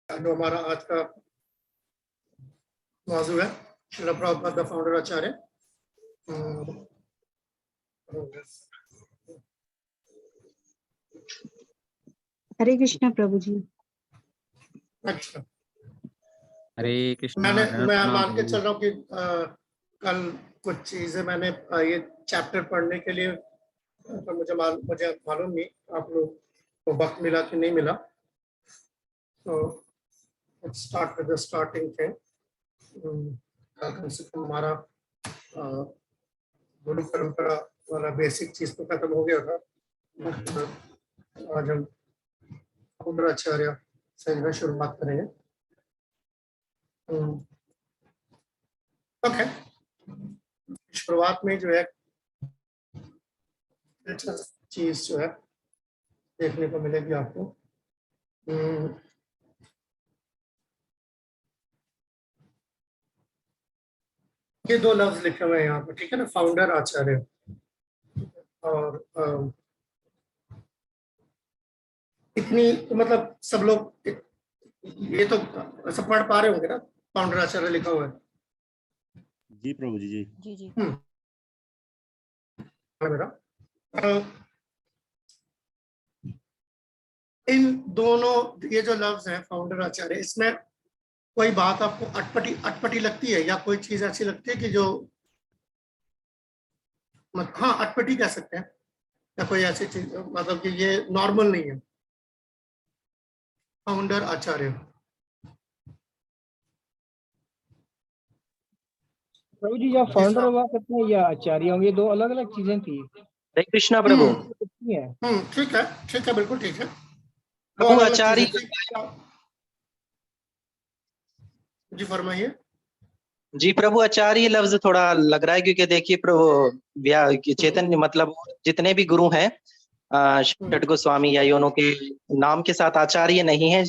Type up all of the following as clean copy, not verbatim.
जो हमारा आज का मौजू है, श्रील प्रभुपाद द फाउंडर आचार्य। हरे कृष्णा प्रभु जी। अच्छा, हरे कृष्णा। मैं मान के चल रहा हूँ कि कल कुछ चीजें मैंने ये चैप्टर पढ़ने के लिए तो मुझे मालूम नहीं आप लोग को वक्त मिला कि नहीं मिला। तो start with the starting thing. कम से कम हमारा गुरु परंपरा वाला बेसिक चीज तो खत्म हो गया था। आज हम फाउंडर आचार्य से जो है शुरुआत करेंगे। ओके, शुरुआत में जो है चीज जो है देखने को मिलेगी आपको। ये दो लफ्ज लिखे हुए हैं यहाँ पर, ठीक है ना, फाउंडर आचार्य। और इतनी तो मतलब सब लोग ये तो सब पढ़ पा रहे होंगे ना, फाउंडर आचार्य लिखा हुआ है। जी प्रभु जी। जी जी। मेरा इन दोनों ये जो लफ्ज हैं फाउंडर आचार्य, इसमें कोई बात आपको अटपटी लगती है या कोई चीज ऐसी लगती है कि जो हाँ अटपटी कह सकते हैं, या कोई ऐसी चीज मतलब कि ये नॉर्मल नहीं है? फाउंडर आचार्य प्रभु जी, या फाउंडर हुआ करते हैं या आचार्य होंगे, दो अलग अलग चीजें थी। हरे कृष्णा प्रभु। ठीक है, बिल्कुल ठीक है। प्रभु आचार्य जी फरमाइए। जी प्रभु आचार्य लफ्ज थोड़ा लग रहा है, क्योंकि देखिए प्रभु चैतन्य मतलब जितने भी गुरु हैं षट गोस्वामी या योनों के नाम के साथ आचार्य नहीं है,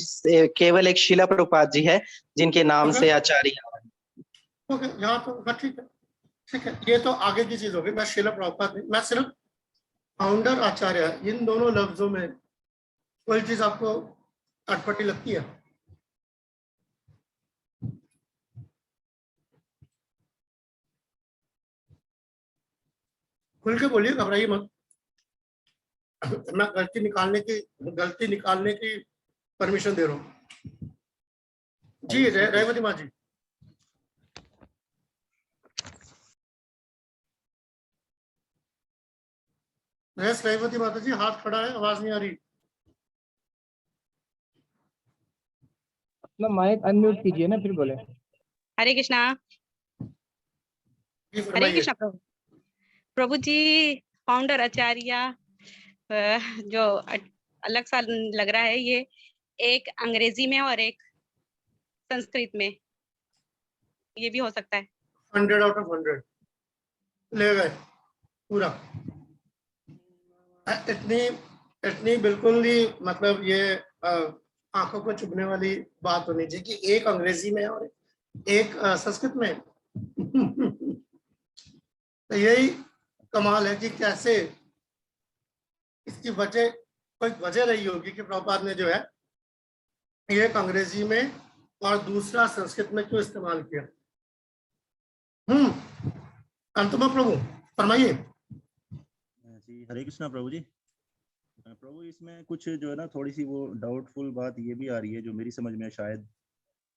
केवल एक शिला प्रभुपाद जी है जिनके नाम से आचार्य। ओके, यहाँ तो ठीक है, ये तो आगे की चीज होगी। मैं शिला प्रभुपाद नहीं, मैं सिर्फ फाउंडर आचार्य, इन दोनों लफ्जों में कोई चीज आपको अटपटी लगती है? खुल के बोलिए, घबराइए मत। मैं गलती निकालने की परमिशन दे रहा हूँ। जी रेवती माँ जी। रेवती माता जी, हाथ खड़ा है, आवाज नहीं आ रही। अपना माइक अनम्यूट कीजिए ना, फिर बोले। हरे कृष्णा। हरे कृष्णा प्रभु। प्रभु जी, फाउंडर आचार्य जो अलग सा लग रहा है, ये एक अंग्रेजी में और एक संस्कृत में, ये भी हो सकता है। 100 out of 100 ले गए पूरा। इतनी बिल्कुल ही मतलब ये आंखों को चुभने वाली बात होनी चाहिए कि एक अंग्रेजी में और एक संस्कृत में। तो यही कमाल है कि कैसे इसकी कोई वजह रही होगी कि प्रभुपाद ने जो है एक अंग्रेजी में और दूसरा संस्कृत में क्यों इस्तेमाल किया। अंतमा प्रभु फरमाइए। जी हरे कृष्णा प्रभु जी। प्रभु इसमें कुछ जो है ना थोड़ी सी वो डाउटफुल बात ये भी आ रही है जो मेरी समझ में शायद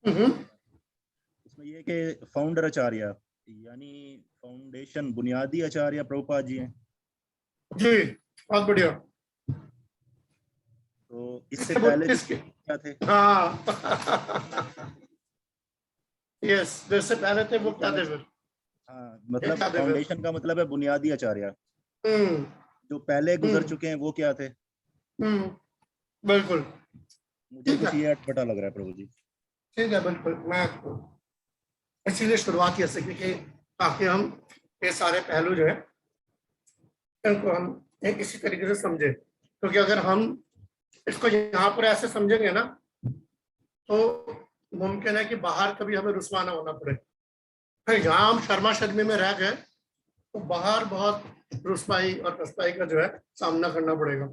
इसमें ये कि फाउंडर आचार्य यानी फाउंडेशन बुनियादी आचार्य प्रभुपाद जी हैं। जी बहुत बढ़िया। तो इससे पहले क्या थे? हाँ यस, इससे पहले थे वो क्या थे फिर? हाँ, मतलब फाउंडेशन का मतलब है बुनियादी आचार्य। जो पहले गुजर चुके हैं वो क्या थे? बिल्कुल, मुझे कुछ ये अटपटा लग रहा है प्रभु जी। ठीक है, बिल्कुल। मैं इसीलिए शुरुआत ही ऐसे की कि ताकि हम ये सारे पहलू जो है इनको हम इसी तरीके से समझे, क्योंकि अगर हम इसको यहाँ पर ऐसे समझेंगे ना तो मुमकिन है कि बाहर कभी हमें रुसवा ना होना पड़े। यहाँ हम शर्मा शर्मी में रह गए तो बाहर बहुत रुसवाई और पछताई का जो है सामना करना पड़ेगा।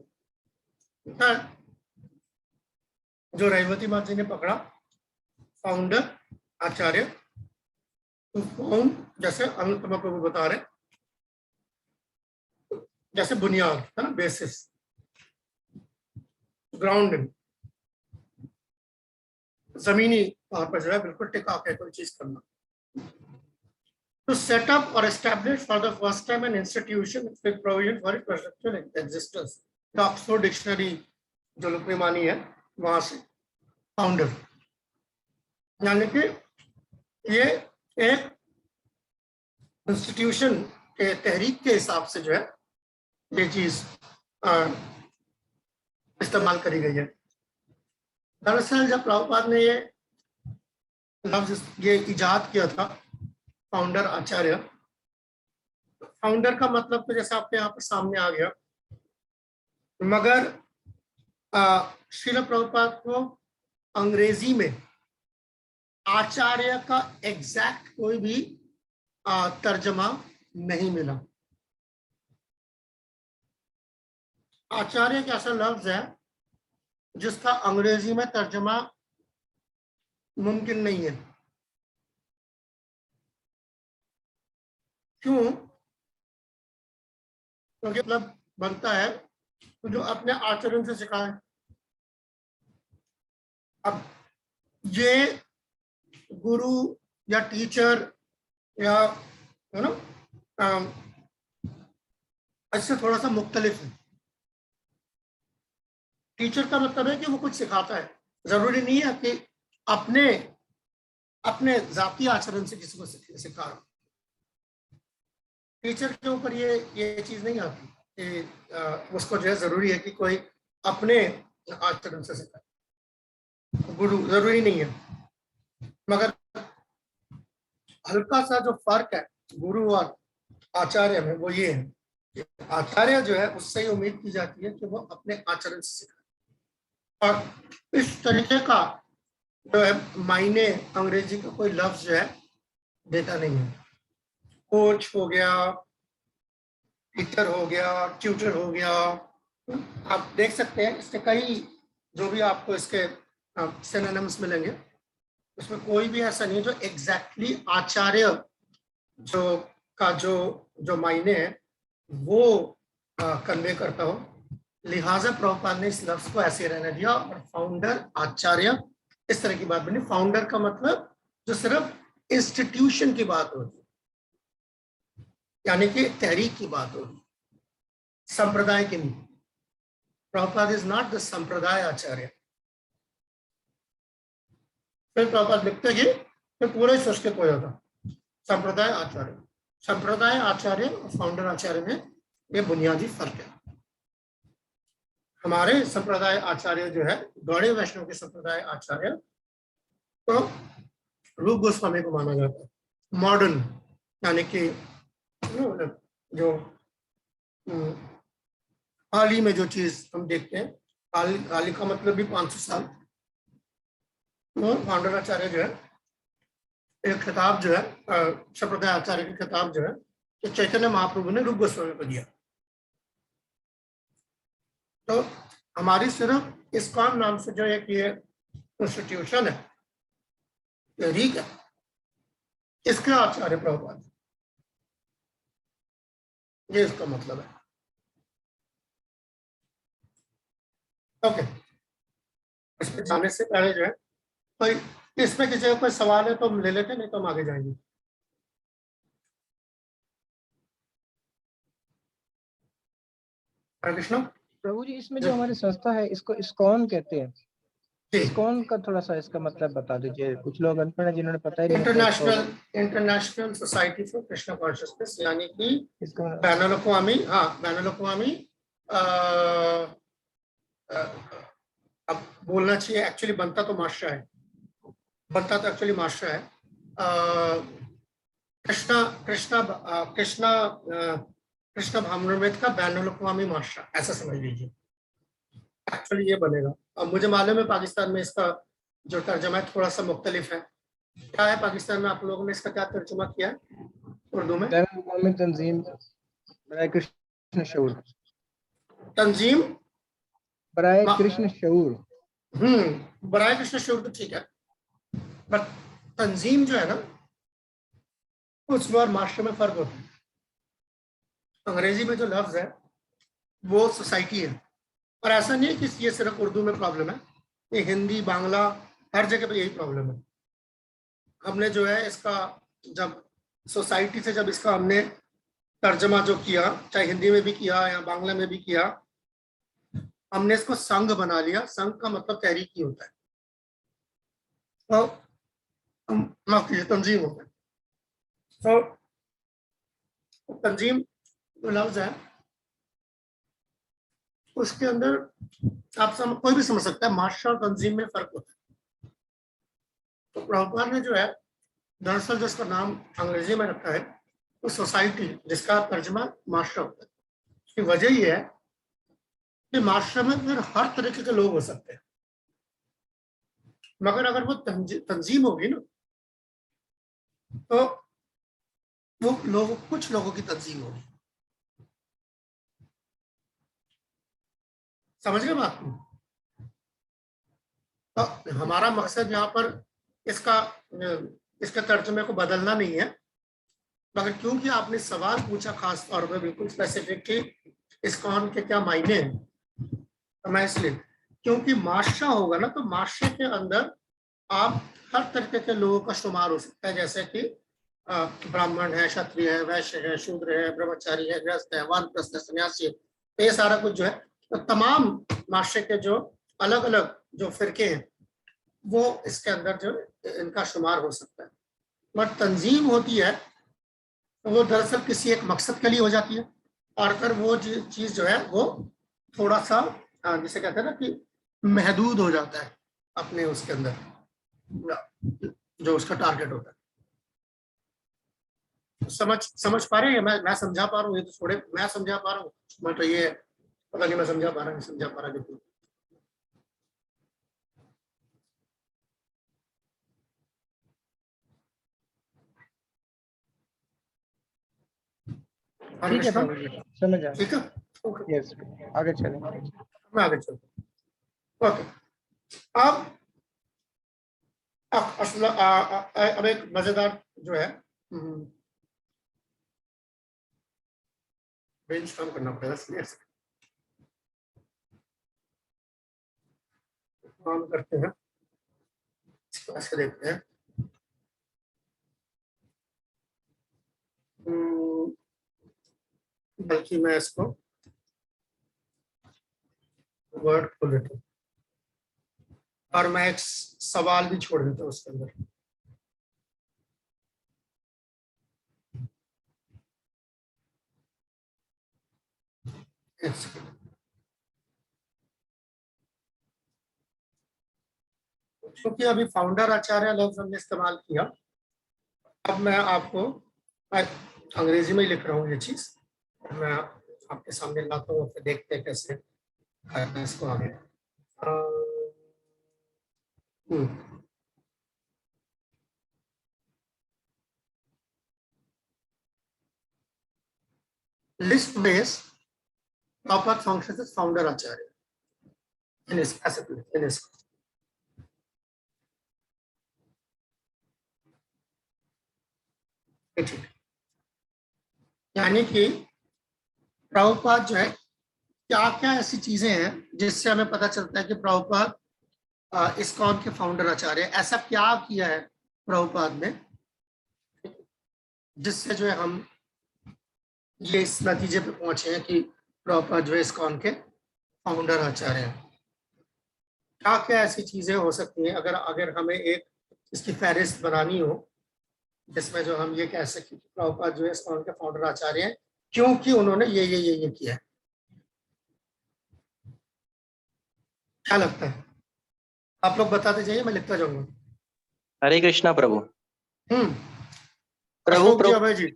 जो रेवती माता जी ने पकड़ा फाउंडर आचार्य, टू फाउंड, जैसे अनुत्तम प्रभु बता रहे, जैसे बुनियाद है ना, बेसिस, ग्राउंडिंग, जमीनी तौर पर जो है बिल्कुल टिका के कोई चीज करना। To set up or establish for the first time an institution with provision for its perceptual existence. The Oxford Dictionary जो लोग ने मानी है वहां से फाउंडर, यानी कि ये एक इंस्टीट्यूशन के तहरीक के हिसाब से जो है ये चीज इस्तेमाल करी गई है। दरअसल जब प्रभुपाद ने ये लफ्ज ये इजाद किया था फाउंडर आचार्य, फाउंडर का मतलब तो जैसा आपके यहाँ पर सामने आ गया, मगर श्रील प्रभुपाद को अंग्रेजी में आचार्य का एग्जैक्ट कोई भी तर्जमा नहीं मिला। आचार्य एक ऐसा लफ्ज है जिसका अंग्रेजी में तर्जमा मुमकिन नहीं है। क्यों? क्योंकि मतलब बनता है तो जो अपने आचरण से सिखाए। अब ये गुरु या टीचर या है ना इससे थोड़ा सा मुख्तलिफ है। टीचर का मतलब है कि वो कुछ सिखाता है, जरूरी नहीं है कि अपने अपने जाती आचरण से किसी को सिखा रहा। टीचर के ऊपर ये चीज नहीं आती कि उसको जो है जरूरी है कि कोई अपने आचरण से सिखाए, गुरु जरूरी नहीं है। मगर हल्का सा जो फर्क है गुरु और आचार्य में वो ये है कि आचार्य जो है उससे ही उम्मीद की जाती है कि वो अपने आचरण से सिखाए। और इस तरीके का जो है मायने अंग्रेजी का कोई लफ्ज जो है देता नहीं है। कोच हो गया, टीचर हो गया, ट्यूटर हो गया, आप देख सकते हैं इसके कई जो भी आपको इसके सिनोनिम्स मिलेंगे, उसमें कोई भी ऐसा नहीं है जो एग्जैक्टली आचार्य जो मायने है वो कन्वे करता हो। लिहाजा प्रभुपाद ने इस लफ्ज को ऐसे रहने दिया और फाउंडर आचार्य इस तरह की बात बनी। फाउंडर का मतलब जो सिर्फ इंस्टीट्यूशन की बात होती, यानी कि तहरीक की बात होगी, संप्रदाय की नहीं। प्रभुपाद इज नॉट द संप्रदाय आचार्य। फिर प्रभुपाद लिखते कि फिर पूरा ही सोच के कोई होता संप्रदाय आचार्य। संप्रदाय आचार्य और फाउंडर आचार्य में ये बुनियादी फर्क है। हमारे संप्रदाय आचार्य जो है गौड़ीय वैष्णव के संप्रदाय आचार्य तो रूप गोस्वामी को माना जाता है। मॉडर्न यानी कि जो हाल ही में जो चीज हम देखते हैं, हाल ही का मतलब भी 500 साल, तो फाउंडर आचार्य जो है एक खिताब जो है संप्रदाय आचार्य की खिताब जो है तो चैतन्य महाप्रभु ने रूप गोस्वामी को दिया। तो हमारी सिर्फ इस्कॉन नाम से जो एक ये इंस्टीट्यूशन है, तहरीक है, इसके आचार्य प्रभुपाद, ये इसका मतलब है। ओके, इस पे जाने से पहले जो है कोई इसमें किसी का कोई सवाल है तो हम ले लेते, नहीं तो हम आगे जाएंगे। हरे कृष्ण। प्रभु जी, इसमें जो हमारी संस्था है इसको इस्कॉन कहते हैं। जी, इस्कॉन का थोड़ा सा इसका मतलब बता दीजिए, कुछ लोग अनपढ़ हैं जिन्होंने पता ही नहीं होता international society for Krishna consciousness, यानी कि इसका। बैनुल अक़वामी, बैनुल अक़वामी अब बोलना चाहिए, एक्चुअली बनता तो माशरा है, बनता तो एक्चुअली माशरा है। कृष्णा भावनामृत का बैनुल अक़वामी माशरा, ऐसा समझ लीजिए। एक्चुअली ये बनेगा। अब मुझे मालूम है पाकिस्तान में इसका जो तर्जमा है थोड़ा सा मुख्तलिफ है। क्या है पाकिस्तान में आप लोगों ने इसका क्या तर्जुमा किया है उर्दू में? बैनुल अक़वामी तंजीम बराए कृष्ण शऊर। तंजीम बराए कृष्ण शऊर। बराए कृष्ण शऊर तो ठीक है, बट तंजीम जो है ना, उसमें और मास्टर में फर्क होता है। अंग्रेजी में जो लफ्ज है वो सोसाइटी है, और ऐसा नहीं है कि ये सिर्फ उर्दू में प्रॉब्लम है, ये हिंदी बांग्ला हर जगह पे यही प्रॉब्लम है। हमने जो है इसका जब सोसाइटी से जब इसका हमने तर्जमा जो किया, चाहे हिंदी में भी किया या बांग्ला में भी किया, हमने इसको संघ बना लिया। संघ का मतलब तहरीक ही होता है, तो माफ कीजिए तंजीम होता है। तो तंजीम जो लफ्ज है उसके अंदर आप कोई भी समझ सकता है मास्टर और तंजीम में फर्क होता है। तो प्रभुपाद ने जो है दरअसल जो इसका नाम अंग्रेजी में रखा है वो सोसाइटी, जिसका तर्जमा मास्टर होता है। इसकी वजह ये है कि मास्टर में फिर हर तरीके के लोग हो सकते हैं, मगर अगर वो तंजीम होगी ना तो वो कुछ लोगों की तंजीम होगी। समझ गए बात को? तो हमारा मकसद यहाँ पर इसके तर्जुमे को बदलना नहीं है, मगर क्योंकि आपने सवाल पूछा खास तौर पर बिल्कुल स्पेसिफिक कि इस्कॉन के क्या मायने हैं, तो मैं इसलिए, क्योंकि माशा होगा ना तो माशे के अंदर आप हर तरीके के लोगों का शुमार हो सकता है, जैसे कि ब्राह्मण है, क्षत्रिय है, वैश्य है, शूद्र है, ब्रह्मचारी है, गृहस्थ है, वानप्रस्थ है, सन्यासी है, तो ये सारा कुछ जो है तो तमाम माशरे के जो अलग अलग जो फिरके हैं वो इसके अंदर जो इनका शुमार हो सकता है। बट तंजीम होती है तो वो दरअसल किसी एक मकसद के लिए हो जाती है, और फिर वो चीज जो है वो थोड़ा सा जिसे कहते हैं ना कि महदूद हो जाता है अपने उसके अंदर जो उसका टारगेट होता है। समझ पा रहे हैं? मैं समझा पा रहा हूँ? ये तो थोड़े मैं समझा पा रहा हूँ, मैं तो ये पता नहीं मैं समझा पा रहा नहीं समझा पा रहा बिल्कुल। ठीक है, समझ आ ठीक है, यस, आगे चलें। मैं आगे चलता हूँ। ओके, अब एक मजेदार जो है ब्रेनस्टॉर्म करना पड़ेगा, काम करते हैं, ऐसे देखते हैं। बल्कि मैं इसको वर्ड खोल देता हूँ और मैं एक सवाल भी छोड़ देता हूँ उसके अंदर। क्योंकि अभी फाउंडर आचार्य लफ्ज हमने इस्तेमाल किया, अब मैं आपको अंग्रेजी में ही लिख रहा हूँ ये चीज, मैं आपके सामने लाता हूँ, फिर देखते हैं कैसे इसको आगे। List ways Prabhupada functions as founder acharya in his यानी कि प्रभुपाद जो है क्या क्या ऐसी चीजें हैं जिससे हमें पता चलता है कि प्रभुपाद इस्कॉन के फाउंडर आचार्य, ऐसा क्या किया है प्रभुपाद ने जिससे जो है हम ये इस नतीजे पे पहुंचे हैं कि प्रभुपाद जो है इस्कॉन के फाउंडर आचार्य हैं। क्या क्या ऐसी चीजें हो सकती हैं अगर हमें एक इसकी फहरिस्त बनानी हो जिसमें जो हम ये कह सकें कि प्रभुपाद जो है इस्कॉन के फाउंडर आचार्य हैं क्योंकि उन्होंने ये किया है। क्या लगता है? आप लोग बताते जाइए, मैं लिखता जाऊंगा। हरे कृष्णा प्रभु। प्रभु अभय जी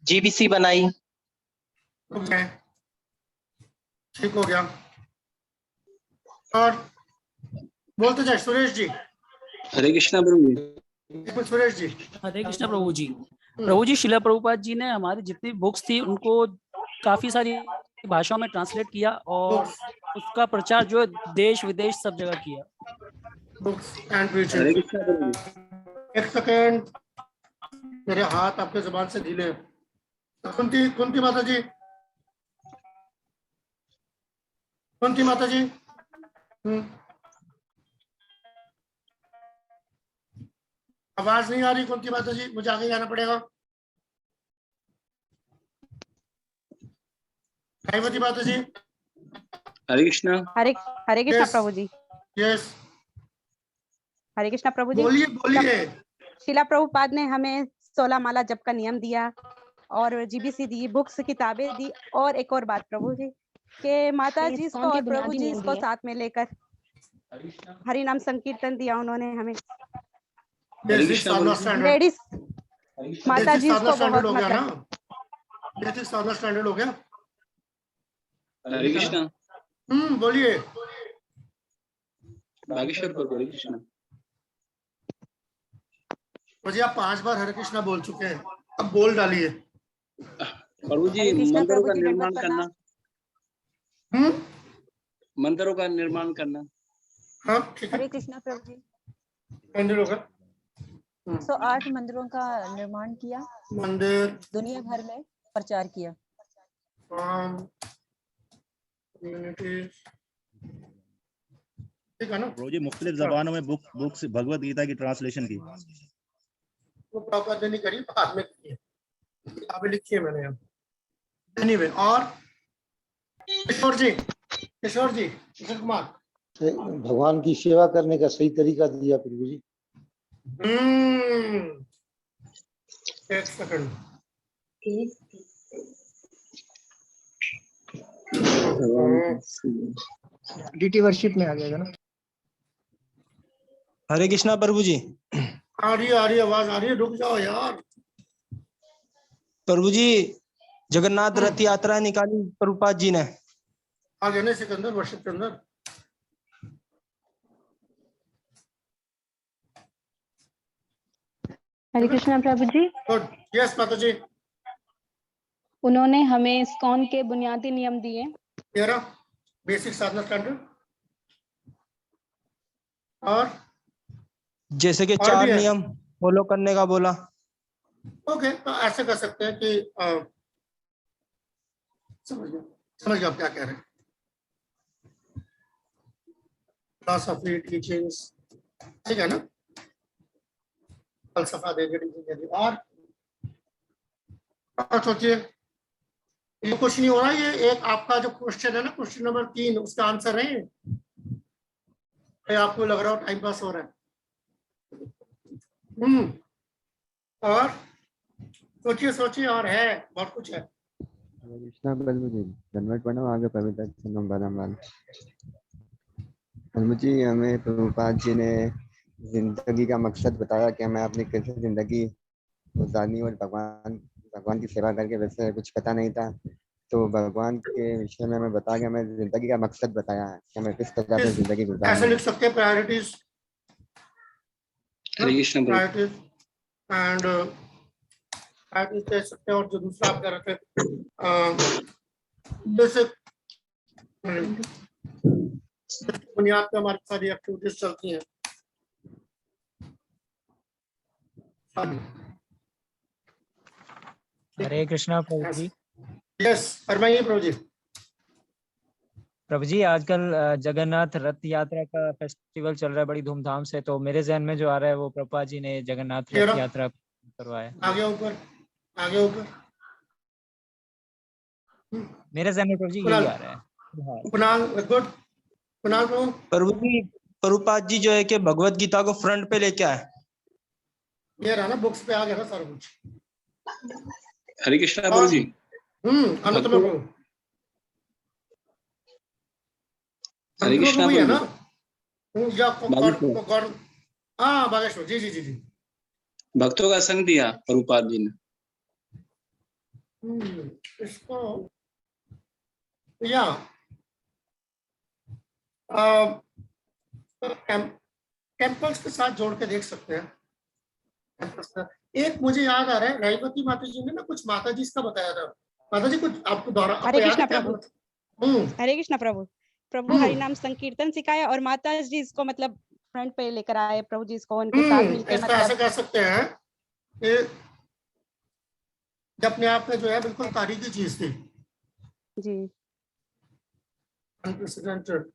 जीबीसी बनाई, ठीक हो गया। और बोलते जाए सुरेश जी। हरे कृष्णा प्रभु जी। सुरेश जी। हरे कृष्णा प्रभु जी। प्रभु जी, शिला प्रभुपाद जी ने हमारी जितनी बुक्स थी उनको काफी सारी भाषाओं में ट्रांसलेट किया और उसका प्रचार जो है देश विदेश सब जगह किया। बुक्स एंड हरे कृष्णा प्रभु जी। एक सेकेंड, मेरे हाथ आपके जुबान से ढीले हैं। कुंती कुंती माता जी, कुंती माता जी। आवाज नहीं आ रही कुंती माता जी, मुझे आगे जाना पड़ेगा। गायवती माता जी। हरे कृष्णा। हरे हरे कृष्णा Yes. प्रभु जी। यस, हरे कृष्णा प्रभु जी। बोलिए बोलिए। शिला प्रभुपाद ने हमें 16 माला जप का नियम दिया और जीबीसी दी, बुक्स किताबें दी, और एक और बात प्रभु जी के माता जी को और प्रभु जी को साथ में लेकर हरि नाम संकीर्तन दिया उन्होंने हमें। हरे कृष्णा प्रभु जी। लेडीज माता जी साधना को स्टैंडर्ड बहुत हो गया मतलब ना, बेसिक साधना स्टैंडर्ड हो गया। हरे कृष्णा। बोलिए। बागेश्वर प्रभु। हरे कृष्णा। मुझे आप 5 बार हरे कृष्णा बोल चुके हैं, अब बोल डालिए। प्रभु जी हरे कृष्णा मंदिरों प्रभु का जी, निर्माण दंडवत करना, मंदिरों का निर्माण करना। हाँ ठीक है, हरे कृष्णा प्रभु जी। मंदिर होगा। 108 मंदिरों का निर्माण किया, मंदिर, दुनिया भर में प्रचार किया। कम्युनिटी, ठीक है ना। प्रभु जी मुख्तलिफ जबानों में बुक्स भगवत गीता की ट्रांसलेशन की। वो प्रॉपर नहीं करी, बाद में की है, किताबें लिखी है मैंने यहाँ। एनीवे, और किशोर जी, किशोर कुमार। भगवान की सेवा करने का सही तरीका दिया प्रभु जी। एक सेकंड। डीटी वर्शिप में आ जाएगा ना। हरे कृष्णा प्रभु जी। आ रही आवाज आ रही है, रुक जाओ यार। प्रभु जी जगन्नाथ रथ यात्रा निकाली प्रभुपाद जी ने। आ गए ना सिकंदर वर्शिप के अंदर। हरे कृष्णा प्रभु जी। गुड, यस माता जी। उन्होंने हमें इस्कॉन के बुनियादी नियम दिए। 13 बेसिक साधना स्टैंडर्ड, और जैसे कि और 4 भी है। नियम फॉलो करने का बोला। ओके, तो ऐसे कर सकते हैं कि समझ गया आप क्या कह रहे हैं। फिलॉसफी, टीचिंग्स, ठीक है ना, फलसफा दे दी। और सोचिए, ये कुछ नहीं हो रहा, ये एक आपका जो क्वेश्चन है ना, क्वेश्चन नंबर 3, उसका आंसर है। आपको लग रहा हो टाइम पास हो रहा है। और सोचिए, और है बहुत कुछ है। कृष्णा प्रभु जी, धन्यवाद प्रणाम। आगे पवित्र संगम बारम्बार। प्रभु जी, हमें प्रभुपाद जी ने जिंदगी का मकसद बताया कि हमें अपनी कैसे जिंदगी गुजारनी, और भगवान की सेवा करके, वैसे कुछ पता नहीं था, तो भगवान के विषय में हमें बता के हमें जिंदगी का मकसद बताया है कि हमें किस तरह से जिंदगी गुजारनी। ऐसे लिख सकते हैं प्रायोरिटीज, प्रायोरिटीज एंड प्रायोरिटीज दे सकते हैं। और जो दूसरा आप कह रहे थे, जैसे बुनियाद पे हमारी सारी एक्टिविटीज चलती हैं। हरे कृष्णा प्रभु जी। यस, फरमाइए प्रभु जी। प्रभु जी, आजकल जगन्नाथ रथ यात्रा का फेस्टिवल चल रहा है बड़ी धूमधाम से, तो मेरे जहन में जो आ रहा है वो प्रभुपाद जी ने जगन्नाथ रथ यात्रा करवाया। आगे ऊपर मेरे जहन में प्रभु जी यही आ रहा है। कुणाल प्रभु जी, प्रभुपाद जी जो है कि भगवत गीता को फ्रंट पे लेके आए। ये रहा ना, बुक्स पे आ गया ना सारा कुछ। हरे कृष्णा प्रभु जी। हरे कृष्णा है ना। हाँ, बागेश्वर जी। भक्तों का संग दिया प्रभुपाद जी ने। इसको या टेम्पल्स के साथ जोड़ के देख सकते हैं। एक मुझे याद आ रहा है, रायवती माता जी ने ना कुछ माता जी इसका बताया था। माता जी कुछ आपको दोहरा, हरे कृष्णा प्रभु। हरे कृष्णा प्रभु। प्रभु हरि नाम संकीर्तन सिखाया और माता जी इसको मतलब फ्रंट पे लेकर आए प्रभु जी इसको, उनके साथ मिलकर इसको ऐसे मतलब कह सकते हैं कि ये अपने आप में जो है बिल्कुल तारीखी चीज थी। जी अनप्रेसिडेंटेड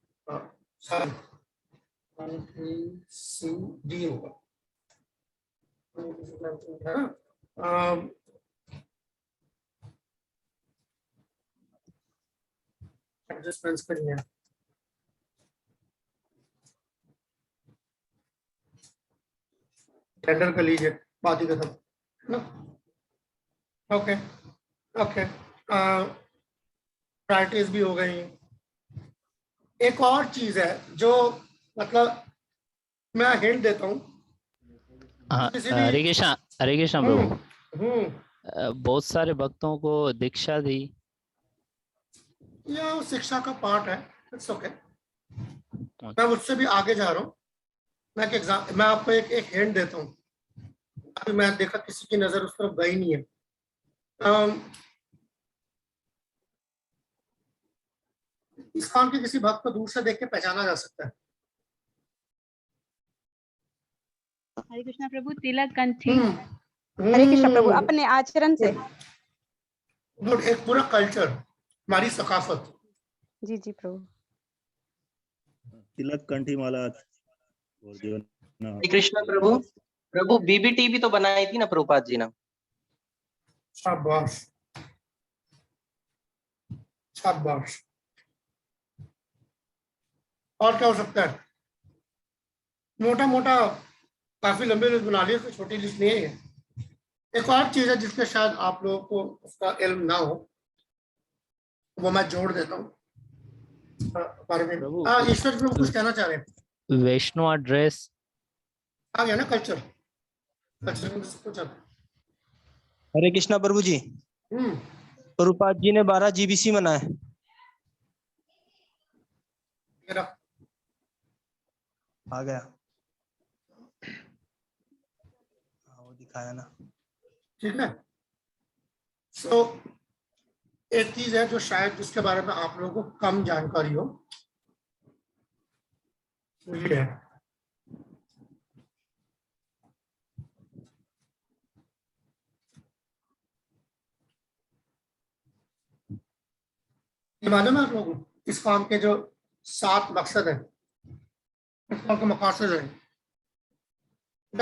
सॉरी डी होगा है ना। एडजस्टमेंट्स करनी है। टेंडर कर लीजिए, बात ही खत्म ना। ओके ओके, प्रायोरिटीज भी हो गई। एक और चीज है जो मतलब मैं हिंट देता हूँ। किसी भी हरे कृष्णा प्रभु। बहुत सारे भक्तों को दीक्षा दी, यह शिक्षा का पार्ट है। इट्स ओके, मैं उससे भी आगे जा रहा हूँ। मैं आपको एक हिंट देता हूँ। अभी मैं देखा किसी की नजर उस तरफ गई नहीं है। इस्कॉन के किसी भक्त को दूर से देख के पहचाना जा सकता है। हरे कृष्णा प्रभु, तिलक कंठी। हरे कृष्ण प्रभु, अपने आचरण से। गुड, एक पूरा कल्चर, हमारी सकाफत। जी जी प्रभु। तिलक कंठी माला और जो हरे कृष्णा प्रभु। प्रभु बीबीटी भी तो बनाई थी ना प्रभुपाद जी ने। शाबाश शाबाश। और क्या हो सकता है? मोटा मोटा काफी लंबी लिस्ट बना ली, छोटी लिस्ट नहीं है। एक और चीज है जिसके शायद आप लोगों को उसका इल्म ना हो, वो मैं जोड़ देता हूँ। ईश्वर प्रभु कुछ कहना चाह रहे हैं। वैष्णव ड्रेस आ गया ना, कल्चर कल्चर कुछ। हरे कृष्णा प्रभु जी। प्रभुपाद जी ने 12 GBC मनाए। आ गया, वो दिखाया ना। ठीक है। सो एक चीज है जो शायद जिसके बारे में आप लोगों को कम जानकारी हो, ये है ये मालूम है आप लोगों को इस काम के जो 7 मकसद है, इस काम के मकासद है।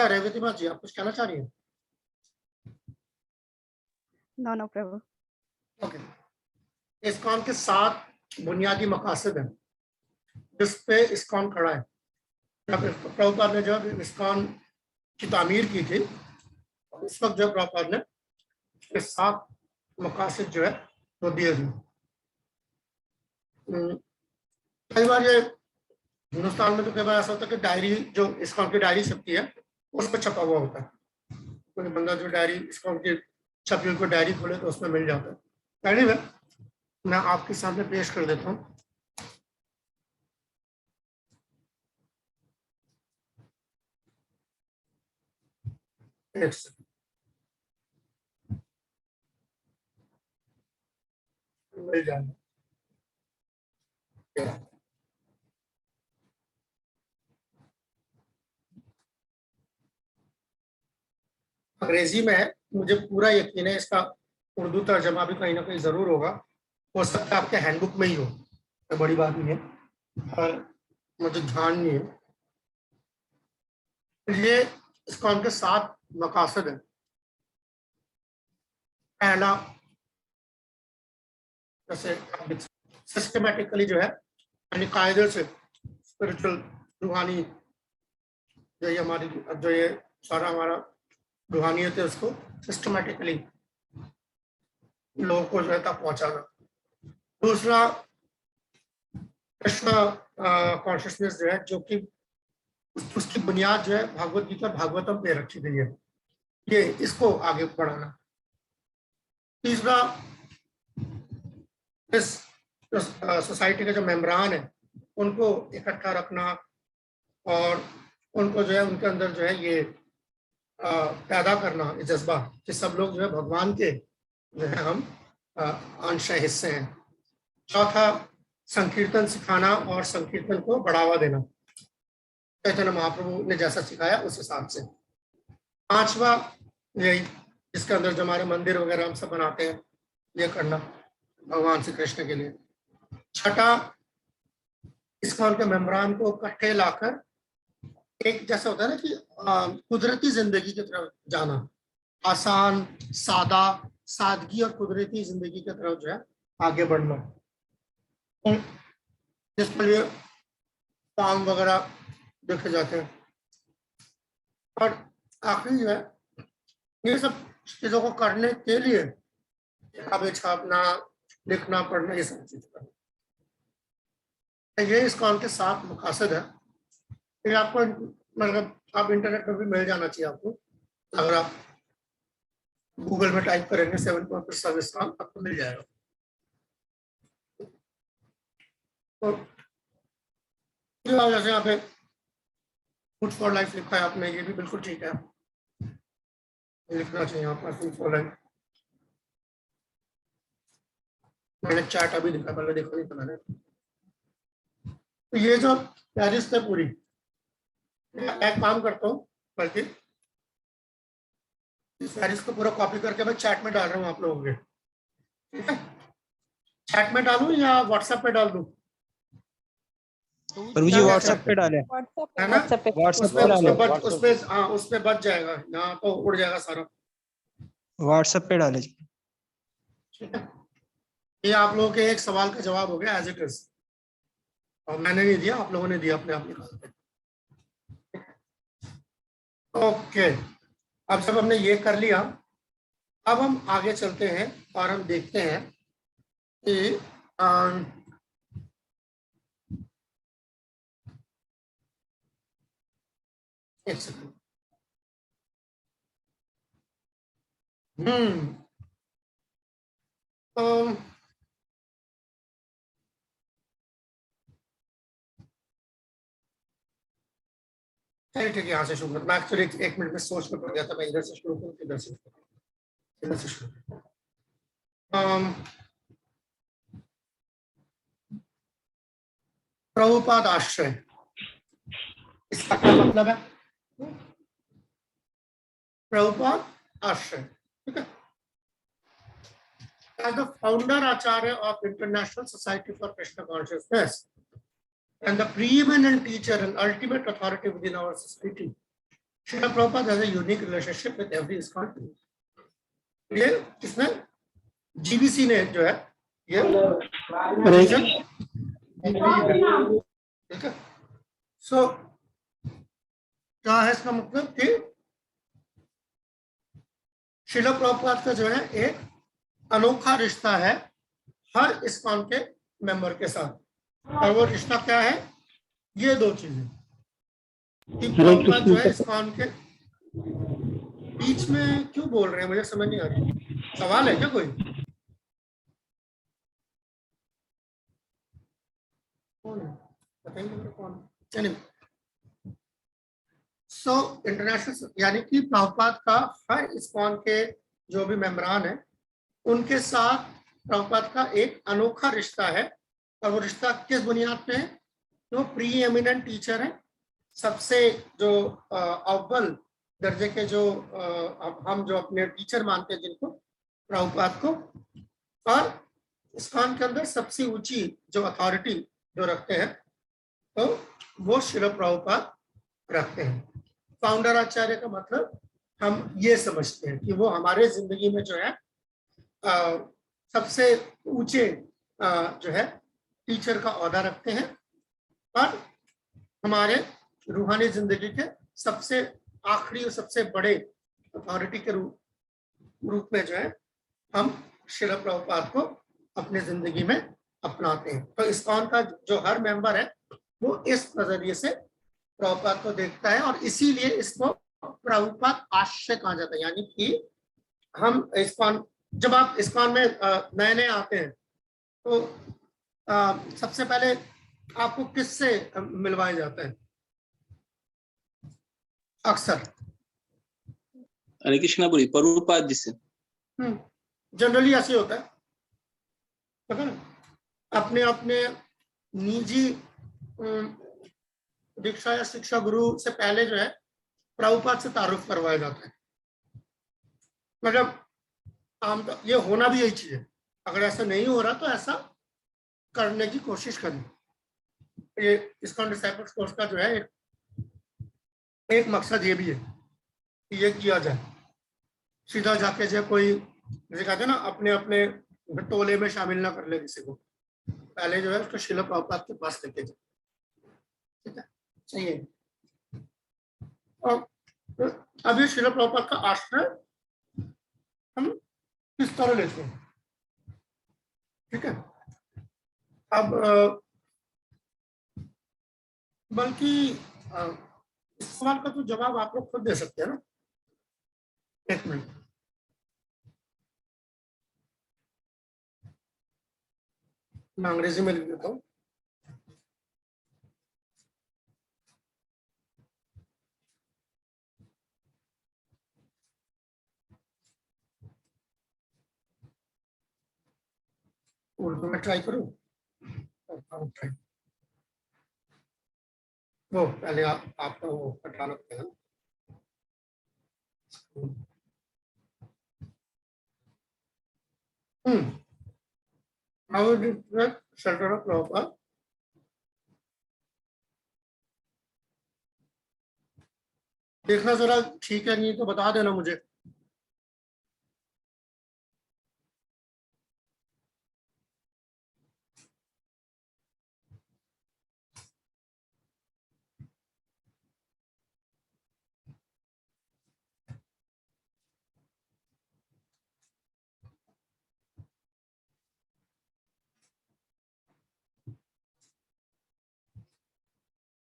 रेवती जी आप कुछ कहना चाह रही हैं? नो प्रभु। ओके, इस काम के 7 बुनियादी मकासद हैं जिस पे इस्कॉन खड़ा है। प्रभुपाद ने जब इस्कॉन की तामीर की थी उस वक्त जब प्रभुपाद ने ये 7 मकासद जो है वो दिए थे। कई बार ये हिंदुस्तान में तो कई बार ऐसा होता है कि डायरी जो इस्कॉन की डायरी छपती है उस पर छपा हुआ होता है। कोई बंदा जो डायरी इस्कॉन की छपी हुई को डायरी खोले तो उसमें मिल जाता है। पहले में मैं आपके सामने पेश कर देता हूँ। मिल जाएगा। अंग्रेजी में है, मुझे पूरा यकीन है इसका उर्दू तर्जमा भी कहीं ना कहीं जरूर होगा। हो सकता है आपके हैंडबुक में ही हो, तो बड़ी बात नहीं है और मुझे ध्यान नहीं है। ये इस काम के 7 मकासद है। पहला, जैसे सिस्टमेटिकली जो है यानी कायदे से स्पिरिचुअल रूहानी जो ये हमारी जो ये सारा हमारा रूहानियत है उसको सिस्टमेटिकली लोगों को जो है तक पहुंचाना। दूसरा, कृष्ण कॉन्शियसनेस जो है जो कि उसकी बुनियाद जो है भागवत गीता भागवतम पे रखी गई है, ये इसको आगे बढ़ाना। तीसरा, इस सोसाइटी के जो मेंबरान है उनको इकट्ठा रखना और उनको जो है उनके अंदर जो है ये पैदा करना ये जज्बा कि सब लोग जो है भगवान के जो है हम अंश हिस्से हैं। चौथा, संकीर्तन सिखाना और संकीर्तन को बढ़ावा देना। चैतन्य महाप्रभु ने जैसा सिखाया उस हिसाब से। 5वां यही, इसके अंदर जो हमारे मंदिर वगैरह हम सब बनाते हैं, ये करना भगवान श्री कृष्ण के लिए। 6, इस्कॉन के मेम्बरान को इकट्ठे लाकर एक, जैसा होता है ना कि कुदरती जिंदगी की तरफ जाना, आसान, सादा, सादगी और कुदरती जिंदगी की तरफ जो है आगे बढ़ना, जिसके लिए काम वगैरह देखे जाते हैं। और आखिरी जो है, ये सब चीजों को करने के लिए किताबें छापना, लिखना, पढ़ना, ये सब चीज करना, ये इस्कॉन के 7 मकासद है। ये आपको मतलब आप इंटरनेट पर भी मिल जाना चाहिए आपको, अगर आप गूगल में टाइप करेंगे 7 पॉइंट सर्विस आपको मिल जाएगा। तो जैसे यहाँ पे फूड फॉर लाइफ लिखा है आपने, ये भी बिल्कुल ठीक है, लिखना चाहिए आपका फूड फॉर लाइफ। मैंने चैट अभी लिखा, पहले देखा नहीं था मैंने। तो ये जो पेरिस है पूरी, एक काम करता हूँ, बल्कि इस पेरिस को पूरा कॉपी करके मैं चैट में डाल रहा हूँ आप लोगों के, ठीक है? चैट में डालूं या व्हाट्सएप पे डाल दूं? प्रभु जी व्हाट्सएप पे डालें, है ना? व्हाट्सएप पे डालें, उसपे बच जाएगा, यहाँ तो उड़ जाएगा सारा। व्हाट्सएप पे डालें। ठीक है, ये आप लोगों के एक सवाल का जवाब हो गया एज इट इज, और मैंने नहीं दिया, आप लोगों ने दिया अपने आप निकाल। ओके, अब जब हमने ये कर लिया, अब हम आगे चलते हैं और हम देखते हैं कि एक सेकंड, चलिए ठीक है, यहाँ से शुरू करते। मैं एक्चुअली 1 मिनट में सोच में पड़ गया था, मैं इधर से शुरू करूँ, इधर से शुरू। प्रभुपाद आश्रय, इसका क्या मतलब है? प्रभुपाद आश्रय, ठीक है। As the founder Acharya of International Society for Krishna Consciousness and the preeminent teacher and ultimate authority within our society, Srila Prabhupada has a unique relationship with every ISKCON. ये इसमें GBC ने जो है ये ठीक है। सो क्या है इसका मतलब कि श्रील प्रभुपाद का जो है एक अनोखा रिश्ता है हर ISKCON के मेंबर के साथ, और वो रिश्ता क्या है? ये 2 चीजें कि प्रभुपाद जो है ISKCOन के बीच में क्यों बोल रहे हैं, मुझे समझ नहीं आ रही। सवाल है क्या कोई? कौन है बताइए मेरे, कौन? चलिए, सो इंटरनेशनल यानी कि प्रभुपाद का हर ISKCOन के जो भी मेंबरान है उनके साथ प्रभुपाद का एक अनोखा रिश्ता है। और वो रिश्ता किस बुनियाद पे है? वो प्री एमिनेंट टीचर है, सबसे जो अव्वल दर्जे के जो हम जो अपने टीचर मानते हैं जिनको, प्रभुपाद को, और ISKCOन के अंदर सबसे ऊंची जो अथॉरिटी जो रखते हैं तो वो श्रील प्रभुपाद रखते हैं। फाउंडर आचार्य का मतलब हम ये समझते हैं कि वो हमारे जिंदगी में जो है सबसे ऊंचे जो है टीचर का ओहदा रखते हैं, और हमारे रूहानी जिंदगी के सबसे आखिरी और सबसे बड़े अथॉरिटी के रूप में जो है हम श्रील प्रभुपाद को अपने जिंदगी में अपनाते हैं। तो ISKCOन का जो हर मेंबर है वो इस नजरिए से प्रभुपाद को देखता है, और इसीलिए इसको प्रभुपाद आश्रय कहा जाता है। यानी कि हम ISKCOन, जब आप ISKCOन में नए नए आते हैं तो सबसे पहले आपको किससे मिलवाया जाता है? अक्सर हरे कृष्णा बोली प्रभुपाद जी से। जनरली ऐसे होता है, पता ना, अपने अपने निजी दीक्षा या शिक्षा गुरु से पहले जो है प्रभुपाद से तारुफ करवाया जाता है। मतलब आम ये होना भी यही चीज है। अगर ऐसा नहीं हो रहा तो ऐसा करने की कोशिश करें। ये ISKCON डिसाइपल्स कोर्स का जो है एक मकसद ये भी है कि ये किया जाए। सीधा जाके जो कोई जैसे कहते हैं ना अपने अपने टोले में शामिल ना कर ले किसी को, पहले जो है उसको श्रील प्रभुपाद के पास लेके जाए। ठीक है, सही है। और अभी श्रील प्रभुपाद का आश्रय हम किस तरह लेते हैं, ठीक है। अब बल्कि इस सवाल का तो जवाब आप लोग खुद दे सकते हैं ना। एक मिनट, मैं अंग्रेजी में लिख देता हूँ। उर्दू में ट्राई करूँ। वो पहले आपको वो हटाना पड़ेगा। How did the shelter of Prabhupada? देखना जरा ठीक है, नहीं तो बता देना मुझे।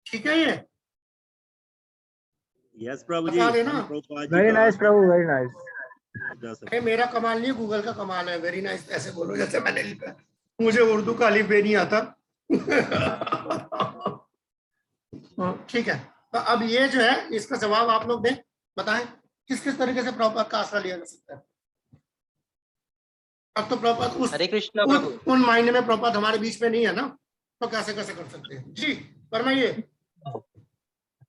ठीक है ये? यस प्रभु जी। बता देना। वेरी नाइस प्रभु, वेरी नाइस। अरे मेरा कमाल नहीं है, गूगल का कमाल है। वेरी नाइस ऐसे बोलो जैसे मैंने लिखा। मुझे उर्दू का अलिफ-बे नहीं आता। ठीक है, तो अब ये जो है इसका जवाब आप लोग दें, बताएं किस किस तरीके से प्रभुपाद का आश्रय लिया जा सकता है। अब तो प्रभुपाद उन मायने में प्रभुपाद हमारे बीच में नहीं है ना, तो कैसे कैसे कर सकते हैं। जी फरमाइए।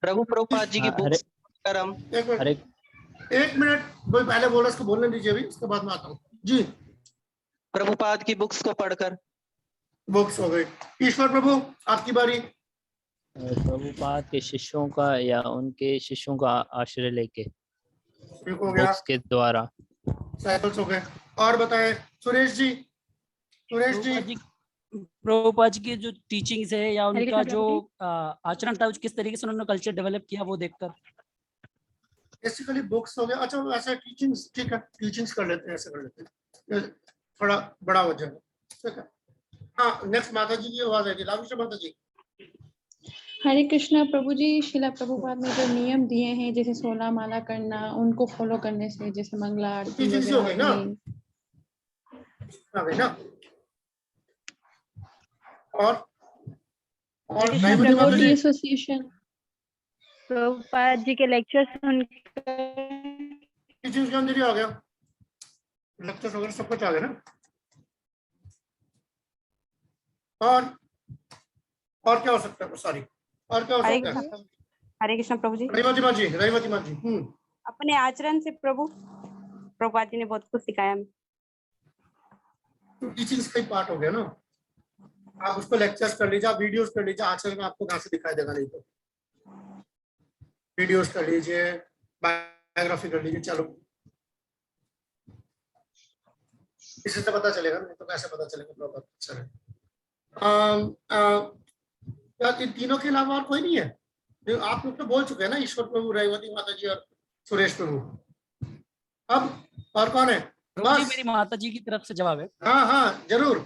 प्रभुपाद जी की बुक्स पर हम एक मिनट कोई पहले बोला, उसको बोलने दीजिए अभी, उसके बाद मैं आता हूँ। जी प्रभुपाद की बुक्स को पढ़कर। बुक्स हो गई। ईश्वर प्रभु आपकी बारी। प्रभुपाद के शिष्यों का या उनके शिष्यों का आश्रय लेके बुक्स के द्वारा। साइकिल्स हो गए। और बताएं सुरेश जी। सुरेश जी प्रभुपाद जी की जो टीचिंग्स है या उनका जो आचरण था, किस तरीके से उन्होंने कल्चर डेवलप किया वो देखकर। बेसिकली बुक्स हो गया। अच्छा वैसे टीचिंग्स, ठीक है टीचिंग्स कर लेते हैं, ऐसे कर लेते हैं, थोड़ा बड़ा हो जाएगा। ठीक है, हाँ नेक्स्ट माता जी की आवाज आएगी। लाभिशा माता जी। हरे कृष्णा प्रभु जी। शिला प्रभुपाद ने जो नियम दिए हैं जैसे 16 माला करना, उनको फॉलो करने से जैसे मंगला आरती हो गई ना, और डिवोटी एसोसिएशन, प्रभुपाद जी के लेक्चर्स टीचिंग्स के अंदर ही आ गया, लेक्चर्स वगैरह सब कुछ आ गया ना। और क्या हो सकता है, सॉरी और क्या हो सकता है। हरे कृष्ण प्रभु जी। रहीमती माँ जी। अपने आचरण से प्रभुपाद जी ने बहुत कुछ सिखाया। तो टीचिंग्स का ही पार्ट हो गया ना। आप उसको लेक्चर्स कर लीजिए, आप वीडियोस कर लीजिए। आचरण में आपको कहाँ से दिखाई देगा, नहीं तो वीडियोस कर लीजिए, बायोग्राफी कर लीजिए। चलो इसी से पता चलेगा, नहीं तो कैसे पता चलेगा प्रॉपर। चलो क्या तीनों के अलावा और कोई नहीं है? आप लोग तो बोल चुके हैं ना, ईश्वर प्रभु, रहीमती माता जी और सुरेश प्रभु। अब और कौन है? बस मेरी माता जी की तरफ से जवाब है। हाँ जरूर।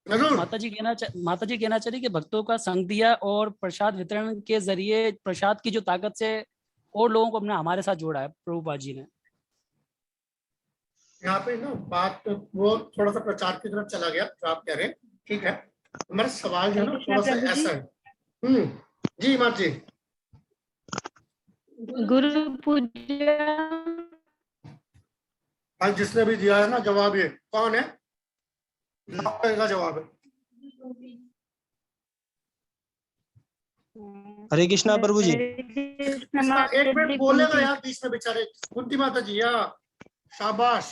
माता जी कहना चाह रही कि भक्तों का संग दिया और प्रसाद वितरण के जरिए प्रसाद की जो ताकत से और लोगों को अपने हमारे साथ जोड़ा है प्रभुपाद जी ने। यहाँ पे ना बात तो वो थोड़ा सा प्रचार की तरफ चला गया जो आप कह रहे हैं, ठीक है। हमारा सवाल जो है ना थोड़ा सा ऐसा है। जी माता जी। गुरु पूजा आज जिसने भी दिया है ना जवाब, ये कौन है? का जवाब है हरे कृष्णा प्रभु जी। इसका एक मिनट बोलेगा यार बीच में बेचारे। कुंती माता जी, या शाबाश,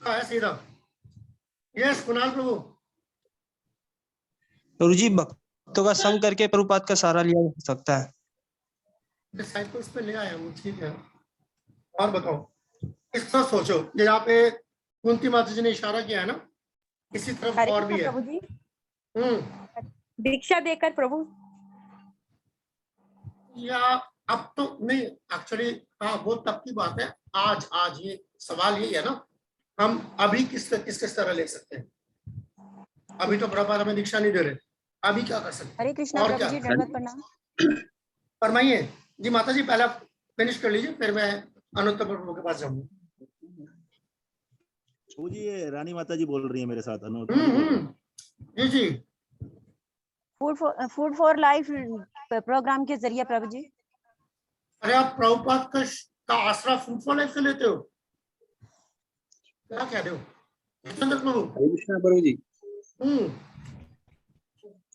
है सीधा। यस कुणाल प्रभु। प्रभु जी, भक्तों का संग करके प्रभुपाद का सहारा लिया जा सकता है। डिसाइपल्स पे ले आया हूँ, ठीक है। और बताओ, इस तरह सोचो, ये यहाँ पे कुंती माता जी ने इशारा किया है ना, इसी तरफ हरे और भी कृष्णा है। प्रभु जी, दीक्षा देकर प्रभु, या अब तो नहीं, एक्चुअली हाँ वो तब की बात है। आज ये सवाल यही है ना, हम अभी किस तरह ले सकते हैं। अभी तो प्रभुपाद हमें दीक्षा नहीं दे रहे, अभी क्या कर सकते हैं? हरे कृष्णा और प्रभु क्या जी, दंडवत प्रणाम। फरमाइए जी माता जी, पहला फिनिश कर लीजिए, फिर मैं अनुत्तर प्रभु के पास जाऊंगा। प्रभु जी, ये रानी माता जी बोल रही है मेरे साथ। जी जी। फूड फॉर लाइफ प्रोग्राम के जरिए प्रभु जी। अरे आप प्रभुपाद का आसरा फूड फॉर लाइफ से लेते हो, क्या कह रहे हो जितेंद्र प्रभु? हरे कृष्णा प्रभु जी।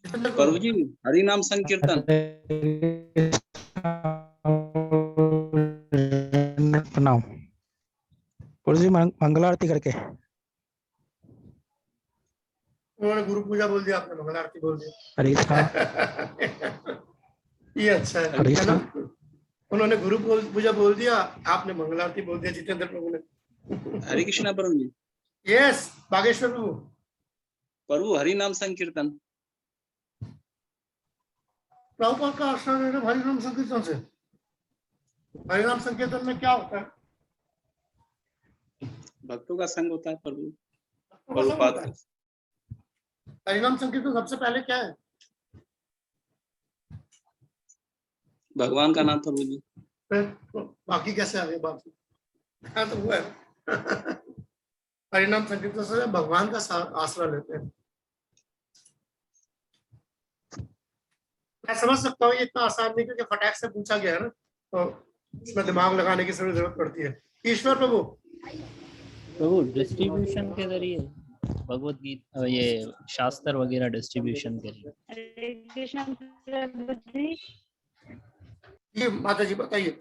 प्रभु जी, हरि नाम संकीर्तन। प्रणाम प्रभु जी, मंगल आरती करके। उन्होंने गुरु पूजा बोल दिया, आपने मंगल आरती बोल दिया। हरे कृष्णा। ये अच्छा है ना, उन्होंने गुरु पूजा बोल दिया, आपने मंगल आरती बोल दिया जितेंद्र प्रभु ने। हरे कृष्णा प्रभु जी। यस बागेश्वर प्रभु। प्रभु हरि नाम संकीर्तन। प्रभुपाद का आश्रम है हरि नाम संकीर्तन से। हरि नाम संकीर्तन में क्या होता है? भक्तों का संग होता है प्रभु। प्रभुपाद का हरि नाम संकीर्तन सबसे पहले क्या है? भगवान का नाम प्रभु जी। बाकी कैसे आ गए बाकी? हाँ तो वो है हरिनाम संकीर्तन से भगवान का आसरा लेते हैं। मैं समझ सकता हूँ ये इतना आसान नहीं, क्योंकि फटाक से पूछा गया है ना, तो इसमें दिमाग लगाने की जरूरत पड़ती है। ईश्वर प्रभु। प्रभु डिस्ट्रीब्यूशन के जरिए भगवत गीता, ये शास्त्र वगैरह डिस्ट्रीब्यूशन के लिए। हरे कृष्णा प्रभु जी। ये माता जी बताइए।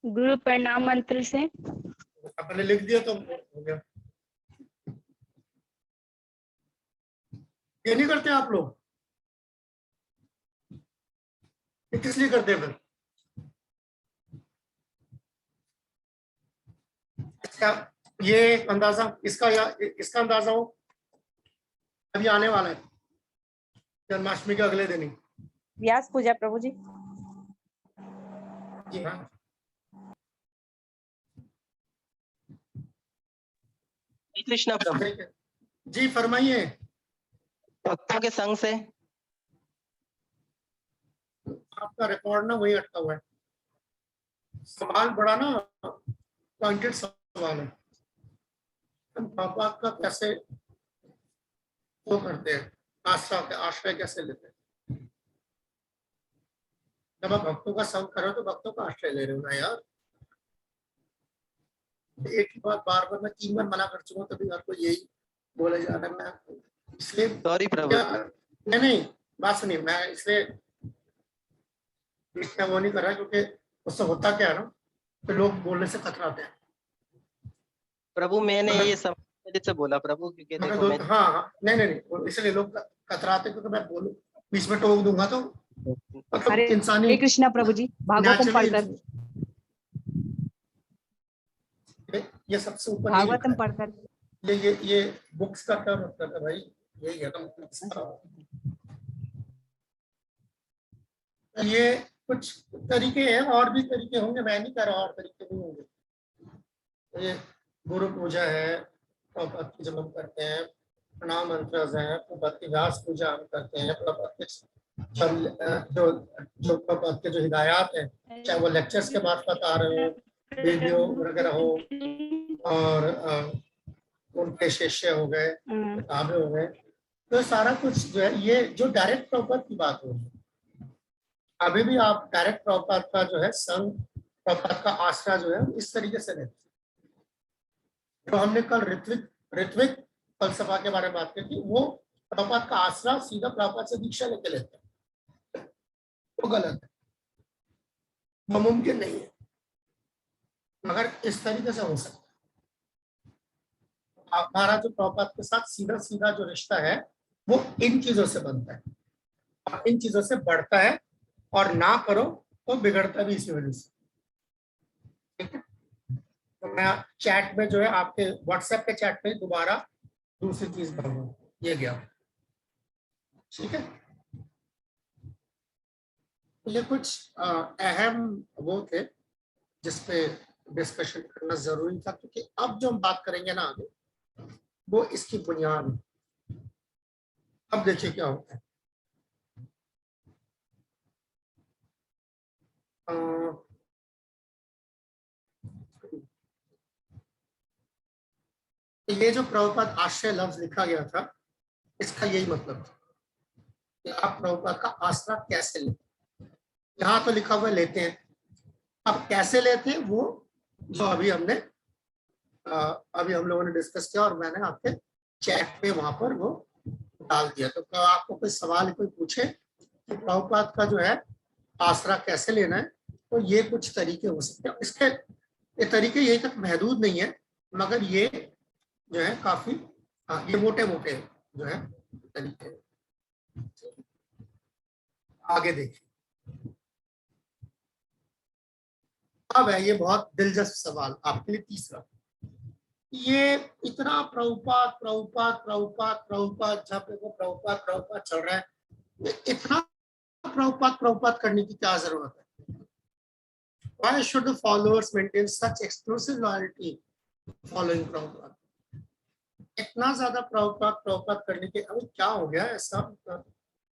गुरु प्रणाम मंत्र से। आपने लिख दिया तो हो गया। ये नहीं करते आप लोग? ये किस लिए करते हैं फिर? इसका ये अंदाजा, इसका या इसका अंदाजा हो, अभी आने वाला है जन्माष्टमी के अगले दिन ही। व्यास पूजा प्रभु जी। जी हाँ। कृष्णा प्रभु जी फरमाइए। भक्तों के संग से आपका रिकॉर्ड ना वही अटका हुआ है। सवाल बड़ा ना पॉइंटेड सवाल है। हम पापा का कैसे वो करते हैं, आश्रय कैसे लेते हैं? जब आप भक्तों का संग करो तो भक्तों का आश्रय ले रहे हो ना यार। एक ही बात बार बार मैं 3 बार मना कर चुका हूँ, तभी आपको यही बोले जा रहा है। मैं इसलिए सॉरी प्रभु। नहीं बात सुनिए, मैं इसलिए वो नहीं कर रहा, क्योंकि उससे होता क्या है ना, तो लोग बोलने से कतराते हैं। प्रभु मैंने ये सब से बोला प्रभु, क्योंकि देखो मैं... हाँ नहीं इसलिए लोग कतराते, क्योंकि मैं बोलूं बीच में टोक दूंगा तो मतलब इंसानी। हरे कृष्णा प्रभु जी, भागवतम पढ़कर। ये सबसे ऊपर भागवतम पढ़कर। ये बुक्स का क्या मतलब है भाई? यही है ना। ये कुछ तरीके हैं, और भी तरीके होंगे, मैं नहीं कह रहा और तरीके भी होंगे। ये गुरु पूजा है, प्रभुपाद की जब हम करते हैं, प्रणाम मंत्र है, प्रभुपाद की व्यास पूजा हम करते हैं, प्रभुपाद के जो प्रभुपाद के जो हिदायत है, चाहे वो लेक्चर्स के मार्फत आ रहे हो, वीडियो वगैरह हो, और उनके शिष्य हो गए, किताबें हो गए, तो सारा कुछ जो है, ये जो डायरेक्ट प्रभुपाद की बात हो रही है। अभी भी आप डायरेक्ट प्रभुपाद का जो है संग, प्रभुपाद का आश्रय जो है इस तरीके से रहते। तो हमने कल ऋत्विक फलसफा के बारे में बात करती, वो प्रभुपाद का आसरा सीधा प्रभुपाद से दीक्षा लेके लेते हैं, वो गलत है, वो मुमकिन नहीं है। मगर इस तरीके से हो सकता है। हमारा जो प्रभुपाद के साथ सीधा सीधा जो रिश्ता है वो इन चीजों से बनता है और इन चीजों से बढ़ता है, और ना करो तो बिगड़ता भी इसी वजह से। ठीक है, तो मैं चैट में जो है आपके व्हाट्सएप के चैट में दोबारा दूसरी चीज भरूंगा, ये गया। ठीक है, ये कुछ अहम वो थे जिसपे डिस्कशन करना जरूरी था, क्योंकि अब जो हम बात करेंगे ना आगे वो इसकी बुनियाद है। अब देखिए क्या होता है। ये जो प्रभुपाद आश्रय लफ्ज लिखा गया था, इसका यही मतलब था कि आप प्रभुपाद का आसरा कैसे लेते। यहाँ तो लिखा हुआ लेते हैं, अब कैसे लेते हैं वो जो अभी हम लोगों ने डिस्कस किया और मैंने आपके चैट पे वहां पर वो डाल दिया। तो क्या आपको कोई सवाल कोई पूछे कि प्रभुपाद का जो है आसरा कैसे लेना है, तो ये कुछ तरीके हो सकते हैं। इसके ये तरीके यही तक महदूद नहीं है, मगर ये जो है काफी ये मोटे मोटे जो है तरीके। आगे देखिए, अब है ये बहुत दिलचस्प सवाल आपके लिए तीसरा। ये इतना प्रभुपाद प्रभुपाद प्रभुपाद प्रभुपाद जहाँ पे वो प्रभुपाद प्रभुपाद चल रहा है, इतना प्रभुपाद प्रभुपाद करने की क्या जरूरत है? Why should the followers maintain such exclusive loyalty following Prabhupada? इतना ज्यादा प्रभुपाद प्रभुपाद करने के अभी क्या हो गया ऐसा?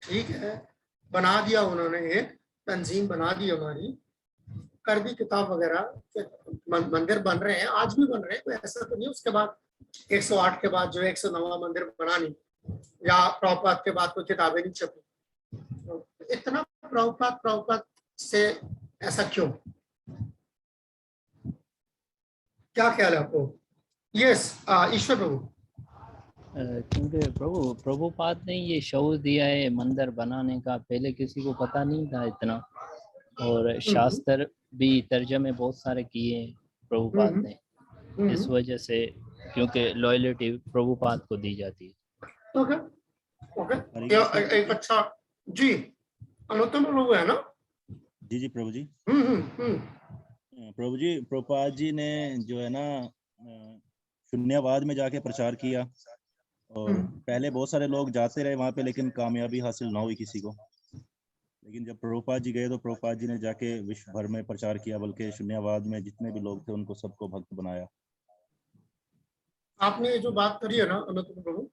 ठीक है, बना दिया उन्होंने, एक तंजीम बना दी हमारी, कर दी किताब वगैरह, मंदिर बन रहे हैं, आज भी बन रहे हैं, कोई ऐसा तो नहीं। उसके बाद 108 के बाद जो 109वां मंदिर बना नहीं, या प्रभुपाद के बाद कोई किताबें नहीं छपी। तो इतना प्रभुपाद प्रभुपाद से ऐसा क्यों? क्या ख्याल है आपको? यस, ईश्वर प्रभु। क्योंकि प्रभुपाद ने ये शौक दिया है मंदिर बनाने का, पहले किसी को पता नहीं था इतना, और शास्त्र भी तर्जमे बहुत सारे किए प्रभुपाद ने, इस वजह से, क्योंकि लॉयल्टी प्रभुपाद को दी जाती है। ओके ओके, एक अच्छा जी, अनुत्तम प्रभु है ना? जी प्रभु जी। प्रभु जी, प्रभुपाद जी ने जो है ना शून्यवाद में जाके प्रचार किया, और पहले बहुत सारे लोग जाते रहे वहां पे, लेकिन कामयाबी हासिल ना हुई किसी को। लेकिन जब प्रभुपाद जी गए तो प्रभुपाद जी ने जाके विश्व भर में प्रचार किया, बल्कि शून्यवाद में जितने भी लोग थे उनको सबको भक्त बनाया। आपने जो बात करी है ना अनुत्तम प्रभु,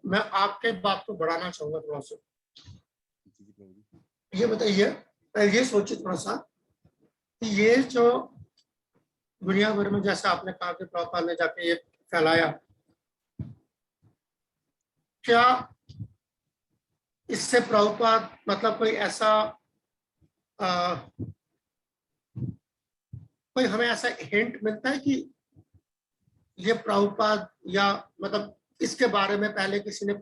मैं आपके बात को बढ़ाना चाहूंगा थोड़ा सा। ये बताइए, ये सोचिए थोड़ा सा कि ये जो दुनिया भर में, जैसा आपने कहा कि प्रभुपाद ने जाके ये फैलाया, क्या इससे प्रभुपाद मतलब कोई ऐसा कोई हमें ऐसा हिंट मिलता है कि ये प्रभुपाद, या मतलब इसके बारे में पहले किसी ने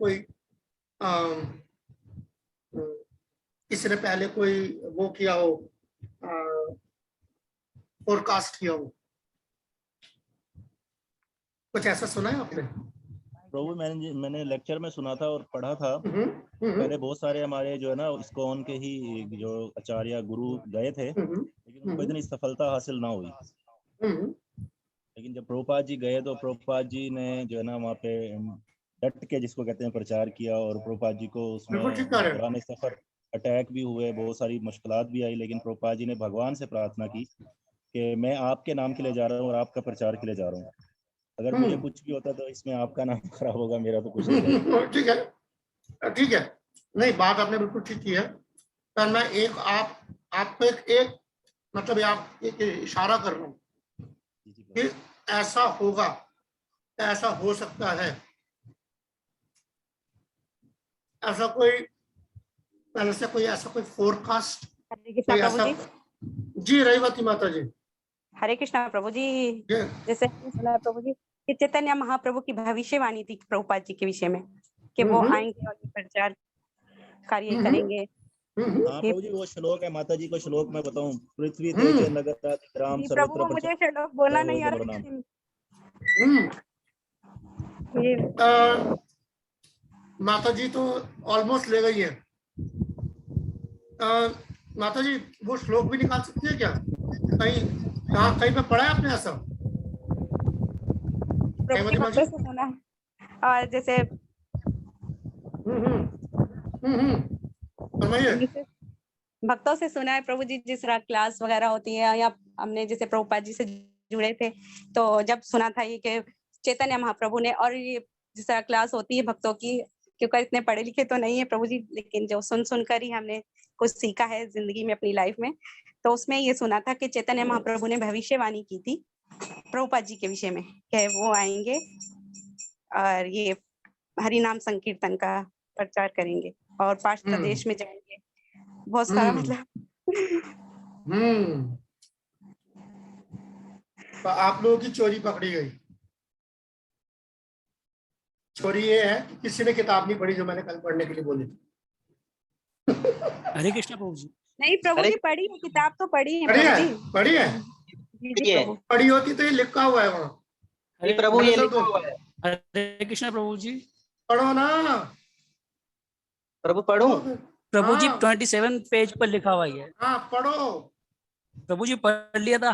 पहले कोई वो किया हो, फोरकास्ट किया हो? कुछ ऐसा सुना है आपने? प्रभु मैंने लेक्चर में सुना था और पढ़ा था। पहले बहुत सारे हमारे जो है ना इस्कॉन के ही जो आचार्य गुरु गए थे, लेकिन उनको इतनी सफलता हासिल ना हुई। लेकिन जब प्रभुपाद जी गए तो प्रभुपाद जी ने जो है ना वहाँ पे डट के, जिसको कहते हैं, प्रचार किया, और प्रभुपाद जी को उसमें पुराने सफर अटैक भी हुए, बहुत सारी मुश्किलात भी आई, लेकिन प्रभुपाद जी ने भगवान से प्रार्थना की कि मैं आपके नाम के लिए जा रहा हूँ और आपका प्रचार के लिए जा रहा हूँ। अगर मुझे कुछ भी होता तो इसमें आपका नाम खराब होगा, मेरा तो कुछ नहीं। ठीक है, ठीक है, नहीं बात आपने बिल्कुल ठीक की है। पर मैं आपको एक मतलब आप एक इशारा कर रहा हूँ कि ऐसा होगा, ऐसा हो सकता है, ऐसा कोई पहले से कोई ऐसा कोई फोरकास्ट, कोई ऐसा? जी रहीवती माता जी। हरे कृष्णा प्रभु जी। जैसे प्रभु जी कि चैतन्य महाप्रभु की भविष्यवाणी थी प्रभुपाद जी के विषय में कि वो आएंगे और ये प्रचार कार्य करेंगे। हाँ प्रभु जी, वो श्लोक है, माता जी को श्लोक मैं बताऊं, पृथ्वी तेज नगर राम जी प्रभु, सर्वत्र मुझे श्लोक बोलना नहीं आ रहा है। माता जी तो ऑलमोस्ट ले गई है। माता जी वो श्लोक भी निकाल सकती है क्या? कहीं पे पढ़ा है आपने ऐसा? भक्तों से सुना है, और जैसे भक्तों से सुना है प्रभु जी, जिस तरह क्लास वगैरह होती है या हमने जैसे प्रभुपाद जी से जुड़े थे तो जब सुना था ये कि चैतन्य महाप्रभु ने, और ये जिस तरह क्लास होती है भक्तों की, क्योंकि इतने पढ़े लिखे तो नहीं है प्रभु जी, लेकिन जो सुनकर ही हमने कुछ सीखा है जिंदगी में, अपनी लाइफ में, तो उसमें ये सुना था कि चैतन्य महाप्रभु ने भविष्यवाणी की थी प्रभुपाद जी के विषय में कि वो आएंगे और ये हरि नाम संकीर्तन का प्रचार करेंगे और पाश्चात्य प्रदेश में जाएंगे, बहुत सारा मतलब। तो आप लोगों की चोरी पकड़ी गई। चोरी ये है कि किसी ने किताब नहीं पढ़ी जो मैंने कल पढ़ने के लिए बोली थी। हरे कृष्ण प्रभु जी। नहीं प्रभु जी, पढ़ी है किताब, तो पढ़ी है पढ़ी है पढ़ी होती तो ये लिखा हुआ है वहाँ। प्रभु ये लिखा हुआ है। हरे कृष्ण प्रभु जी। पढ़ो ना प्रभु, पढ़ो प्रभु जी। 27 पेज पर लिखा हुआ है। हाँ पढ़ो प्रभु जी। पढ़ लिया था,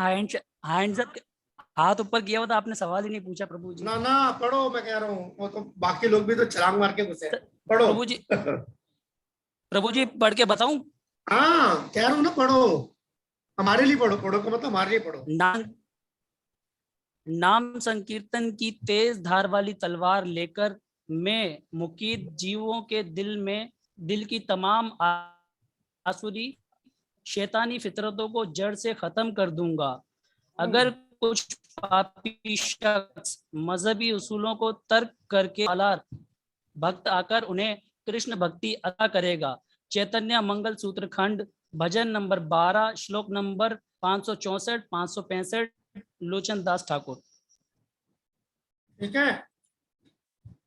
हाथ ऊपर किया हुआ था, आपने सवाल ही नहीं पूछा प्रभु जी। ना पढ़ो, मैं कह रहा हूँ, वो तो बाकी लोग भी तो छलांग मार के घुसे। पढ़ो प्रभु जी। प्रभु जी पढ़ के बताऊं? हाँ कह रहा हूँ ना, पढ़ो, हमारे लिए पढ़ो। पढ़ो का मतलब हमारे लिए पढ़ो। नाम संकीर्तन की तेज धार वाली तलवार लेकर मैं मुकीद जीवों के दिल की तमाम आसुरी शैतानी फितरतों को जड़ से खत्म कर दूंगा। अगर कुछ पापी शख्स मजहबी उसूलों को तर्क करके भक्त आकर उन्हें कृष्ण भक्ति अदा करेगा। चैतन्य मंगल सूत्र खंड भजन नंबर 12 श्लोक नंबर 564 565 लोचन दास ठाकुर। ठीक है,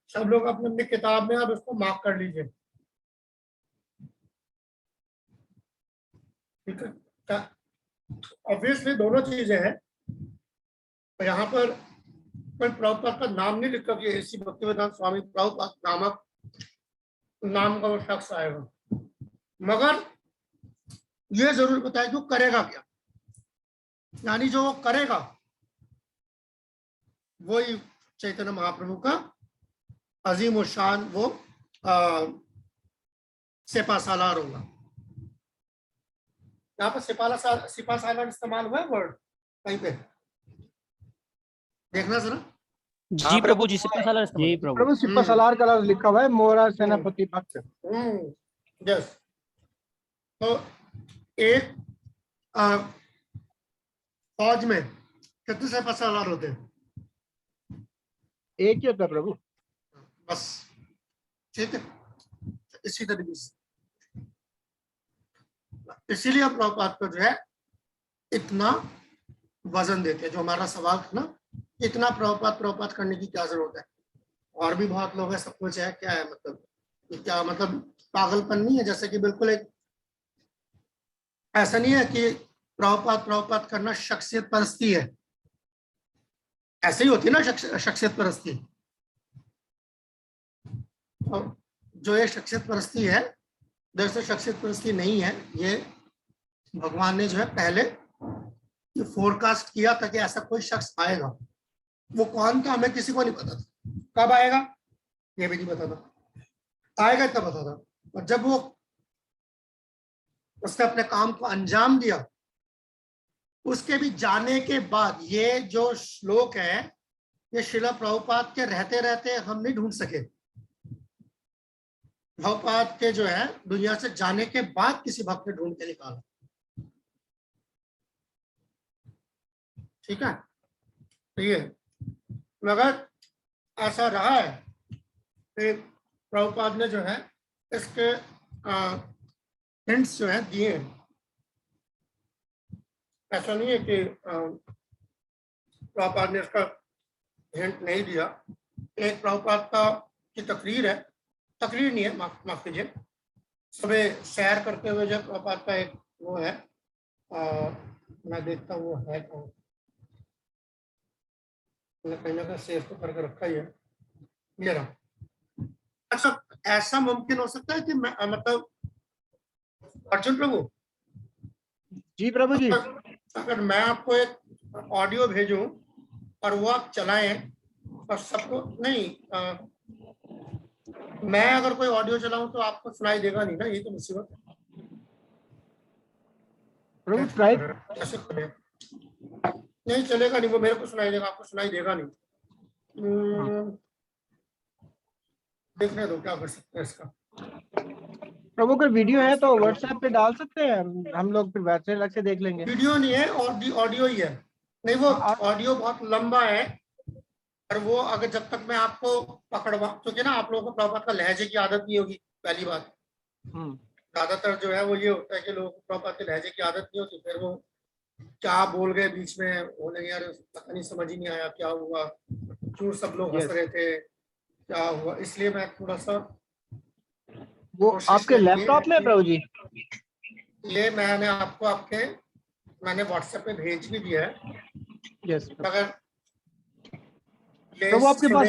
सब लोग अपनी अपनी किताब में आप इसको मार्क कर लीजिए। ठीक है, ऑब्वियसली दोनों चीजें हैं। तो यहाँ पर कोई प्रभुपाद का नाम नहीं लिखा कि ऐसी भक्तिवेदांत स्वामी प्रभुपाद नामक नाम का वो शख्स आएगा, मगर ये जरूर बताए कि वो करेगा क्या। यानी जो वो करेगा वही चैतन्य महाप्रभु का अजीम और शान वो सेपा सालार होगा। यहाँ पर सिपा सालार इस्तेमाल हुआ है वर्ड कहीं पे, देखना जरा। जी प्रभु जी, सिपा सालार। जी प्रभु, सिपा सालार का लफ्ज लिखा हुआ है, मोरा सेनापति भक्त। यस। तो एक फौज में कितने सिपा सालार होते हैं? एक ही होता है प्रभु, बस। ठीक है, इसी तरीके से इसीलिए प्रभुपाद को जो है इतना वजन देते हैं। जो हमारा सवाल था ना, इतना प्रभुपाद करने की क्या जरूरत है? और भी बहुत लोग हैं, सब कुछ है, क्या है मतलब, क्या मतलब पागलपन नहीं है? जैसे कि बिल्कुल एक ऐसा नहीं है कि प्रभुपाद करना शख्सियत परस्ती है। ऐसे ही होती है ना शख्सियत परस्ती। और जो ये शख्सियत परस्ती है, दरअसल शख्सियत परस्ती नहीं है, ये भगवान ने जो है पहले ये फोरकास्ट किया था कि ऐसा कोई शख्स आएगा। वो कौन था हमें किसी को नहीं पता था, कब आएगा ये भी नहीं पता था, आएगा इतना पता था। और जब वो उसने अपने काम को अंजाम दिया, उसके भी जाने के बाद ये जो श्लोक है, ये श्रील प्रभुपाद के रहते रहते हम नहीं ढूंढ सके। प्रभुपाद के जो है दुनिया से जाने के बाद किसी भक्त ने ढूंढ के निकाला। ठीक है, तो ये मगर ऐसा रहा है कि प्रभुपाद ने जो है इसके हिंट्स जो है दिए। ऐसा नहीं है कि प्रभुपाद ने इसका हिंट नहीं दिया। एक प्रभुपाद का की तकरीर है, तकरीर नहीं है, माफ कीजिए, सुबह सैर करते हुए जो प्रभुपाद का एक वो है, मैं देखता हूँ वो है कौन, मैंने कहीं ना कहीं सेव तो करके रखा ही है, ये रहा। अच्छा, ऐसा मुमकिन हो सकता है कि मैं मतलब अर्जुन प्रभु जी प्रभु जी, अगर मैं आपको एक ऑडियो भेजूं और वो आप चलाएं और सबको नहीं, मैं अगर कोई ऑडियो चलाऊं तो आपको सुनाई देगा नहीं ना, ये तो मुसीबत है। प्रभु ट्राई कैसे करें? नहीं चलेगा नहीं, वो मेरे को सुनाई देगा, आपको सुनाई देगा नहीं। देखने दो क्या कर सकते हैं इसका। प्रभु का वीडियो है तो व्हाट्सएप पे डाल सकते हैं हम लोग, फिर वैसे अलग से देख लेंगे। वीडियो नहीं है, ऑडियो ही है। नहीं वो ऑडियो बहुत लंबा है, और वो अगर जब तक मैं आपको पकड़वा, क्योंकि ना आप लोगों को प्रभुपाद का लहजे की आदत नहीं होगी, पहली बात। ज्यादातर जो है वो ये होता है कि लोगों को प्रभुपाद के लहजे की आदत नहीं होती, फिर वो क्या बोल गए बीच में, बोले यार पता नहीं, समझ ही नहीं आया क्या हुआ, क्यों सब लोग हंस रहे थे, क्या हुआ। इसलिए मैं थोड़ा सा वो आपके लैपटॉप में प्रभु जी, ये मैंने आपको मैंने व्हाट्सएप पे भेज भी दिया है। यस मगर तो वो आपके पास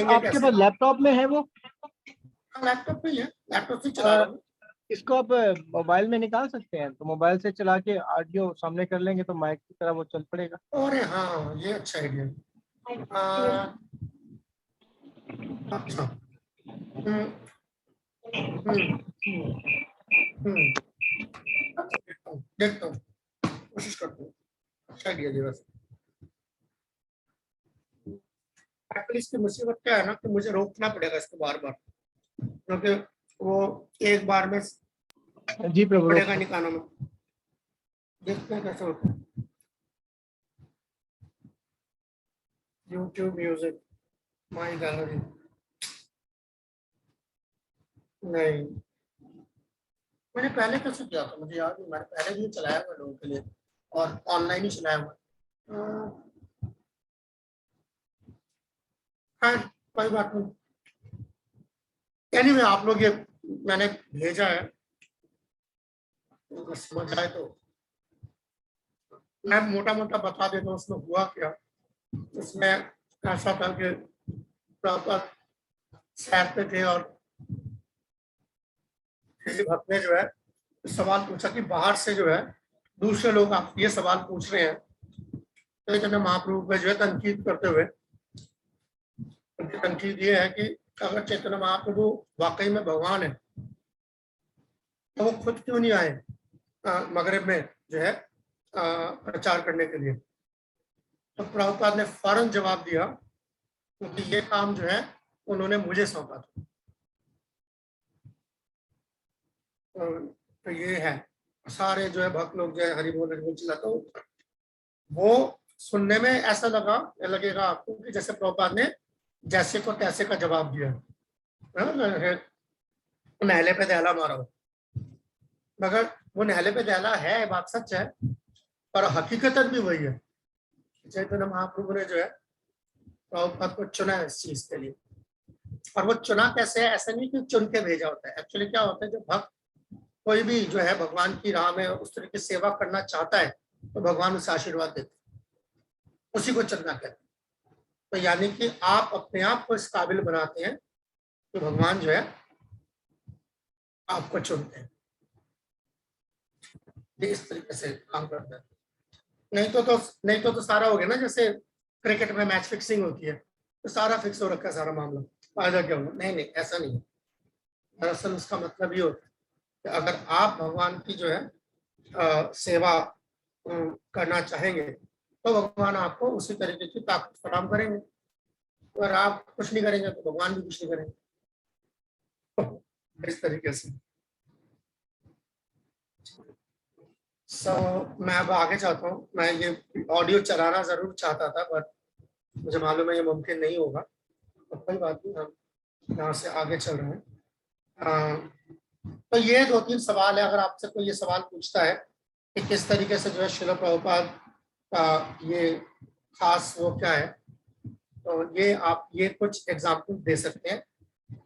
लैपटॉप में है, वो लैपटॉप पे ही है, लैपटॉप से चला रहा हूं। इसको आप मोबाइल में निकाल सकते हैं, तो मोबाइल से चला के ऑडियो सामने कर लेंगे तो माइक की तरह वो चल पड़ेगा। अरे हाँ, ये अच्छा आइडिया। अच्छा, देखता हूँ, कोशिश करता हूँ। अच्छा आइडिया दिया वैसे। एक्चुअली इसकी मुसीबत क्या है ना कि मुझे रोकना पड़ेगा इसको बार बार, क्योंकि वो एक बार में जी प्रभु पड़ेगा नहीं कानों में। देखते हैं कैसे होता है। YouTube म्यूजिक, माई गैलरी, नहीं मैंने पहले कैसे किया था मुझे याद नहीं, मैंने पहले भी चलाया हुआ लोगों के लिए और ऑनलाइन ही चलाया हुआ। हाँ कोई बात नहीं। एनीवे आप लोग ये मैंने भेजा है, अगर समझ आए तो मैं मोटा मोटा बता देता हूँ उसमें हुआ क्या। उसमें ऐसा था कि प्रॉपर सैर पे थे और किसी भक्त ने जो है सवाल पूछा कि बाहर से जो है दूसरे लोग आप ये सवाल पूछ रहे हैं, तो चैतन्य महाप्रभु पे जो है तनकीद करते हुए, उनकी तनकीद ये है कि अगर चैतन्य महाप्रभु वाकई में भगवान है तो वो खुद क्यों नहीं आए मगरिब में जो है प्रचार करने के लिए। तो प्रभुपाद ने फौरन जवाब दिया, क्योंकि ये काम जो है उन्होंने मुझे सौंपा था। तो ये है, सारे जो है भक्त लोग जो है हरि बोल चिल्ला, तो वो सुनने में ऐसा लगेगा आपको कि जैसे प्रभुपाद ने जैसे को तैसे का जवाब दिया, नहले पे दहला मारा हो। मगर वो नहले पे दहला है, बात सच है, पर हकीकतन भी वही है। चैतन्य महाप्रभु ने जो है प्रभुपाद को चुना है इस चीज के लिए। और वो चुना कैसे है, ऐसा नहीं कि चुन के भेजा होता है। एक्चुअली क्या होता है, जब भक्त कोई भी जो है भगवान की राह में उस तरह की सेवा करना चाहता है तो भगवान उसे आशीर्वाद देते हैं, उसी को चुनना कहते हैं। तो यानी कि आप अपने आप को इस काबिल बनाते हैं कि भगवान जो है आपको चुनते हैं। ये इस तरीके से काम करता है। नहीं तो सारा हो गया ना, जैसे क्रिकेट में मैच फिक्सिंग होती है तो सारा फिक्स हो रखा है सारा मामला, फायदा क्या होगा। नहीं ऐसा नहीं है। दरअसल उसका मतलब ये होता है कि अगर आप भगवान की जो है सेवा करना चाहेंगे तो भगवान आपको उसी तरीके की ताकत प्रदान करेंगे। अगर आप कुछ नहीं करेंगे तो भगवान भी कुछ नहीं करेंगे। इस तरीके से मैं अब आगे चाहता हूँ। मैं ये ऑडियो चलाना जरूर चाहता था, बट मुझे मालूम है ये मुमकिन नहीं होगा। तो कोई बात नहीं, हम यहाँ से आगे चल रहे हैं। तो ये 2-3 सवाल है। अगर आपसे कोई ये सवाल पूछता है कि किस तरीके से जो है श्रील प्रभुपाद का ये खास वो क्या है, तो ये आप ये कुछ एग्जाम्पल दे सकते हैं।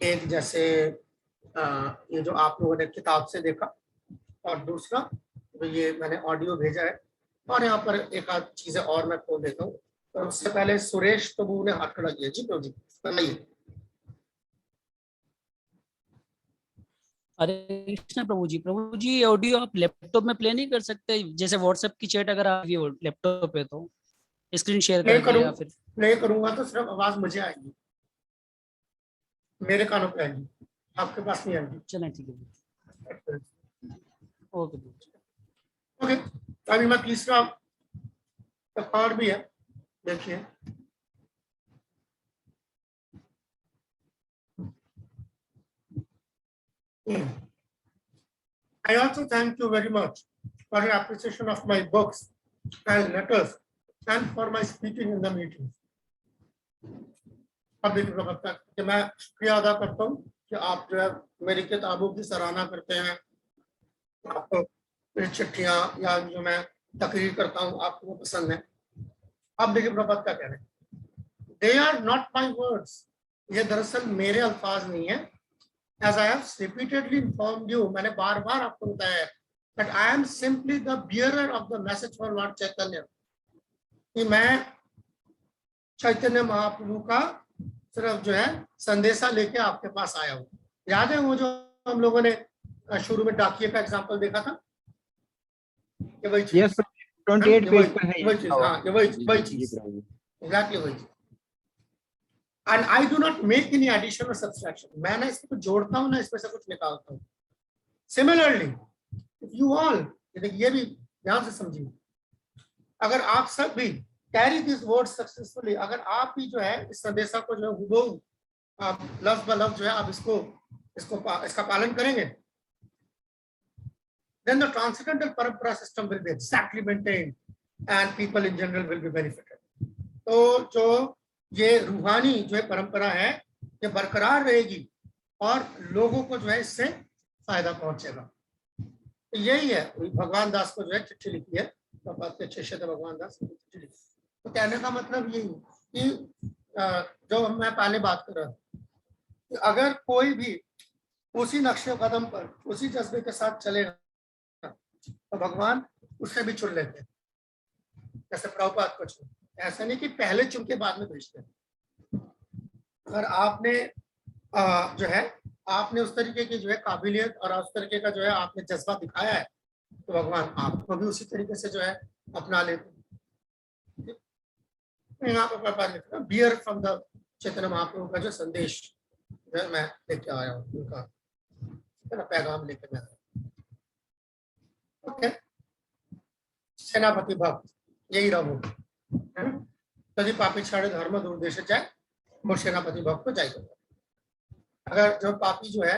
एक जैसे ये जो आप लोगों ने किताब से देखा, और दूसरा तो ये मैंने ऑडियो भेजा है, और यहाँ पर एक आध चीजें और मैं खोल देता हूँ। तो उससे पहले सुरेश प्रभु ने हाथ खड़ा किया। जी प्रभु जी बताइए। हरे कृष्ण प्रभु जी ऑडियो आप लैपटॉप में प्ले नहीं कर सकते? जैसे व्हाट्सएप की चैट अगर आप ये लैपटॉप पे तो स्क्रीन शेयर करके या फिर प्ले करूंगा तो सिर्फ आवाज मुझे आएगी, मेरे कानों पे आएगी, आपके पास नहीं आएगी। चलें ठीक है, ओके ओके। अभी मैं तीसरा कार्ड भी है, देखिए। I also thank you very much for your appreciation of my books and letters and for my speaking in the meetings. अब देखिए मैं शुक्रिया अदा करता हूँ कि आप जो है मेरी किताबों की सराहना करते हैं, आपको मेरी चिट्ठियाँ या जो मैं तकरीर करता हूँ आपको वो पसंद है। अब देखिए प्रभात क्या कह रहे हैं, they are not my words, ये दरअसल मेरे अल्फाज नहीं है। As I have repeatedly informed you, मैंने बार बार आपको बताया है that I am simply the bearer of the message for Lord Chaitanya, कि मैं चैतन्य महाप्रभु का सिर्फ जो है संदेशा लेके आपके पास आया हूँ। याद है वो जो हम लोगों ने शुरू में डाकिए का एग्जांपल देखा था, ये वही चीज। Yes, 28 पेज पर है। वही चीज, हाँ ये वही चीज, एग्जैक्टली वही चीज। And I do not make any addition or subtraction. मैं ना इसको जोड़ता हूँ ना इसमें से कुछ निकालता हूँ। Similarly, if you all, ये भी ध्यान से समझिए, अगर आप सब भी carry these words successfully, अगर आप भी जो है इस संदेशा को जो है हुबहू आप लफ्ज ब लफ्ज जो है आप इसका पालन करेंगे, then the transcendental parampara system will be exactly maintained and people in general will be benefited. तो जो ये रूहानी जो है परंपरा है ये बरकरार रहेगी और लोगों को जो है इससे फायदा पहुंचेगा। तो यही है, भगवान दास को जो है चिट्ठी लिखी है, बात के अच्छे से भगवान दास को चिट्ठी लिखी। तो कहने का मतलब यही कि जो मैं पहले बात कर रहा था कि अगर कोई भी उसी नक्शे कदम पर उसी जज्बे के साथ चलेगा तो भगवान उससे भी चुन लेते हैं, जैसे प्रभुपाद को चुन। ऐसा नहीं कि पहले चुन के बाद में भेजते हैं। अगर आपने जो है आपने उस तरीके की जो है काबिलियत और उस तरीके का जो है आपने जज्बा दिखाया है तो भगवान आपको भी उसी तरीके से जो है अपना लेते हैं। यहाँ पर beer from the Chaitanya Mahaprabhu का जो संदेश जो है मैं लेके आया हूँ, उनका पैगाम लेके मैं आया। ओके, सेनापति भक्त यही रहो, तभी पापी छाड़े धर्म दूर देश जाए वो सेनापति भक्त को जाए। अगर जो पापी जो है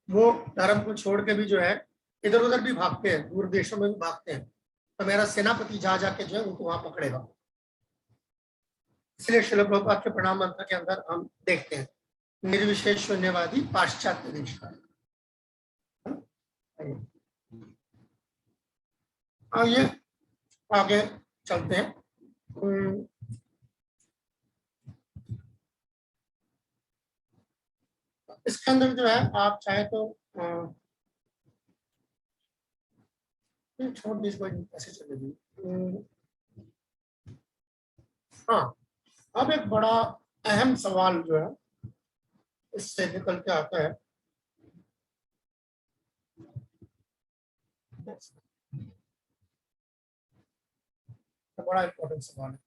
वो धर्म को छोड़ के भी जो है इधर उधर भी भागते हैं, दूर देशों में भी भागते हैं, तो मेरा सेनापति जा जाके जो है उनको वहां पकड़ेगा। इसलिए श्रील प्रभुपाद के प्रणाम मंत्र के अंदर हम देखते हैं निर्विशेष शून्यवादी पाश्चात्य देश का। आइए आगे चलते हैं। इसके अंदर जो है आप चाहे तो छोड़ दीजिए, कोई कैसे चलेगी। हाँ, अब एक बड़ा अहम सवाल जो है इससे निकल के आता है, बड़ा इंपॉर्टेंट सवाल है।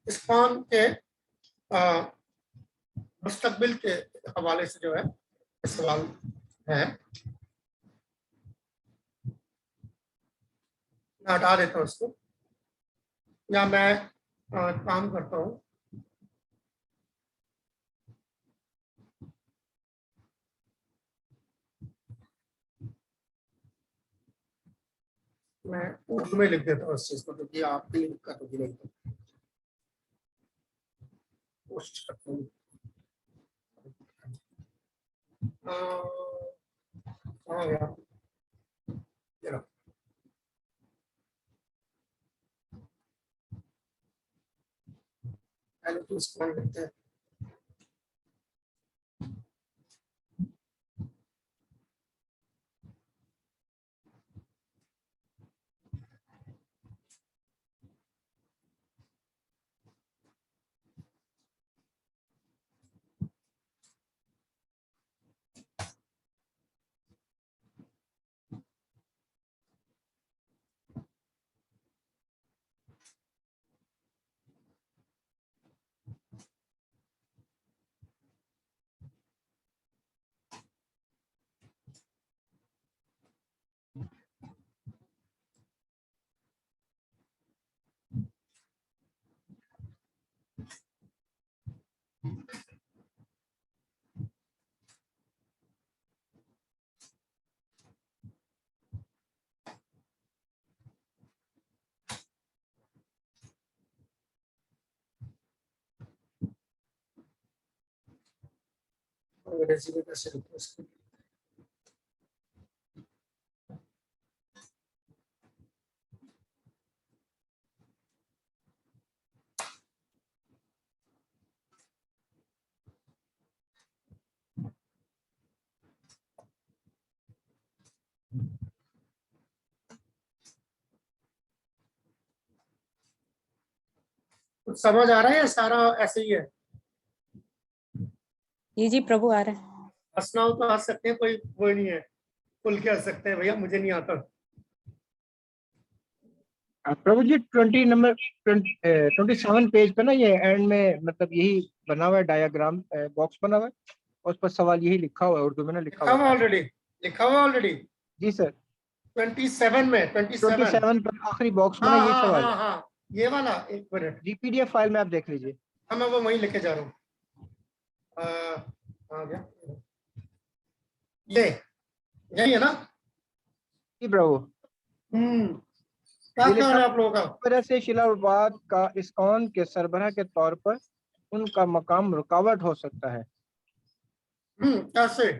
इस्कॉन के मुस्तकबिल के हवाले से जो है सवाल है, मैं हटा देता हूँ उसको, या मैं काम करता हूँ। मैं उर्दू में लिख देता हूँ इस चीज को, क्योंकि आपकी दिक्कत होगी नहीं तो कोशिश करता हूँ। इस्कॉन लिखते हैं। अंग्रेजी में कैसे लिखते हैं इसको? कुछ समझ आ रहा है या सारा ऐसे ही है? जी प्रभु आ रहा है। हंसना हो तो हंस सकते हैं, कोई वो नहीं है, खुल के हंस सकते हैं, भैया मुझे नहीं आता। प्रभु जी 27 पेज पे ना ये एंड में मतलब यही बना हुआ है, डायग्राम बॉक्स बना हुआ है, उस पर सवाल यही लिखा हुआ है, उर्दू में ना लिखा हुआ है ऑलरेडी लिखा हुआ ऑलरेडी। जी सर 27 में 27 पर आखिरी बॉक्स में ना ये सवाल है। हाँ ये वाला, एक मिनट जी PDF फाइल में आप देख लीजिए। हाँ मैं वो वहीं लेके जा रहा हूँ। आ गया ये, यही है ना? जी प्रभु। क्या ख्याल है आप लोगों का? इस तरह से शिला प्रभुपाद का इस्कॉन के सरबराह के तौर पर उनका मकाम रुकावट हो सकता है। कैसे?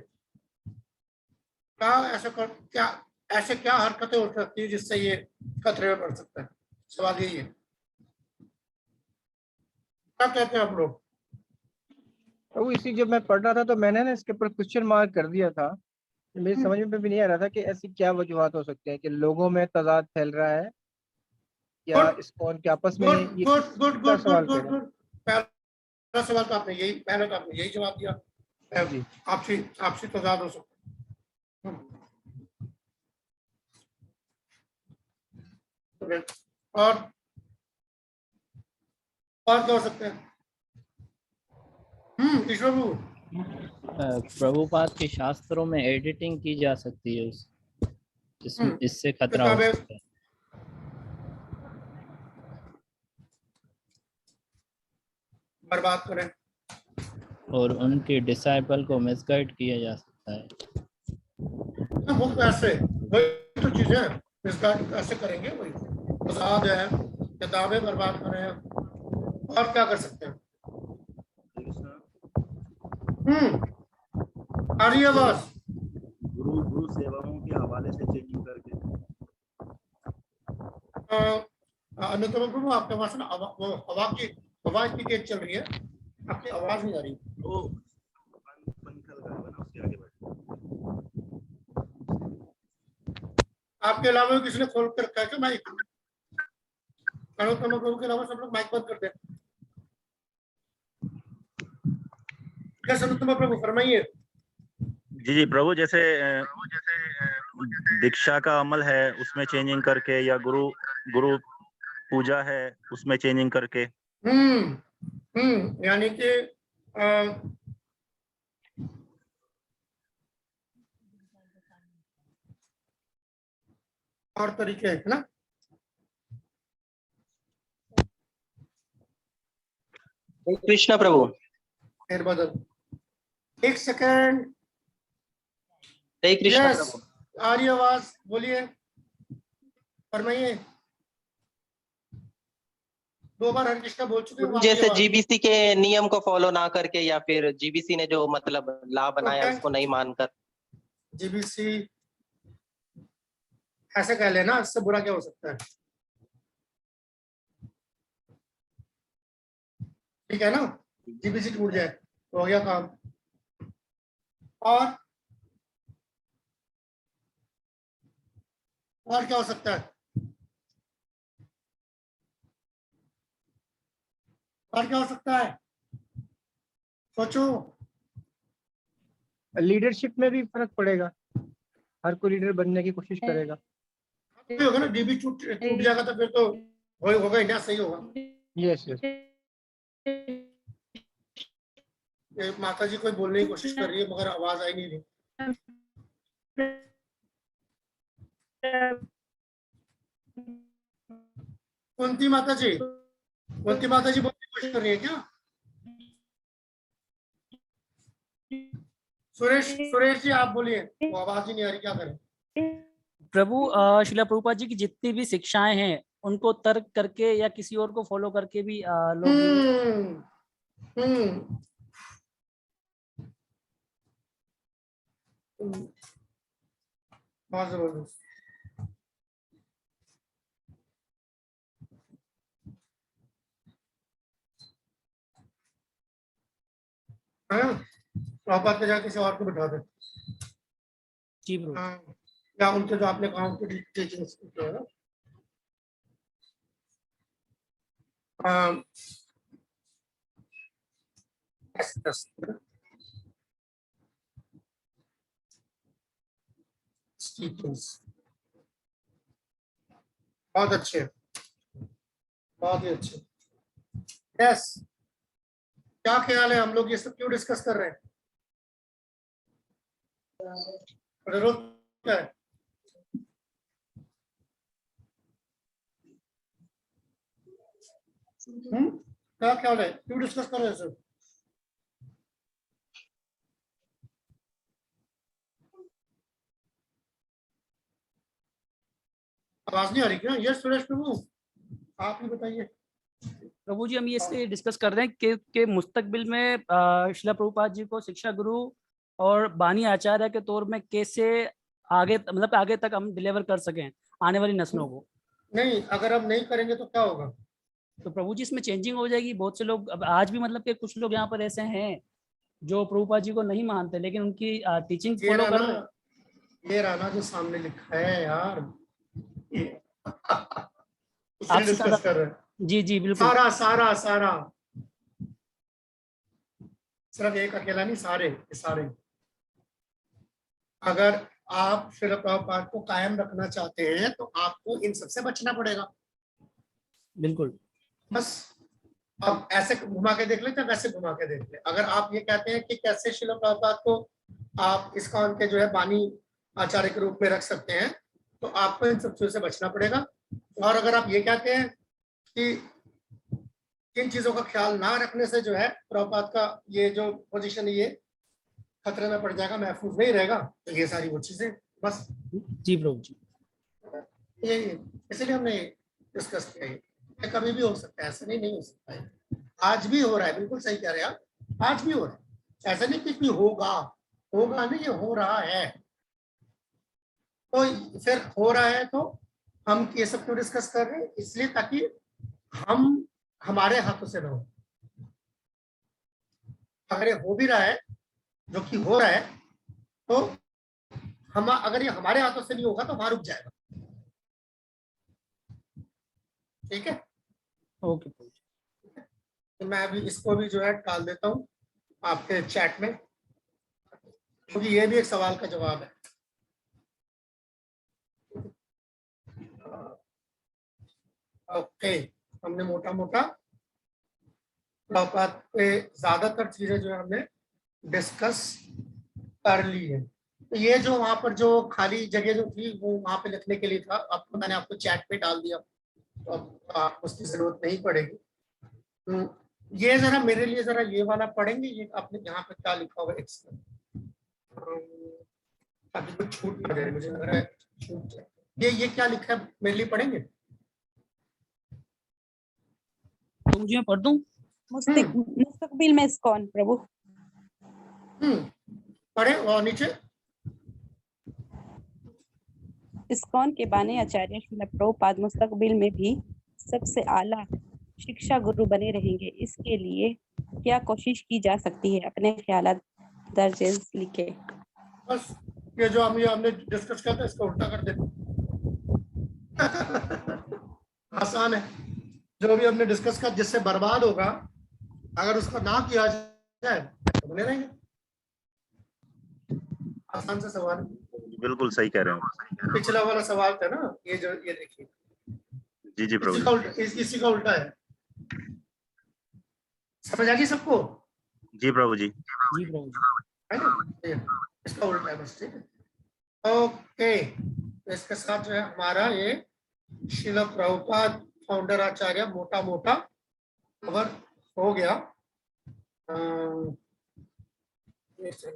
क्या ऐसा कर, क्या ऐसे क्या हरकतें हो सकती है जिससे ये खतरे में पड़ सकता है? सवाल यही है। क्या कहते हैं आप लोग? तो इसी जब मैं पढ़ रहा था तो मैंने ना इसके ऊपर क्वेश्चन मार्क कर दिया था। मेरी समझ में भी नहीं आ रहा था कि ऐसी क्या वजूहत हो सकते हैं कि लोगों में तजाद फैल रहा है या इस्कॉन के आपस में ये क्या सवाल कर रहे हैं। पहला सवाल तो आपने यही जवाब दिया, आपसी तजाद हो सकता है। और क्या हो सकते हैं? ईश्वर प्रभुपाद के शास्त्रों में एडिटिंग की जा सकती है, इससे खतरा हो सकता है। बर्बाद करें और उनके डिसाइपल को मिसगाइड किया जा सकता है। वो कैसे? वही तो चीज है, मिसगाइड कैसे करेंगे? वही फसाद है, किताबें बर्बाद करें, और क्या कर सकते हैं? आ रही है आवाज? गुरु सेवाओं के हवाले से चेंजिंग करके। अनुतम प्रभु आपके पास ना वो हवा इतनी तेज चल रही है, आपकी आवाज नहीं आ रही। वो पंखा लगा हुआ ना, उसके आगे बैठ। आपके अलावा किसी ने खोल कर रखा है क्या माइक? अनुतम प्रभु के अलावा सब लोग माइक बंद करते हैं। कैसे अनुतम प्रभु फरमाइए। जी प्रभु, जैसे दीक्षा का अमल है उसमें चेंजिंग करके, या गुरु पूजा है उसमें चेंजिंग करके। यानी कि और तरीके है ना? कृष्णा प्रभु फिर बदल, एक सेकंड। हरे कृष्णा प्रभु। आ रही आवाज, बोलिए, फरमाइए। 2 बार हरे कृष्णा बोल चुके हैं। जैसे जीबीसी के नियम को फॉलो ना करके, या फिर जीबीसी ने जो मतलब लॉ बनाया उसको नहीं मानकर। जीबीसी ऐसे कह लेना, इससे बुरा क्या हो सकता है? ठीक है ना, जीबीसी टूट जाए तो हो गया काम। और क्या हो सकता है? और क्या हो सकता है? सोचो। लीडरशिप में भी फर्क पड़ेगा, हर कोई लीडर बनने की कोशिश करेगा। होगा ना, डीबी टूट जाएगा तो फिर तो होगा, इंडिया सही होगा। Yes yes. माता जी कोई बोलने की कोशिश कर रही है मगर आवाज आई नहीं रही। कुंती माता जी बोलने की कोशिश कर रही है क्या? सुरेश जी आप बोलिए, वो आवाज ही नहीं आ रही, क्या करें? प्रभु शिला प्रभुपाद जी की जितनी भी शिक्षाएं हैं उनको तर्क करके या किसी और को फॉलो करके भी लोग बहुत जबरदस्त। प्रभुपाद के जाके किसी और को बिठा दे। जी प्रभु। या उनके जो आपने कहा उनकी टीचिंग्स जो है ना, बहुत अच्छे, बहुत ही अच्छे। यस, क्या ख्याल है, हम लोग ये सब क्यों डिस्कस कर रहे हैं? जरूरत क्या है? क्या ख्याल है, क्यों डिस्कस कर रहे हैं सर? आवाज नहीं आ रही क्या? यस सुरेश प्रभु, आप ही बताइए। प्रभु जी, हम ये इसलिए डिस्कस कर रहे हैं कि मुस्तकबिल में शिला प्रभुपाद जी को शिक्षा गुरु और बानी आचार्य के तौर में कैसे आगे, मतलब आगे तक हम डिलीवर कर सकें आने वाली नस्लों को। नहीं, अगर हम नहीं करेंगे तो क्या होगा? तो प्रभु जी इसमें चेंजिंग हो जाएगी। बहुत से लोग अब आज भी, मतलब कि कुछ लोग यहाँ पर ऐसे हैं जो प्रभुपाद जी को नहीं मानते लेकिन उनकी टीचिंग फॉलो कर रहे हैं। ये राना जो सामने लिखा है यार, आप डिस्कस कर रहे हैं। जी जी बिल्कुल। सारा सिर्फ एक अकेला नहीं, सारे। अगर आप शिला प्रभुपाद को कायम रखना चाहते हैं तो आपको इन सबसे बचना पड़ेगा। बिल्कुल। बस अब ऐसे घुमा के देख ले या वैसे घुमा के देख ले। अगर आप ये कहते हैं कि कैसे शिला प्रभुपाद को आप इस्कॉन के जो है बानी आचार्य के रूप में रख सकते हैं, तो आपको इन सब चीजों से बचना पड़ेगा। और अगर आप ये कहते हैं कि इन चीजों का ख्याल ना रखने से जो है प्रभुपाद का ये जो पोजीशन है ये खतरे में पड़ जाएगा, महफूज नहीं रहेगा, तो ये सारी वो चीजें बस। जी प्रभु जी, ये इसलिए हमने डिस्कस किया। ये कभी भी हो सकता है, ऐसा नहीं हो सकता है। आज भी हो रहा है, बिल्कुल सही कह रहे हैं आप, आज भी हो रहा है। ऐसा नहीं कि होगा नहीं, ये हो रहा है। तो फिर हो रहा है तो हम ये सब क्यों डिस्कस कर रहे हैं? इसलिए ताकि हम हमारे हाथों से ना हो। अगर ये हो भी रहा है, जो कि हो रहा है, तो हम अगर ये हमारे हाथों से नहीं होगा तो वहां रुक जाएगा। ठीक है, ओके। तो मैं अभी इसको भी जो है डाल देता हूँ आपके चैट में, क्योंकि ये भी एक सवाल का जवाब है। ओके, हमने मोटा मोटा प्रभुपाद पे ज्यादातर चीजें जो है हमने डिस्कस कर ली है। तो ये जो वहां पर जो खाली जगह जो थी वो वहां पे लिखने के लिए था, अब मैंने आपको चैट पे डाल दिया, तो अब उसकी जरूरत नहीं पड़ेगी। ये जरा मेरे लिए जरा ये वाला पढ़ेंगे, ये आपने यहाँ पे क्या लिखा हुआ है, ताकि कुछ छूट ना जाए, मुझे लग रहा है छूट जाए। ये क्या लिखा है मेरे लिए पढ़ेंगे? तो मुझे पढ़ दूं? मुस्तकबिल में इस्कॉन प्रभु। पढ़े, और नीचे इस्कॉन के बानी आचार्य शिला प्रभुपाद मुस्तकबिल में भी सबसे आला शिक्षा गुरु बने रहेंगे, इसके लिए क्या कोशिश की जा सकती है? अपने ख्यालात दर्ज लिखे। बस ये जो हमने डिस्कस किया था इसको उल्टा कर दे। आसान है, जो भी हमने डिस्कस किया जिससे बर्बाद होगा अगर उसको ना किया जाए तो बने रहेंगे। आसान सा सवाल, बिल्कुल सही कह रहे हो। पिछला वाला सवाल था ना, ये जो ये देखिए, जी जी प्रभु इसी का उल्टा है। समझ आ गई सबको? जी प्रभु जी। जी प्रभु जी। है ना, इसका उल्टा है बस। ठीक है, ओके। तो इसके साथ जो है हमारा ये श्रील प्रभुपाद फाउंडर आचार्य मोटा मोटा कवर हो गया।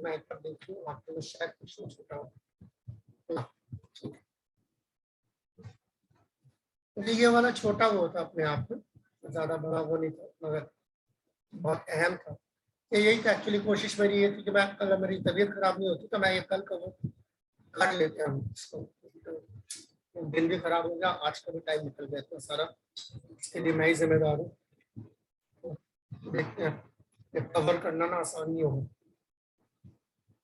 मैं कर देखूं आपको शायद कुछ छूटा हो। ये वाला छोटा वो था अपने आप में, ज्यादा बड़ा वो नहीं था मगर बहुत अहम था। यही था एक्चुअली, कोशिश मेरी ये थी कि मैं कल मेरी तबीयत खराब नहीं होती तो मैं ये कल का वो कर लेते हैं इसको। तो दिन भी खराब हो गया, आज का भी टाइम निकल गया इतना सारा, इसके लिए मैं ही जिम्मेदार हूँ। तो देखते हैं, ये कवर करना ना आसान नहीं होगा,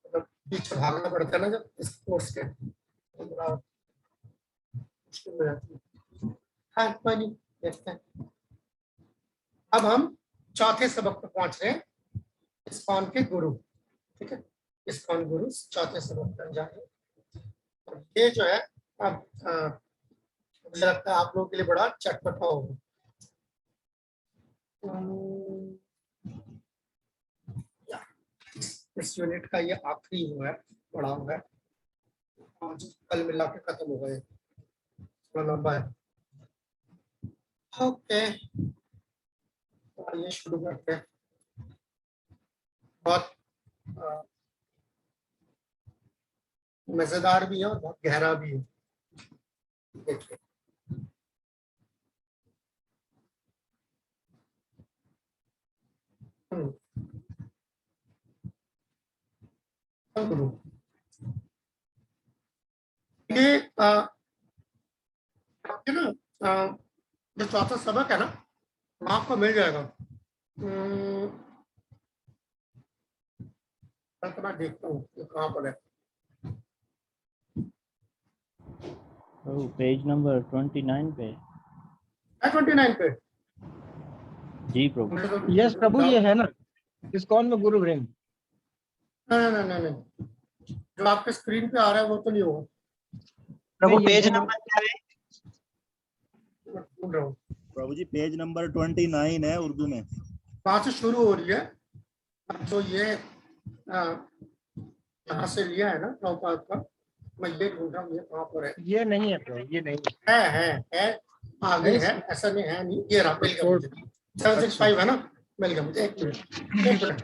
मतलब पीछे भागना पड़ता है ना जब इस कोर्स के, तो बड़ा मुश्किल हो जाती है। हाँ कोई नहीं, देखते हैं। अब हम चौथे सबक पर पहुंच रहे हैं, इस्कॉन के गुरु। ठीक है, इस्कॉन गुरु चौथे सबक पर जाएंगे। और ये जो है अब मुझे लगता है आप लोगों के लिए बड़ा चटपटा होगा। इस यूनिट का ये आखिरी हुआ है, बड़ा हुआ है, कल मिला के खत्म हो गए, लंबा है। ओके, ये शुरू करते हैं। बहुत मजेदार भी है और बहुत गहरा भी है। देखिए, ये ना जो चौथा सबक है ना, आपको मिल जाएगा। मैं देखता हूँ कहाँ पर है। पेज नंबर 29 पे। 29 पे? जी प्रभु। यस प्रभु, ये है ना इस्कॉन में गुरु वृंद। नहीं, जो आपके स्क्रीन पे आ रहा है वो तो नहीं होगा प्रभु। पेज नंबर क्या है प्रभु जी? पेज नंबर 29 है उर्दू में। कहाँ से शुरू हो रही है? तो ये यहाँ से लिया है ना प्रभुपाद का, मैं ये ढूंढ रहा हूँ ये कहाँ पर है। ये नहीं है प्रभु, ये नहीं है आगे है, ऐसा नहीं है, नहीं ये रहा, मिल गया मुझे। 765 है ना, मिल गया मुझे। एक मिनट,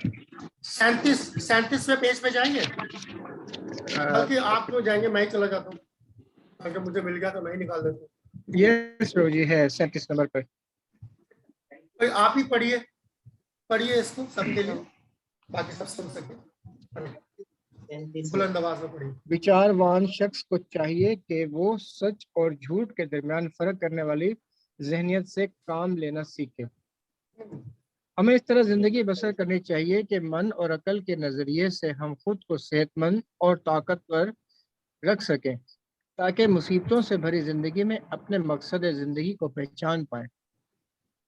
37वें पेज पे जाएंगे, बल्कि आप क्यों जाएंगे, मैं ही चला जाता हूँ, अगर मुझे मिल गया तो मैं ही निकाल देता हूँ। यस प्रभु जी, है 37 नंबर पर। तो आप ही पढ़िए इसको सबके लिए, बाकी सब सुन सके। बुलंद आवाज में पढ़िए। विचारवान शख्स को चाहिए कि वो सच और झूठ के दरमियान फर्क करने वाली जहनियत से काम लेना सीखे। हमें इस तरह जिंदगी बसर करनी चाहिए कि मन और अकल के नजरिए से हम खुद को सेहतमंद और ताकतवर रख सकें, ताकि मुसीबतों से भरी जिंदगी में अपने मकसद जिंदगी को पहचान पाएं।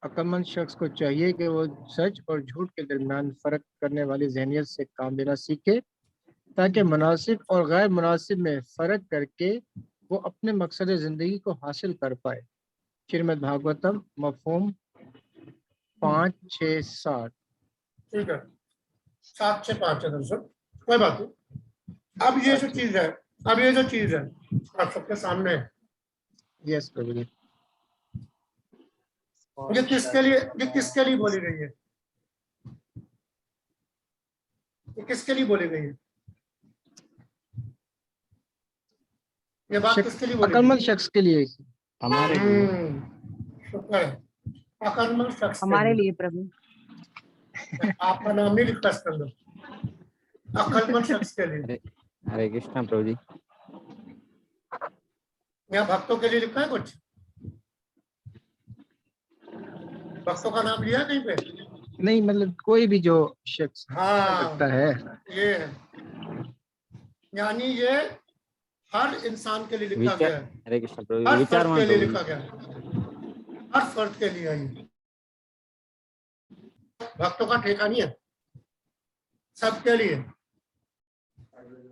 अक्लमंद शख्स को चाहिए कि वो सच और झूठ के दरमियान फर्क करने वाली जहनियत से काम लेना सीखे, ताकि मुनासिब और गैर मुनासिब में फ़र्क करके वो अपने मकसद ज़िंदगी को हासिल कर पाए। श्रीमद् भागवतम मफ़हूम 5, 6, 7। ठीक है, 7 से 5 है दर्शक, कोई बात नहीं। अब ये जो चीज़ है आप सबके सामने है। यस प्रभु जी। ये किसके लिए बोली गई है? ये किसके लिए बोली गई है? ये बात किसके लिए बोली? अक्लमंद शख्स के लिए। हमारे शुक्र है, अक्लमंद शख्स हमारे लिए प्रभु। आपका नाम ही रिक्वेस्ट कर दो, अक्लमंद शख्स के लिए। हरे कृष्णा प्रभु जी। यहाँ भक्तों के लिए लिखा है कुछ? भक्तों का नाम लिया कहीं पे? नहीं, मतलब कोई भी जो शख्स हाँ, करता है, ये है। यानी ये हर इंसान के लिए लिखा गया है, हरे कृष्ण प्रभु, हर विचार फर्द के मान लिए प्रभु लिखा जी। गया है, हर फर्द के लिए है ये। भक्तों का ठेका नहीं है, सबके लिए।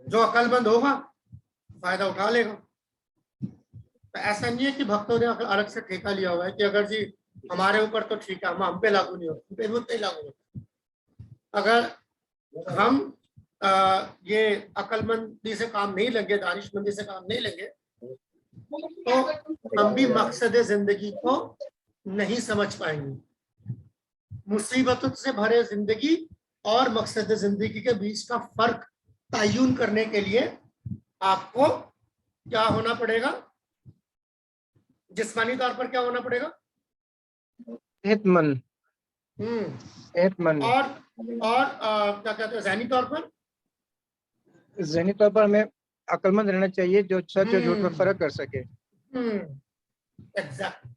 जो अक्लमंद होगा फायदा उठा लेगा। तो ऐसा नहीं है कि भक्तों ने अलग से ठेका लिया हुआ है कि अगर जी हमारे ऊपर तो ठीक है, हम पे लागू नहीं होता, पे नहीं लागू होता। अगर हम ये अक्लमंदी से काम नहीं लेंगे, दानिशमंदी से काम नहीं लेंगे, तो हम भी मकसद जिंदगी को नहीं समझ पाएंगे। मुसीबतों से भरे जिंदगी और मकसद जिंदगी के बीच का फर्क तयन करने के लिए आपको क्या होना पड़ेगा? जिस्मानी तौर पर क्या होना पड़ेगा? सेहतमंद। सेहतमंद। और क्या कहते हैं ज़हनी तौर पर? ज़हनी तौर पर हमें अक्लमंद रहना चाहिए, जो सच और झूठ में फर्क कर सके। एग्जैक्ट।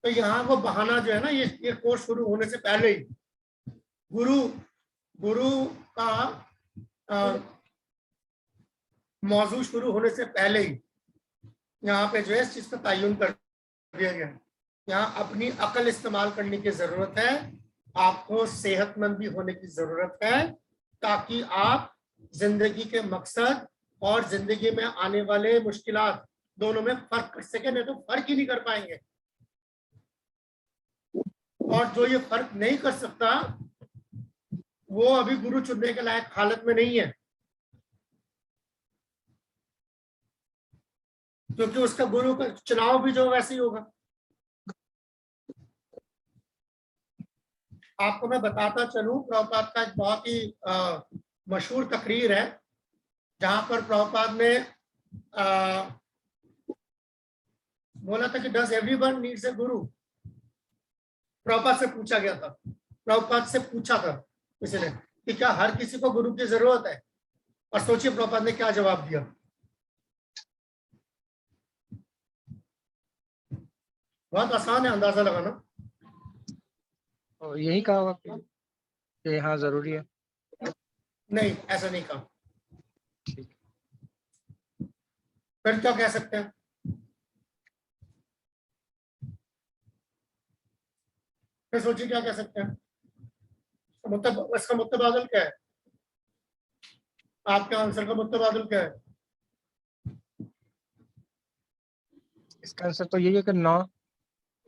तो यहाँ वो बहाना जो है ना, ये कोर्स शुरू होने से पहले ही गुरु का मौजू शुरू होने से पहले ही यहाँ पे जो है इस चीज का तयन कर दिया गया। यहाँ अपनी अकल इस्तेमाल करने की जरूरत है, आपको सेहतमंद भी होने की जरूरत है, ताकि आप जिंदगी के मकसद और जिंदगी में आने वाले मुश्किलात दोनों में फर्क कर सके। नहीं तो फर्क ही नहीं कर पाएंगे। और जो ये फर्क नहीं कर सकता वो अभी गुरु चुनने के लायक हालत में नहीं है, क्योंकि उसका गुरु का चुनाव भी जो वैसे ही होगा। आपको मैं बताता चलूं, प्रभुपाद का एक बहुत ही मशहूर तकरीर है जहां पर प्रभुपाद ने बोला था कि डज एवरीवन नीड्स ए गुरु। प्रभुपाद से पूछा गया था, प्रभुपाद से पूछा था किसी ने कि क्या हर किसी को गुरु की जरूरत है? और सोचिए प्रभुपाद ने क्या जवाब दिया। बहुत आसान है अंदाजा लगाना। और यही कहा होगा कि हाँ जरूरी है। नहीं, ऐसा नहीं कहा। फिर क्या कह सकते हैं? फिर सोचिए क्या कह सकते हैं? मतलब इसका मुत्तबादिल क्या है? आपके आंसर का मुत्तबादिल क्या है? इसका आंसर तो यही है कि ना।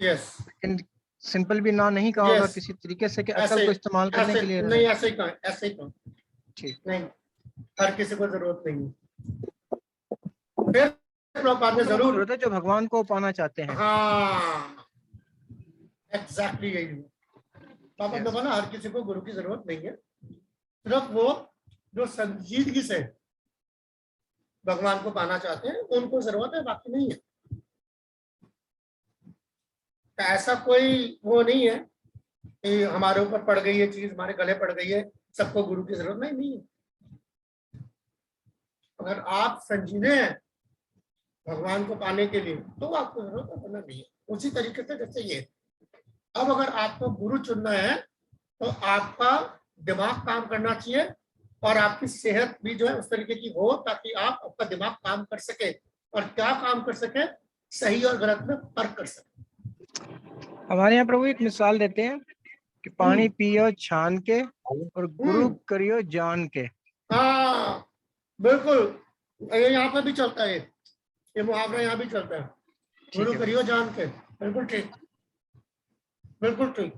यस। लेकिन सिंपल भी ना नहीं कहा होगा, किसी तरीके से कि अकल को इस्तेमाल करने के लिए। नहीं, ऐसे ही कहा, ऐसे ही कहा। ठीक। नहीं, हर किसी को जरूरत नहीं है। फिर प्रभुपाद ने जरूर जो भगवान को पाना चाहते हैं। हाँ, एग्जैक्टली यही है। पापा ने बोला हर किसी को गुरु की जरूरत नहीं है, सिर्फ वो जो संजीदगी से भगवान को पाना चाहते हैं उनको जरूरत है, बाकी नहीं है। ऐसा कोई वो नहीं है कि हमारे ऊपर पड़ गई है चीज, हमारे गले पड़ गई है, सबको गुरु की जरूरत नहीं है। अगर आप संजीदे हैं भगवान को पाने के लिए तो आपको जरूरत है, वरना नहीं है। उसी तरीके से जैसे ये अब अगर आपको गुरु चुनना है तो आपका दिमाग काम करना चाहिए और आपकी सेहत भी जो है उस तरीके की हो ताकि आपका दिमाग काम कर सके। और क्या काम कर सके? सही और गलत में फर्क कर सके। हमारे यहाँ प्रभु एक मिसाल देते हैं कि पानी पियो छान के और गुरु करियो जान के। हाँ बिल्कुल, ये यहाँ पे भी चलता है, ये मुहावरा यहाँ भी चलता है, गुरु करियो जान के। बिल्कुल ठीक, बिल्कुल ठीक।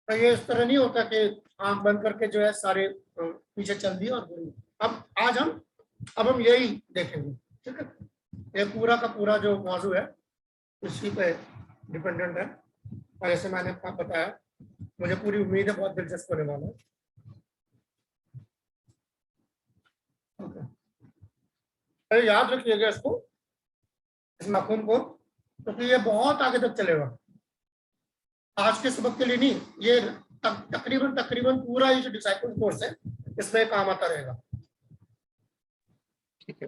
तो ये इस तरह नहीं होता कि आंख बंद करके जो है सारे पीछे चल दिए और गुरु। अब हम यही देखेंगे, ठीक है? ये पूरा का पूरा जो मौजू है इसी पे डिपेंडेंट है। और जैसे मैंने आपको बताया, मुझे पूरी उम्मीद है बहुत दिलचस्प होने वाला है। तो याद रखिएगा इसको, इस मफहूम को, क्योंकि ये बहुत आगे तक चलेगा। आज के सबक के लिए नहीं, ये तकरीबन पूरा ये जो डिसाइपल कोर्स है इसमें काम आता रहेगा। ठीक है।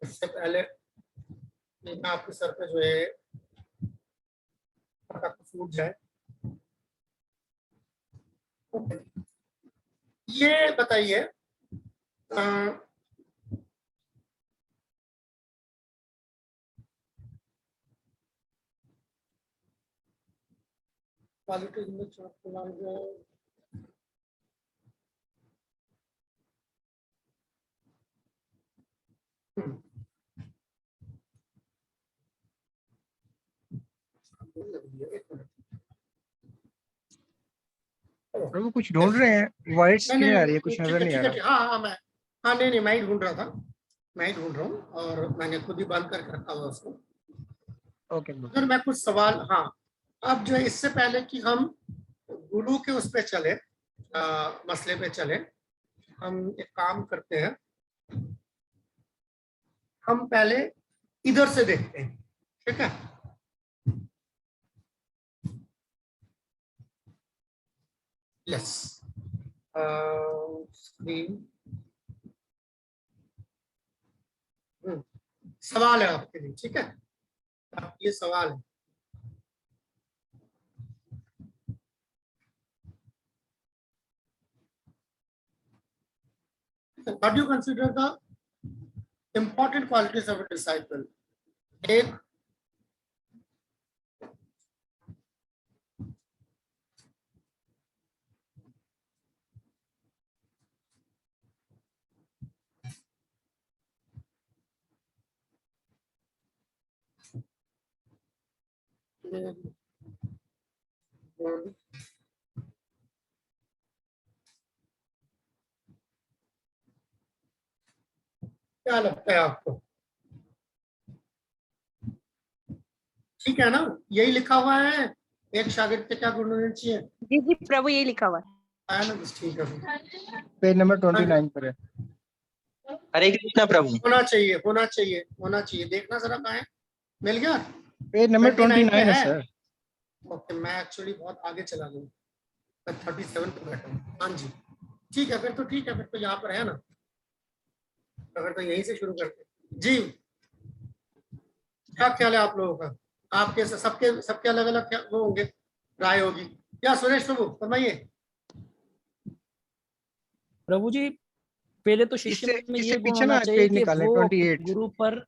इससे पहले मैं आपके सर पे जो है फूट जाए, ये बताइए क्वालिटी प्रभु कुछ ढूंढ रहे हैं, वाइट स्क्रीन आ रही है, कुछ नजर नहीं आ रहा। हाँ नहीं मैं ही ढूंढ रहा था, मैं ही ढूंढ रहा हूँ और मैंने खुद ही बंद करके रखा हुआ उसको। ओके अगर मैं कुछ सवाल, हाँ अब जो है इससे पहले कि हम गुरु के उस पे चले, मसले पे चले, हम एक काम करते हैं, हम पहले इधर से देखते हैं, ठीक है? यस, स्क्रीन सवाल है आपके लिए, ठीक है? ये सवाल है। What do you consider the important qualities of a disciple? एक, क्या लगता है आपको? ठीक है ना, यही लिखा हुआ है, एक शागिर्द पे क्या गुण होने चाहिए? जी जी प्रभु, यही लिखा हुआ है ना, बस ठीक है। पेज नंबर 29 पर है। हरे कृष्णा प्रभु। होना चाहिए, होना चाहिए, होना चाहिए। देखना जरा कहाँ है, मिल गया? पेज नंबर 29 है सर। ओके, मैं एक्चुअली बहुत आगे चला गया, मैं 37 पे बैठा हूँ। हाँ जी, ठीक है, फिर तो ठीक है, फिर तो यहाँ पर है ना, अगर तो यहीं से शुरू करते जी। क्या ख्याल है आप लोगों का? आपके सबके अलग अलग वो होंगे, राय होगी। क्या सुरेश प्रभु फरमाइए। प्रभु जी, पहले तो शिष्य में ये गुण होना चाहिए पेज कि निकालें, वो 28 गुरु पर,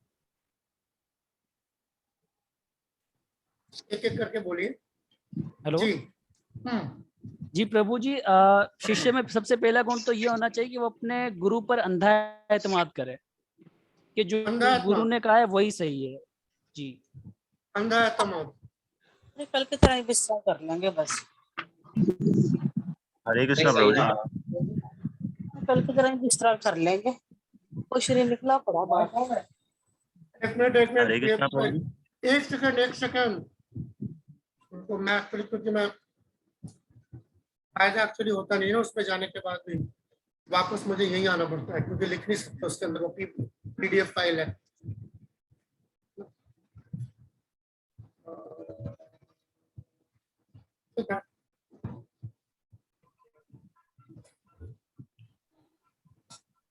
एक एक करके बोलिए। हेलो जी। जी प्रभु जी, शिष्य में सबसे पहला गुण तो ये होना चाहिए कि वो अपने गुरु पर अंधा एतमाद करे, कि जो गुरु ने कहा है वही सही है। जी, अंधा एतमाद। कल की तरह विश्राम कर लेंगे बस। हरे कृष्णा प्रभु जी। कल की तरह विश्राम कर लेंगे, कुछ नहीं निकला पड़ा बात। एक मिनट, एक हरे कृष्णा प्रभु मिनट, जी। एक सेकंड। तो मैं एक्चुअली, क्योंकि मैं फायदा एक्चुअली होता नहीं है उस पर जाने के बाद भी वापस मुझे यही आना पड़ता है, क्योंकि लिख नहीं सकता उसके अंदर, वो पीडीएफ फाइल है।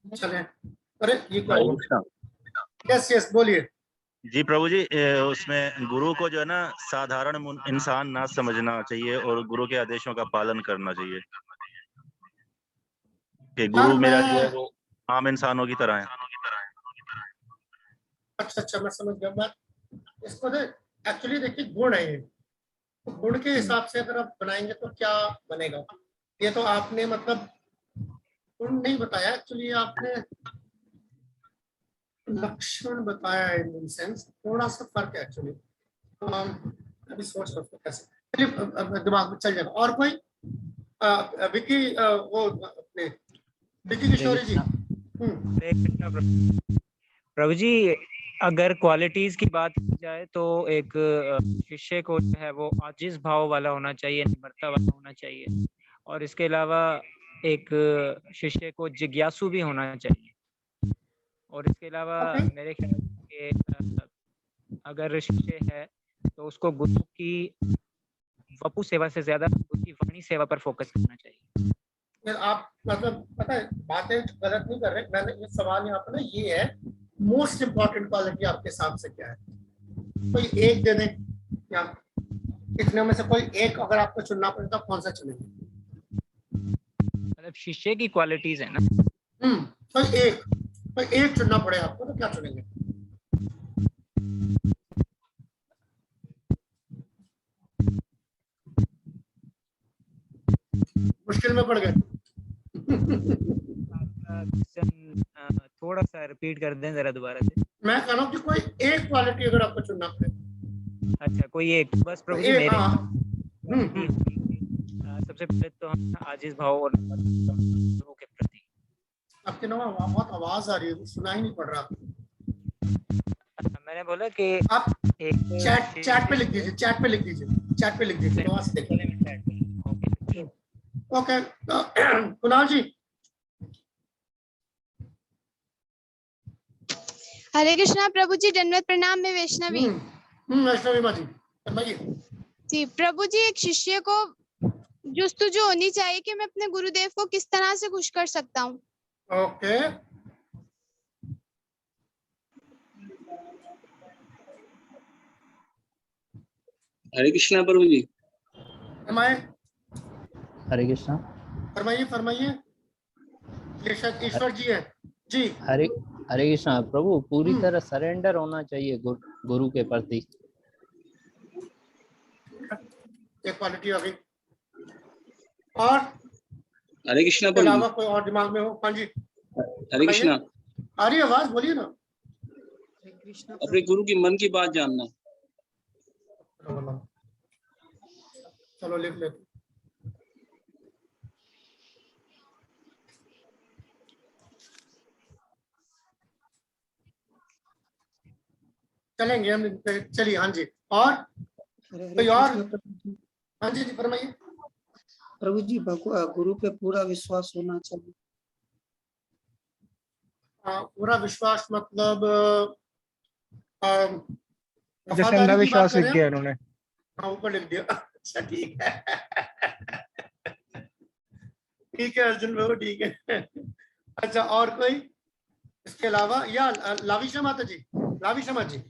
चले, अरे ये क्या हुआ? यस यस बोलिए। जी प्रभु जी, उसमें गुरु को जो है ना साधारण इंसान ना समझना चाहिए और गुरु के आदेशों का पालन करना चाहिए, कि गुरु मेरा जो है वो आम इंसानों की तरह है। अच्छा, मैं समझ गया। मैं इसको एक्चुअली देखिए, गुण है ये, तो गुण के हिसाब से अगर आप बनाएंगे तो क्या बनेगा? ये तो आपने मतलब गुण नहीं बताया एक्चुअली, आपने लक्षण बताया है, इन सेंस थोड़ा सा फर्क है एक्चुअली। अभी सोच रहा हूँ कैसे, दिमाग में चल जाएगा। और कोई विकी, वो अपने विकी किशोरी जी। प्रभु जी, अगर क्वालिटीज की बात की जाए तो एक शिष्य को जो है वो आजिज भाव वाला होना चाहिए, निम्रता वाला होना चाहिए, और इसके अलावा एक शिष्य को जिज्ञासु भी होना चाहिए। और इसके अलावा मेरे ख्याल से अगर शिष्य है तो उसको गुरु की वपु सेवा से ज्यादा उसकी वाणी सेवा पर फोकस करना चाहिए। आप मतलब पता है, बातें गलत नहीं कर रहे। मैंने ये सवाल यहाँ पर ना ये है मोस्ट इंपॉर्टेंट क्वालिटी आपके हिसाब से क्या है? कोई एक दे दें, या इतने में से कोई एक अगर आपको चुनना पड़े तो कौन सा चुनेंगे? मतलब शिष्य की क्वालिटीज है ना। कोई एक चुनना पड़े आपको तो क्या चुनेंगे? मुश्किल में पड़ गए। थोड़ा सा रिपीट कर दें जरा दोबारा से। मैं कह रहा हूँ कि कोई एक क्वालिटी अगर आपको चुनना पड़े। अच्छा, कोई एक बस प्रभु जी मेरे। सबसे पहले तो हम आजिज भाव और प्रभु के प्रति। आपके ना बहुत आवाज आ रही है, सुना ही नहीं पड़ रहा। मैंने बोला कि आप चैट पे लिख दीजिए, चैट पे लिख दीजिए वहां से देखिए। ओके, कुणाल जी। हरे कृष्णा प्रभु जी, दंडवत प्रणाम। में वैष्णवी। वैष्णवी माँ जी बताइए। जी प्रभु जी, एक शिष्य को जुस्तुजू होनी चाहिए कि मैं अपने गुरुदेव को किस तरह से खुश कर सकता हूँ। ओके, हरे कृष्णा प्रभु जी। हरे कृष्णा। फरमाइए। ये शायद ईश्वर जी है जी। हरे कृष्णा प्रभु, पूरी तरह सरेंडर होना चाहिए गुरु के प्रति। एक क्वालिटी आ गई। और हरे कृष्णा के अलावा कोई और दिमाग में हो? हाँ जी, हरे कृष्णा। आ रही आवाज, बोलिए ना। अपने गुरु की मन की बात जानना। चलो लिख लेते। चलेंगे हम, चलिए। हाँ जी, और कोई और? हाँ जी फरमाइए। प्रभु जी, गुरु पे पूरा विश्वास होना चाहिए। पूरा विश्वास मतलब जैसे अंधविश्वास लिख दिया उन्होंने। हाँ, ऊपर लिख दिया। अच्छा ठीक है। ठीक है अर्जुन बाबू, ठीक है। अच्छा, और कोई इसके अलावा? या लाविशा माता जी, लाविशा माता जी।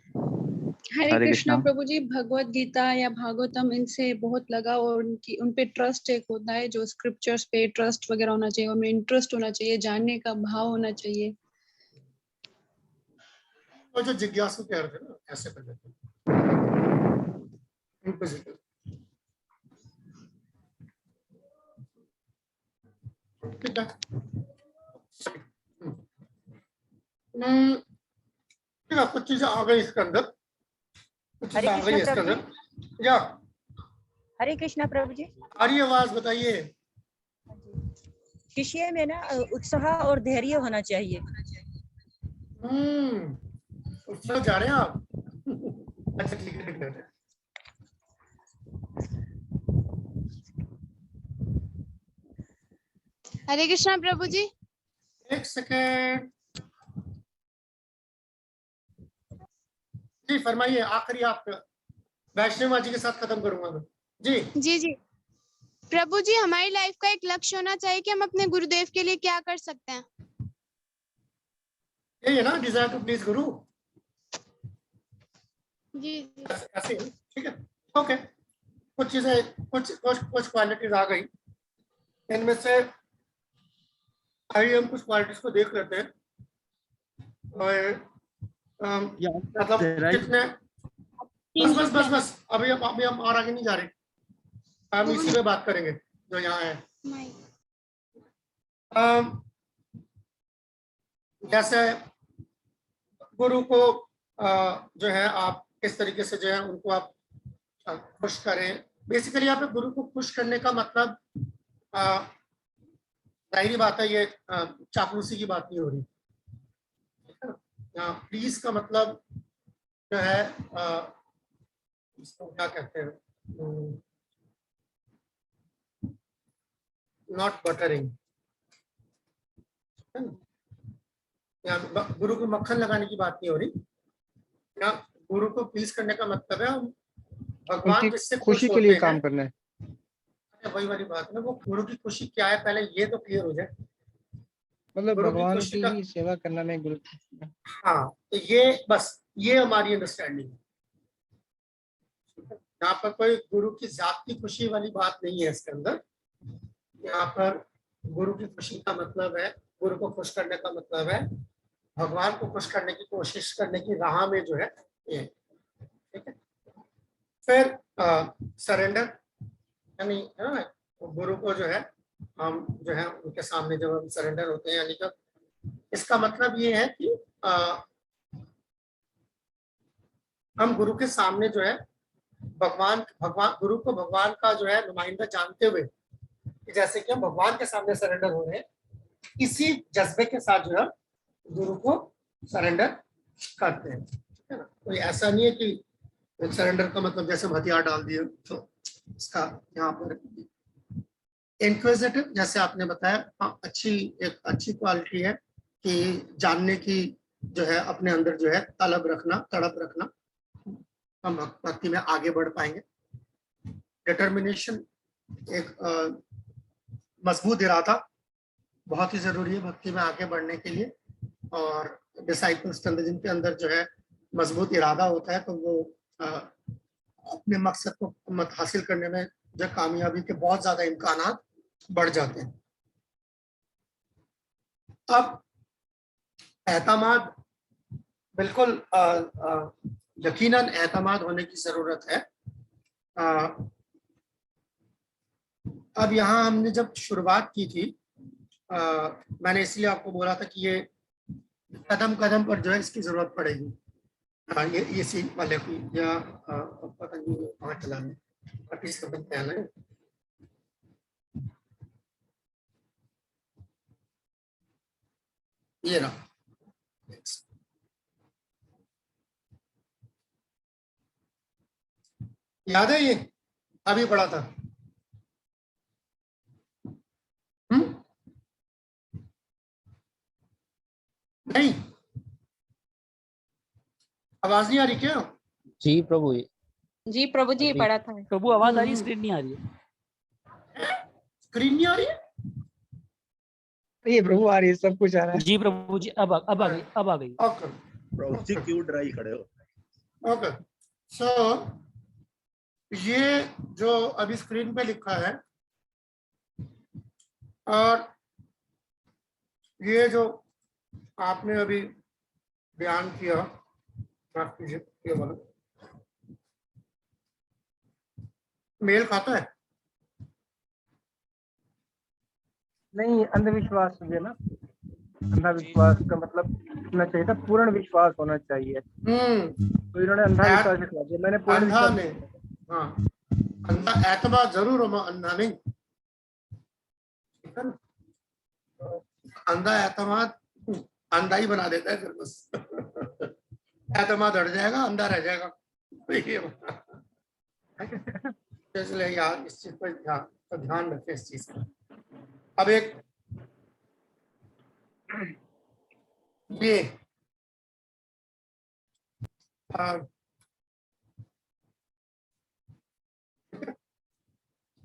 हरे कृष्णा प्रभु जी, भगवत गीता या भागवतम इनसे बहुत लगा और उन पे ट्रस्ट एक होता है, जो स्क्रिप्चर्स पे ट्रस्ट वगैरह होना चाहिए, उनमें इंटरेस्ट होना चाहिए, जानने का भाव होना चाहिए। और जो जिज्ञासु कह रहे थे ना, ऐसे कर देते हैं। कुछ चीजें आ गई इसके अंदर, या हरे कृष्णा प्रभु जी। आ रही आवाज? बताइए। शिष्य में ना उत्साह और धैर्य होना चाहिए। उत्साह जा रहे हैं आप? अच्छा ठीक है। हरे कृष्णा प्रभु जी। एक सेकेंड जी, फरमाइए। आखिरी आप वैष्णव जी के साथ खत्म करूंगा मैं। जी। प्रभु जी, हमारी लाइफ का एक लक्ष्य होना चाहिए कि हम अपने गुरुदेव के लिए क्या कर सकते हैं। यही है ना, डिजायर टू प्लीज गुरु। जी ऐसे ठीक है। ओके, कुछ चीजें, कुछ क्वालिटीज आ गई। इनमें से आइए हम कुछ क्वालिटीज को देख लेते हैं। और मतलब कितने, बस अभी हम और आगे नहीं जा रहे, हम इसी पे बात करेंगे जो यहाँ है। जैसे गुरु को जो है आप किस तरीके से जो है उनको आप खुश करें। बेसिकली यहाँ पे गुरु को खुश करने का मतलब जाहिर बात है, ये चापलूसी की बात नहीं हो रही। प्लीज का मतलब जो है इसको क्या कहते हैं, नॉट बटरिंग। गुरु को मक्खन लगाने की बात नहीं हो रही। गुरु को प्लीज करने का मतलब है भगवान जिससे खुशी के लिए काम करना है। वही वाली बात है ना, वो गुरु की खुशी क्या है पहले ये तो क्लियर हो जाए। मतलब गुरु की भगवान खुशी की का, ही सेवा करना में गुरु। हाँ, तो ये बस ये हमारी अंडरस्टैंडिंग है। यहाँ पर कोई गुरु की जात की खुशी वाली बात नहीं है इसके अंदर। यहाँ पर गुरु की खुशी का मतलब है, गुरु को खुश करने का मतलब है भगवान को खुश करने की कोशिश करने की राह में जो है ये, ठीक है। फिर सरेंडर, यानी है ना, गुरु को जो है हम जो है उनके सामने जब हम सरेंडर होते हैं, यानी कि इसका मतलब ये है कि हम गुरु के सामने जो है भगवान गुरु को भगवान का जो है नुमाइंदा जानते हुए कि जैसे कि हम भगवान के सामने सरेंडर हो रहे हैं, इसी जज्बे के साथ जो है गुरु को सरेंडर करते हैं, ठीक है ना। कोई ऐसा नहीं है कि सरेंडर का मतलब जैसे हम हथियार डाल दिए, तो इसका यहाँ पर इंक्विजिटिव, जैसे आपने बताया, हाँ, एक अच्छी क्वालिटी है कि जानने की जो है अपने अंदर जो है तलब रखना, तड़प रखना, हम भक्ति में आगे बढ़ पाएंगे। डिटर्मिनेशन, एक मजबूत इरादा बहुत ही जरूरी है भक्ति में आगे बढ़ने के लिए। और डिसाइपल्स के अंदर, जिनके अंदर जो है मजबूत इरादा होता है, तो वो अपने मकसद को हासिल करने में जो कामयाबी के बहुत ज्यादा इम्कानात बढ़ जाते हैं। अब एतमाद, बिल्कुल यकीनन एतमाद होने की जरूरत है। अब यहाँ हमने जब शुरुआत की थी, मैंने इसलिए आपको बोला था कि ये कदम कदम पर जो है इसकी जरूरत पड़ेगी। ये इसी वाले की, या पता नहीं कहाँ चला है, ये रहा, याद है ये अभी पढ़ा था। नहीं, आवाज नहीं आ रही क्या? जी प्रभु, जी प्रभु जी, पढ़ा था प्रभु। आवाज आ रही है, स्क्रीन नहीं आ रही है। स्क्रीन नहीं आ रही है? ये प्रभु आ रही है, सब कुछ आ रहा है। जी प्रभु जी, अब आ गई, अब आ गई। ओके प्रभु जी क्यों ड्राई खड़े हो? ओके, सो ये जो अभी स्क्रीन पे लिखा है, और ये जो आपने अभी बयान किया, माफ कीजिए, ये वाला मेल खाता है? नहीं, अंधविश्वास है ना, अंधविश्वास का मतलब होना चाहिए था, पूर्ण विश्वास होना चाहिए। तो इन्होंने अंधविश्वास लिखवा दिया, मैंने पूर्ण विश्वास नहीं। हाँ, अंधा एतबार जरूर हो, अंधा नहीं। अंधा एतमाद अंधा ही बना देता है फिर, बस एतमाद हट जाएगा, अंधा रह जाएगा। इसलिए यार इस चीज पर ध्यान रखें, इस चीज का। अब एक ये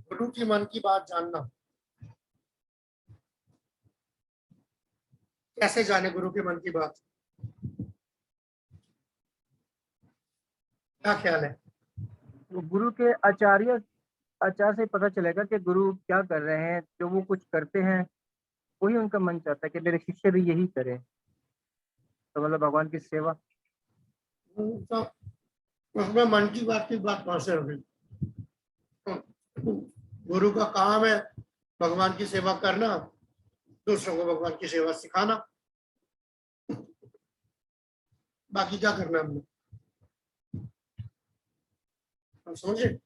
गुरु की मन की बात जानना, कैसे जाने गुरु के मन की बात? क्या ख्याल है? तो गुरु के आचार से पता चलेगा कि गुरु क्या कर रहे हैं। जो वो कुछ करते हैं वही उनका मन चाहता है कि मेरे शिष्य भी यही करें, तो मतलब भगवान की सेवा। तो उसमें मन की बात कौन से होगी? गुरु का काम है भगवान की सेवा करना, दूसरों को भगवान की सेवा सिखाना, बाकी क्या करना हमने? हम समझे?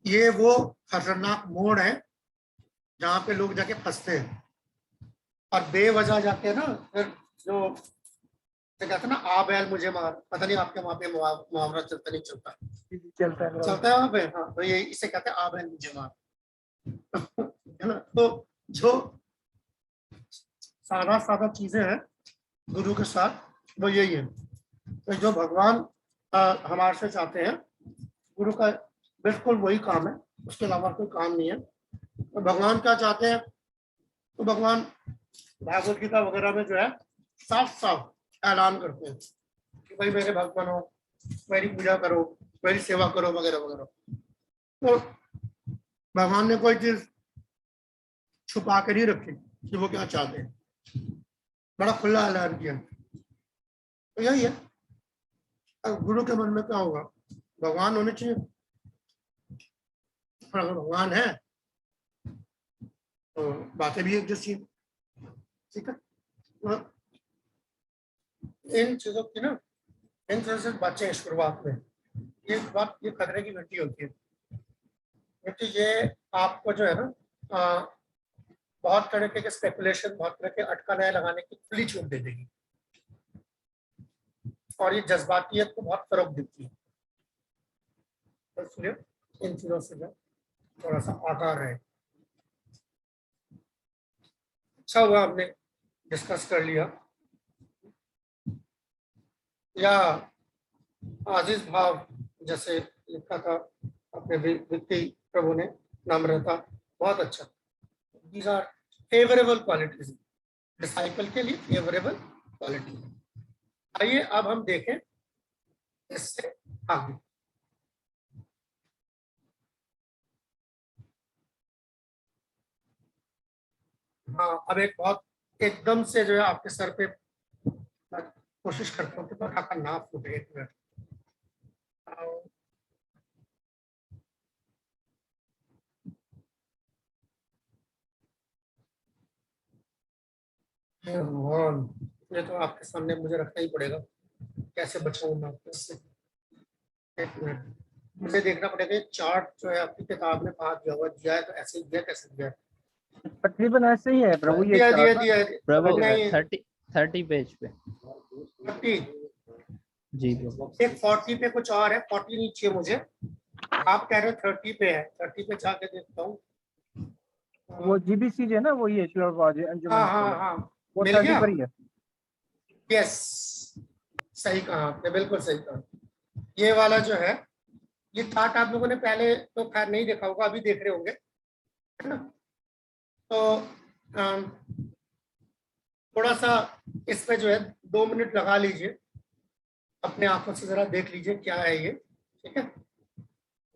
ये वो खतरनाक मोड़ है जहां पे लोग जाके फंसते हैं, और बेवजह जाके ना फिर जो कहते हैं ना, आ बैल मुझे मार, पता नहीं आपके वहां पे मुहावरा चलता नहीं चलता? चलता है वहां पे। हाँ, तो ये इसे कहते हैं आ बैल मुझे मार, है ना। तो जो सादा चीजें हैं गुरु के साथ, वो यही है। तो जो भगवान हमारे से चाहते हैं, गुरु का बिल्कुल वही काम है, उसके अलावा कोई काम नहीं है। तो भगवान क्या चाहते हैं तो भगवान भागवत गीता वगैरह में जो है साफ साफ ऐलान करते हैं कि भाई मेरे भक्त बनो, मेरी पूजा करो, मेरी सेवा करो वगैरह वगैरह। तो भगवान ने कोई चीज छुपा कर नहीं रखी कि वो क्या चाहते हैं, बड़ा खुला ऐलान किया। तो यही है, अब गुरु के मन में क्या होगा, भगवान होने चाहिए। और अगर भगवान है तो बातें भी एक जैसी, ठीक है। तो इन चीजों की ना, इन चीजों से बचें शुरुआत में। ये बात, ये खतरे की घंटी होती है, क्योंकि ये आपको जो है ना बहुत तरह के स्पेकुलेशन, बहुत तरह के अटकलें लगाने की खुली छूट दे देगी, और ये जज्बातियत को बहुत फरोग देती है। तो इसलिए इन चीजों से जो थोड़ा सा आगाह रहे। अच्छा हुआ हमने डिस्कस कर लिया। या आजीज भाव जैसे लिखा था अपने विक्की प्रभु ने, नम्रता, बहुत अच्छा। These are favourable qualities, disciple के लिए फेवरेबल क्वालिटी। आइए अब हम देखें इससे आगे। हाँ, अब एक बहुत एकदम से जो है आपके सर पे, कोशिश करता हूँ कि पटाखा ना फूटे। एक मिनट, भगवान, ये तो आपके सामने मुझे रखना ही पड़ेगा, कैसे बचाऊं मैं आपको इससे। एक मिनट, मुझे देखना पड़ेगा चार्ट जो है आपकी किताब में कहाँ दिया हुआ, दिया है तो ऐसे दिया, कैसे दिया है? तकरीबन ऐसे ही है प्रभु। ये दिया प्रभु 30 पेज पे। 30 जी एक 40 पे कुछ और है, 40 नीचे मुझे, आप कह रहे हो 30 पे है। 30 पे जाके देखता हूँ। वो जीबीसी है ना, वो ये हाँ, वो मिल 30 गया? पर ही है। यस, सही कहा आपने, बिल्कुल सही कहा। ये वाला जो है, ये चार्ट आप लोगों ने पहले तो खैर नहीं देखा होगा, अभी देख रहे होंगे, है ना? तो थोड़ा सा इसमें जो है 2 मिनट लगा लीजिए, अपने आंखों से जरा देख लीजिए क्या है ये, ठीक है।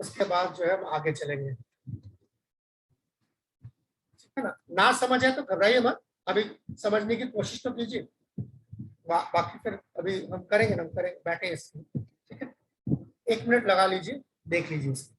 उसके बाद जो है हम आगे चलेंगे, ठीक है ना। ना समझ है तो घबराइए मत, अभी समझने की कोशिश तो कीजिए, बाकी फिर अभी हम करेंगे ना, हम करेंगे, बैठे इसमें, ठीक है। 1 मिनट लगा लीजिए, देख लीजिए इसको।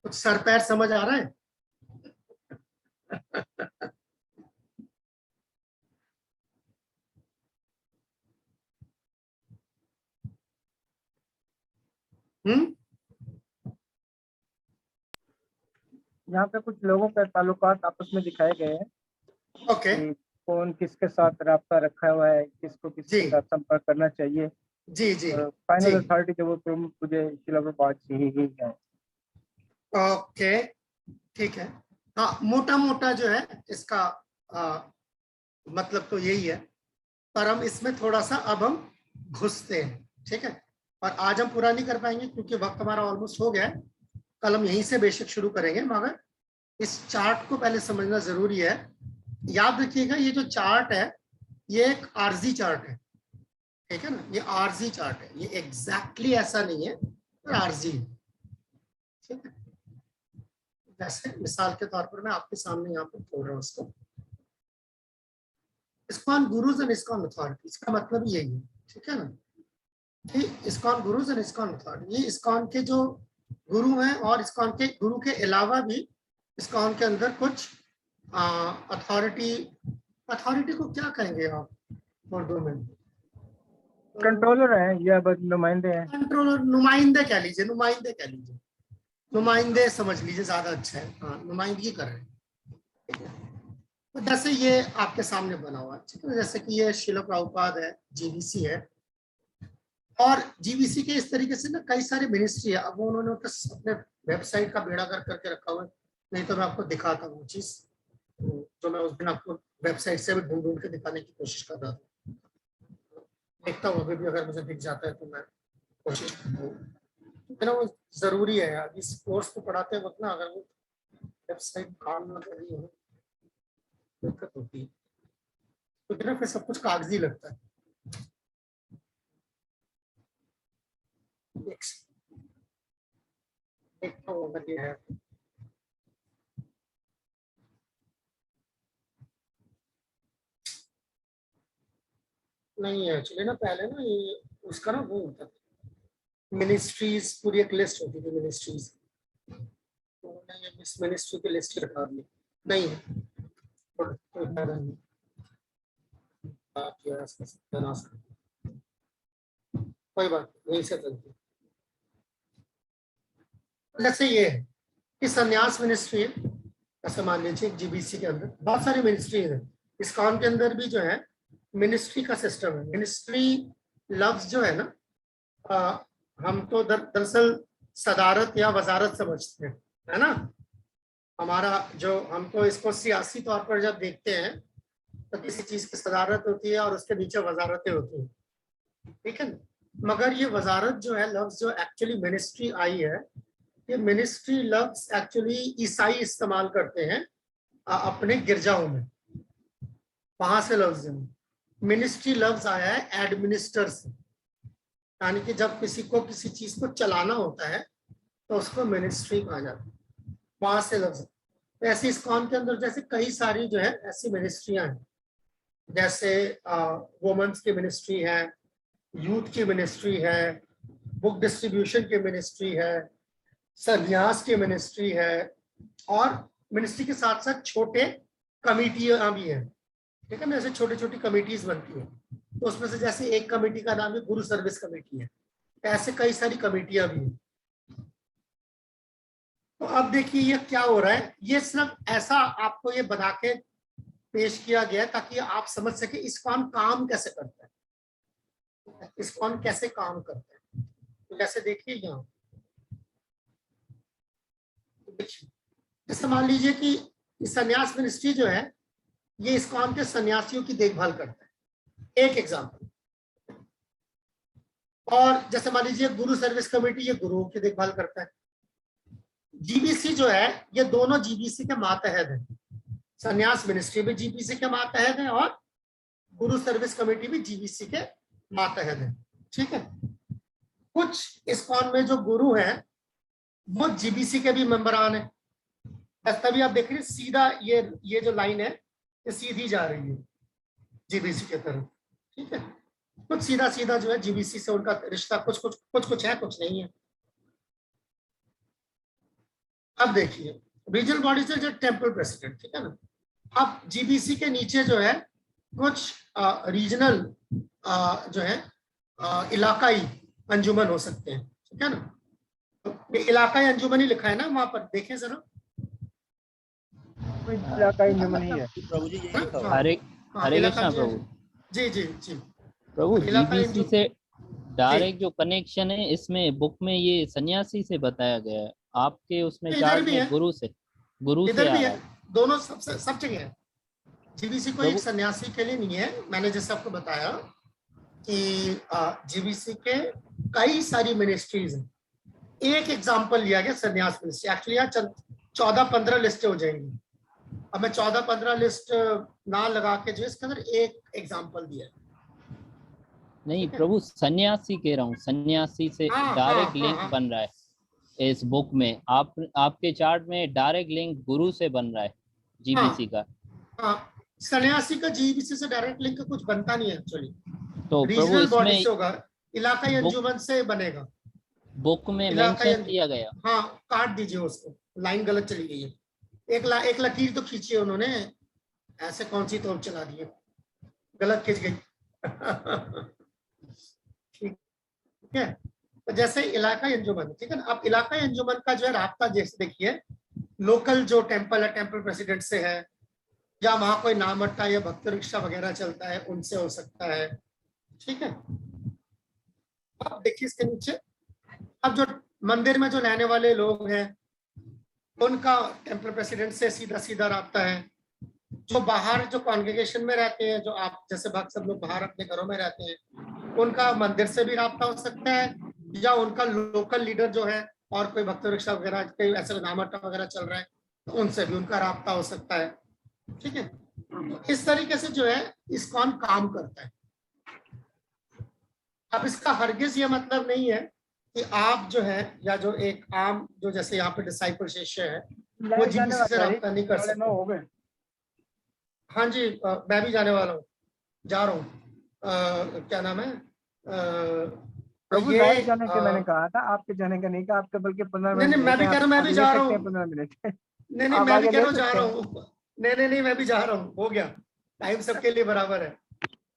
कुछ सर पैर समझ आ रहा है? यहाँ पे कुछ लोगों के ताल्लुकात आपस में दिखाए गए हैं। ओके। कौन किसके साथ राब्ता रखा हुआ है, किसको किसके साथ संपर्क करना चाहिए। जी जी। फाइनल अथॉरिटी जो वो मुझे शिला प्रभुपाद से ही है। ओके, ठीक है। हाँ, मोटा मोटा जो है इसका मतलब तो यही है, पर हम इसमें थोड़ा सा अब हम घुसते हैं, ठीक है। और आज हम पूरा नहीं कर पाएंगे क्योंकि वक्त हमारा ऑलमोस्ट हो गया है। कल हम यहीं से बेशक शुरू करेंगे, मगर इस चार्ट को पहले समझना जरूरी है। याद रखिएगा, ये जो चार्ट है ये एक आरजी चार्ट है, ठीक है ना। ये आरजी चार्ट है, ये एग्जैक्टली ऐसा नहीं है, आरजी है, ठीक है। जैसे मिसाल के तौर पर मैं आपके सामने यहाँ पर बोल रहा हूँ उसको, ISKCON gurus and ISKCON authority, इसका मतलब यही है, ठीक है ना, कि ISKCON gurus and ISKCON authority, ये इस्कॉन के जो गुरु हैं और इस्कॉन के गुरु के अलावा भी इस्कॉन के अंदर कुछ अथॉरिटी को क्या कहेंगे आप उर्दू में? कंट्रोलर हैं या बस नुमाइंदे हैं? कंट्रोलर, नुमाइंदे कह लीजिए, नुमाइंदे कह लीजिए, नुमाइंदे समझ लीजिए, ज्यादा अच्छा है। हाँ, नुमाइंदगी कर रहे हैं। तो जैसे ये आपके सामने बना हुआ है, ठीक है, जैसे कि ये शिला प्रभुपाद है, जीबीसी है, और जीबीसी के इस तरीके से ना कई सारे मिनिस्ट्री है। अब उन्होंने अपने वेबसाइट का बेड़ा गर्क करके रखा हुआ है, नहीं तो मैं आपको दिखाता हूँ चीज, तो मैं उस दिन आपको वेबसाइट से भी ढूंढ ढूंढ के दिखाने की कोशिश कर रहा था। देखता हूँ अभी भी अगर मुझे दिख जाता है तो मैं कोशिश करता हूँ, ना वो जरूरी है यार, इस कोर्स को पढ़ाते वक्त ना अगर वो वेबसाइट काम ना कर रही हो दिक्कत होती है, तो फिर सब कुछ कागजी लगता है। देखता हूँ अगर ये है, नहीं है एक्चुअली ना, पहले ना ये उसका ना वो होता था, मिनिस्ट्रीज पूरी एक लिस्ट होती थी मिनिस्ट्रीज, तो ये इस मिनिस्ट्री की लिस्ट हटा दी, नहीं है कोई फायदा नहीं, कोई बात नहीं से चलती। जैसे ये है कि संन्यास मिनिस्ट्री है, ऐसा मान लीजिए जीबीसी के अंदर बहुत सारी मिनिस्ट्री है, इस्कॉन के अंदर भी जो है मिनिस्ट्री का सिस्टम है। मिनिस्ट्री लफ्ज जो है ना, हम तो दरअसल सदारत या वजारत समझते हैं, है ना, हमारा जो हमको इसको सियासी तौर पर जब देखते हैं तो किसी चीज की सदारत होती है और उसके नीचे वजारतें होती हैं, ठीक है ना, मगर ये वजारत जो है लफ्ज जो एक्चुअली मिनिस्ट्री आई है, ये मिनिस्ट्री लफ्ज एक्चुअली ईसाई इस्तेमाल करते हैं अपने गिरजाओं में, वहां से लफ्ज है। मिनिस्ट्री लफ्ज आया है एडमिनिस्टर से, यानी कि जब किसी को किसी चीज को चलाना होता है तो उसको मिनिस्ट्री कहा जाता है, वहां से लफ्ज। तो ऐसे इस्कॉन के अंदर जैसे कई सारी जो है ऐसी मिनिस्ट्रियां हैं, जैसे वुमेन्स की मिनिस्ट्री है, यूथ की मिनिस्ट्री है, बुक डिस्ट्रीब्यूशन की मिनिस्ट्री है, संन्यास की मिनिस्ट्री है, और मिनिस्ट्री के साथ साथ छोटे कमिटियां भी हैं, ठीक है ना, जैसे छोटी छोटी कमिटीज बनती हैं, तो उसमें से जैसे एक कमेटी का नाम है गुरु सर्विस कमेटी है, तो ऐसे कई सारी कमेटियां भी हैं। तो अब देखिए ये क्या हो रहा है, ये सिर्फ ऐसा आपको ये बना के पेश किया गया है ताकि आप समझ सके इस्कॉन काम कैसे करता है, इस्कॉन कैसे काम करता है। तो जैसे देखिए यहाँ, जैसे मान लीजिए कि संन्यास मिनिस्ट्री जो है ये इस्कॉन के सन्यासियों की देखभाल करता है, एक एग्जाम्पल। और जैसे मान लीजिए गुरु सर्विस कमेटी, ये गुरुओं की देखभाल करता है। जीबीसी जो है ये दोनों जीबीसी के मातहत है, संन्यास मिनिस्ट्री भी जीबीसी के मातहत है और गुरु सर्विस कमेटी भी जीबीसी के मातहत है, ठीक है। कुछ इस्कॉन में जो गुरु हैं वो जीबीसी के भी मेंबरान है, तभी आप देख रहे हैं सीधा ये जो लाइन है ये सीधी जा रही है जीबीसी के तरफ, ठीक है। कुछ सीधा सीधा जो है जीबीसी से उनका रिश्ता कुछ है, कुछ नहीं है। अब देखिए रीजनल बॉडी से जो टेम्पल प्रेसिडेंट, ठीक है ना, अब जीबीसी के नीचे जो है कुछ रीजनल जो है इलाकाई अंजुमन हो सकते हैं, ठीक है ना। ये इलाकाई अंजुमन ही लिखा है ना वहां पर, देखें जरा, इलाकाई अंजुमन ही है प्रभु जी, यही लिखा हुआ है। हरे कृष्णा प्रभु जी जी जी प्रभु। जीबीसी से डायरेक्ट जो कनेक्शन है इसमें बुक में ये सन्यासी से बताया गया है, आपके उसमें चार्ट में गुरु से इधर भी है, दोनों सब जगह है। जीबीसी को एक सन्यासी के लिए नहीं है, मैंने जैसे आपको बताया कि जीबीसी के कई सारी मिनिस्ट्रीज हैं। एक एग्जांपल लिया गया सन्यास मिनिस्ट्री, एक्चुअली यहाँ 14-15 लिस्टें हो जाएंगी, अब मैं 14-15 लिस्ट ना लगा के जो इसके अंदर एक एग्जांपल दिया। नहीं प्रभु, सन्यासी कह रहा हूँ, सन्यासी से डायरेक्ट लिंक बन रहा है। इस बुक में आपके चार्ट में डायरेक्ट लिंक गुरु से बन रहा है जीबीसी का। हाँ, सन्यासी का जीबीसी से डायरेक्ट लिंक कुछ बनता नहीं है एक्चुअली। तो प्रभु रीजनल बॉडी इसमें से होगा, इलाकाई अंजुमन से बनेगा। बुक में मेंशन किया गया। हाँ, काट दीजिए उसको, लाइन गलत चली गई है। एक लकीर तो खींचिए उन्होंने, ऐसे कौन सी तोप चला दी है, गलत खींच गई। ठीक है, तो जैसे इलाकाई अंजुमन, ठीक है ना। अब इलाकाई अंजुमन का जो है राब्ता जैसे देखिए, लोकल जो टेम्पल है, टेम्पल प्रेसिडेंट से है, या वहां कोई नामट्टा या भक्त रिक्शा वगैरह चलता है, उनसे हो सकता है। ठीक है, अब देखिए इसके नीचे, अब जो मंदिर में जो रहने वाले लोग हैं उनका टेम्पल प्रेसिडेंट से सीधा सीधा राब्ता है। जो बाहर जो कॉन्ग्रेगेशन में रहते हैं, जो आप जैसे भक्त सब लोग बाहर अपने घरों में रहते हैं, उनका मंदिर से भी राब्ता हो सकता है, या उनका लोकल लीडर जो है और कोई भक्त रिक्शा वगैरह कोई ऐसे नामट्टा वगैरह चल रहा है तो उनसे भी उनका राब्ता हो सकता है। ठीक है, तो इस तरीके से जो है इस्कॉन काम करता है। अब इसका हरगिज ये मतलब नहीं है कि आप जो है, या जो एक आम जो जैसे यहाँ पे डिसाइपल शिष्य है वो जीबीसी से राब्ता नहीं कर सकते। हाँ जी, मैं भी जाने वाला हूँ, जा रहा हूँ। क्या नाम है, प्रभु लाइव जाने के मैंने कहा था, आपके जाने का नहीं कहा, आपके बल्कि 15 मिनट। नहीं, मैं भी कह रहा हूँ, मैं भी जा रहा हूँ। 15 मिनट। नहीं, मैं भी कह रहा हूँ, जा रहा हूँ। नहीं, मैं भी जा रहा हूँ, हो गया, टाइम सबके लिए बराबर है।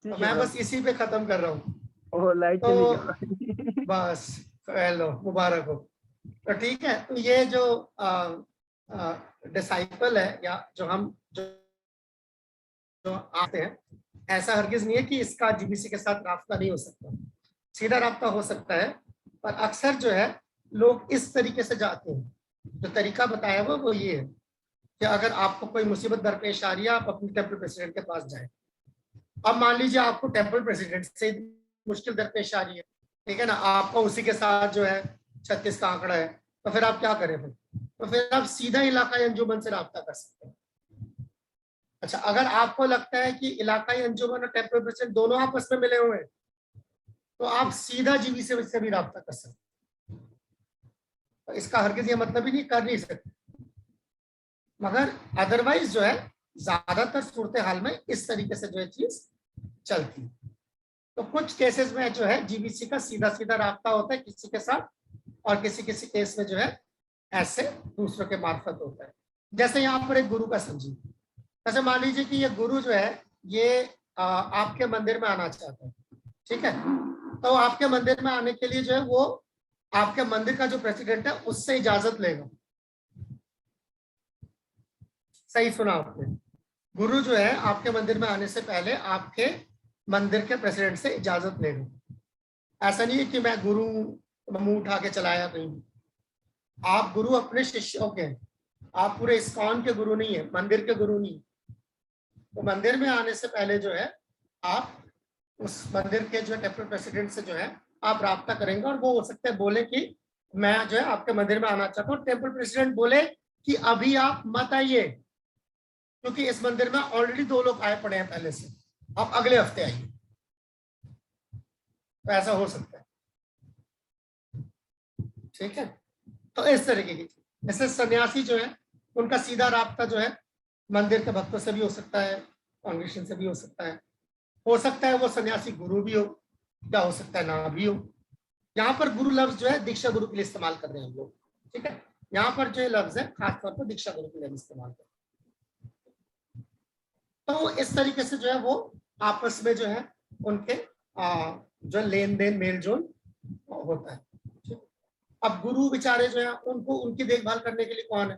तो मैं बस इसी पे खत्म कर रहा हूँ। तो बस हेलो, मुबारक हो। तो ठीक है, तो ये जो डिसाइपल है, या जो हम जो आते हैं, ऐसा हरगिज नहीं है कि इसका जीबीसी के साथ राब्ता नहीं हो सकता, सीधा राब्ता हो सकता है। पर अक्सर जो है लोग इस तरीके से जाते हैं। जो तरीका बताया वो ये है कि अगर आपको कोई मुसीबत दरपेश आ रही है, आप अपने टेम्पल प्रेसिडेंट के पास जाए। अब मान लीजिए आपको टेम्पल प्रेसिडेंट से मुश्किल दरपेश आ रही है, ठीक है ना, आपका उसी के साथ जो है 36 का आंकड़ा है, तो फिर आप क्या करें? तो फिर आप सीधा इलाकाई अंजुमन से राब्ता कर सकते हैं। अच्छा, अगर आपको लगता है कि इलाकाई अंजुमन और टेम्पल प्रेसिडेंट दोनों आपस में मिले हुए हैं, तो आप सीधा जीबीसी से भी राब्ता कर सकते हैं। तो इसका हरगिज ये मतलब ही नहीं, कर नहीं सकते। मगर अदरवाइज जो है ज्यादातर सूरत हाल में इस तरीके से जो है चीज चलती है। तो कुछ केसेस में जो है जीबीसी का सीधा सीधा राब्ता होता है किसी के साथ, और किसी केस में जो है ऐसे दूसरों के मार्फत होता है। जैसे यहाँ पर एक गुरु का समझिए, जैसे मान लीजिए कि ये गुरु जो है ये आपके मंदिर में आना चाहता है, ठीक है, तो आपके मंदिर में आने के लिए जो है वो आपके मंदिर का जो प्रेसिडेंट है उससे इजाजत लेगा। सही सुना आपने, गुरु जो है आपके मंदिर में आने से पहले आपके मंदिर के प्रेसिडेंट से इजाजत लेगा। ऐसा नहीं है कि मैं गुरु मुंह उठा के चलाया कहीं। आप गुरु अपने शिष्यों के, आप पूरे इस्कॉन के गुरु नहीं है, मंदिर के गुरु नहीं। तो मंदिर में आने से पहले जो है आप उस मंदिर के जो टेम्पल प्रेसिडेंट से जो है आप राब्ता करेंगे, और वो हो सकता है बोले कि मैं जो है आपके मंदिर में आना चाहता हूँ। टेम्पल प्रेसिडेंट बोले कि अभी आप मत आइए, क्योंकि इस मंदिर में ऑलरेडी 2 लोग आए पड़े हैं पहले से, आप अगले हफ्ते आइए। तो ऐसा हो सकता है, ठीक है। तो इस तरीके की, जैसे सन्यासी जो है उनका सीधा राब्ता जो है मंदिर के भक्तों से भी हो सकता है, कांग्रेगेशन से भी हो सकता है। हो सकता है वो सन्यासी गुरु भी हो, या हो सकता है ना भी हो। यहाँ पर गुरु लफ्ज जो है दीक्षा गुरु के लिए इस्तेमाल कर रहे हैं हम लोग, ठीक है। यहाँ पर जो लफ्ज है खासतौर पर दीक्षा गुरु के लिए इस्तेमाल कर रहे हैं। तो इस तरीके से जो है वो आपस में जो है उनके जो लेन देन मेल जोल होता है। अब गुरु बेचारे जो है उनको उनकी देखभाल करने के लिए कौन है?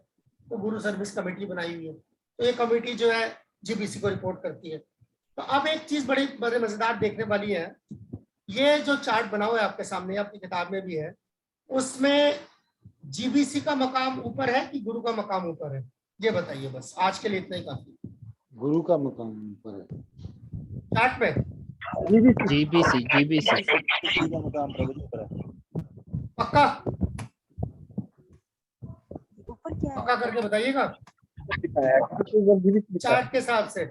तो गुरु सर्विस कमेटी बनाई हुई है, तो ये कमेटी जो है जीबीसी को रिपोर्ट करती है। तो अब एक चीज बड़े मजेदार देखने वाली है, ये जो चार्ट बना हुआ है आपके सामने, आपकी किताब में भी है, उसमें जीबीसी का मकाम ऊपर है कि गुरु का मकाम ऊपर है? ये बताइए, बस आज के लिए इतना ही काफी। गुरु का मकाम ऊपर है चार्ट में, जीबीसी का मकाम प्रभु जी ऊपर है। पक्का ऊपर क्या है? पक्का करके बताइएगा चार्ट के हिसाब से।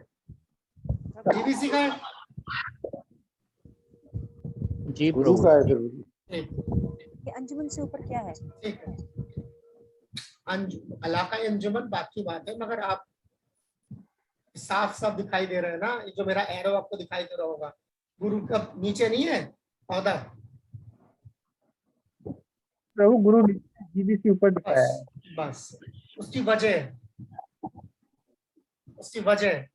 जीबीसी का है, जी गुरु का है। ये अंजुमन से ऊपर क्या है? ठीक है। इलाका अंजुमन बाकी बात है, मगर आप साफ साफ दिखाई दे रहे हैं ना, जो मेरा एरो आपको दिखाई दे रहा होगा, गुरु का नीचे नहीं है पौधा। प्रभु गुरु जीबीसी ऊपर दिखाया है। बस उसकी वजह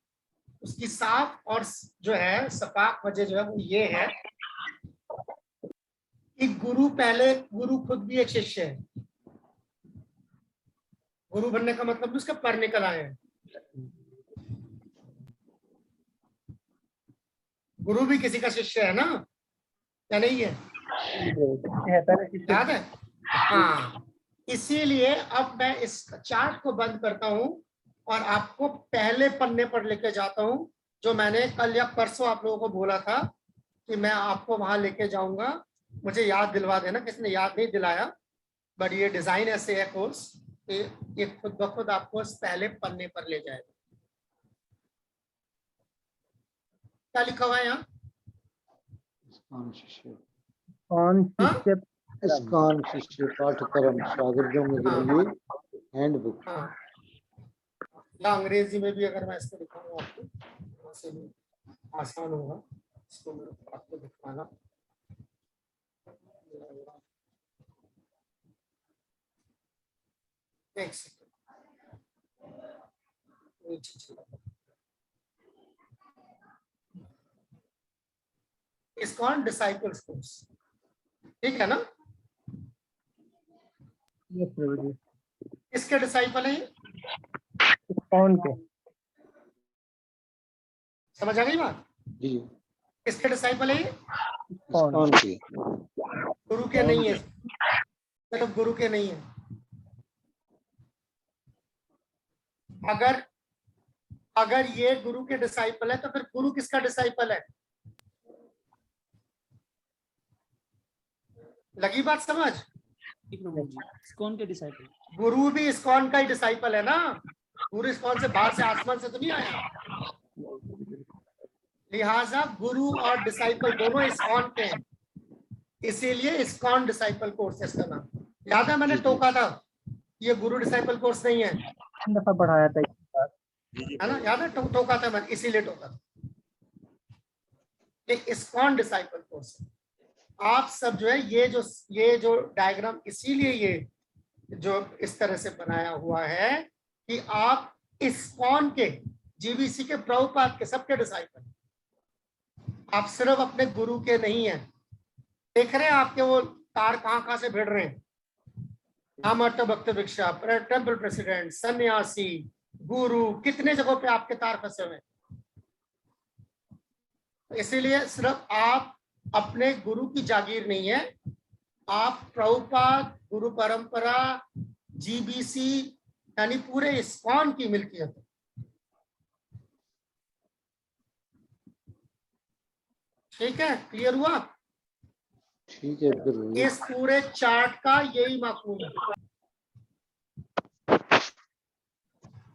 उसकी साफ और जो है सपाक वजह जो है वो ये है कि गुरु खुद भी एक शिष्य है। गुरु बनने का मतलब भी उसका पर निकल आए हैं। गुरु भी किसी का शिष्य है ना, या नहीं है? याद है? हाँ, इसीलिए अब मैं इस चार्ट को बंद करता हूं और आपको पहले पन्ने पर लेके जाता हूं, जो मैंने कल या परसों आप लोगों को बोला था कि मैं आपको वहां लेके जाऊंगा। मुझे याद दिलवा देना, किसी ने याद नहीं दिलाया, बट ये डिजाइन ऐसे है कोर्स, ये खुद ब खुद आपको पहले पन्ने पर ले जाएगा। क्या लिखा हुआ है यहाँ? इस्कॉन शिष्य पाठ्यक्रम शागिर्दों के लिए हैंडबुक। या अंग्रेजी में भी अगर मैं इसको दिखाऊंगा आपको वैसे भी आसान होगा इसको आपको दिखाना। एक सेकंड, इस्कॉन डिसाइपल्स कोर्स, ठीक है ना? यस प्रभु जी। किसके डिसाइपल है? इस्कॉन के। समझ आ गई बात? जी। किसके डिसाइपल है? इस्कॉन के। गुरु के नहीं है, सिर्फ गुरु के नहीं है। अगर ये गुरु के डिसाइपल है तो फिर गुरु किसका डिसाइपल है? लगी बात समझ? इस्कॉन के डिसाइपल। गुरु भी इस्कॉन का ही डिसाइपल है ना, गुरु इस्कॉन से बाहर से आसमान से तो नहीं आया। लिहाजा गुरु और डिसाइपल दोनों इस्कॉन के हैं, इसीलिए इस्कॉन डिसाइपल कोर्स है इसका नाम। याद है मैंने टोका था, ये गुरु डिसाइपल कोर्स नहीं है, दफा पढ़ाया था है ना? याद है टोका था मैंने, इसीलिए टोका था। ये इस्कॉन डिसाइपल कोर्स है। आप सब जो है ये जो डायग्राम इसीलिए ये जो इस तरह से बनाया हुआ है कि आप इस्कॉन के, जीबीसी के, प्रभुपाद के, सबके डिसाइपल। आप सिर्फ अपने गुरु के नहीं हैं। देख रहे हैं आपके वो तार कहां से भिड़ रहे हैं? नामठ भक्त भिक्षा, टेम्पल प्रेसिडेंट, सन्यासी, गुरु, कितने जगहों पे आपके तार फंसे हुए। इसीलिए सिर्फ आप अपने गुरु की जागीर नहीं है, आप प्रभुपाद, गुरु परंपरा, जीबीसी यानी पूरे इस्कॉन की मिल्कियत है। ठीक है, क्लियर हुआ? ठीक है। इस पूरे चार्ट का यही मफहूम है।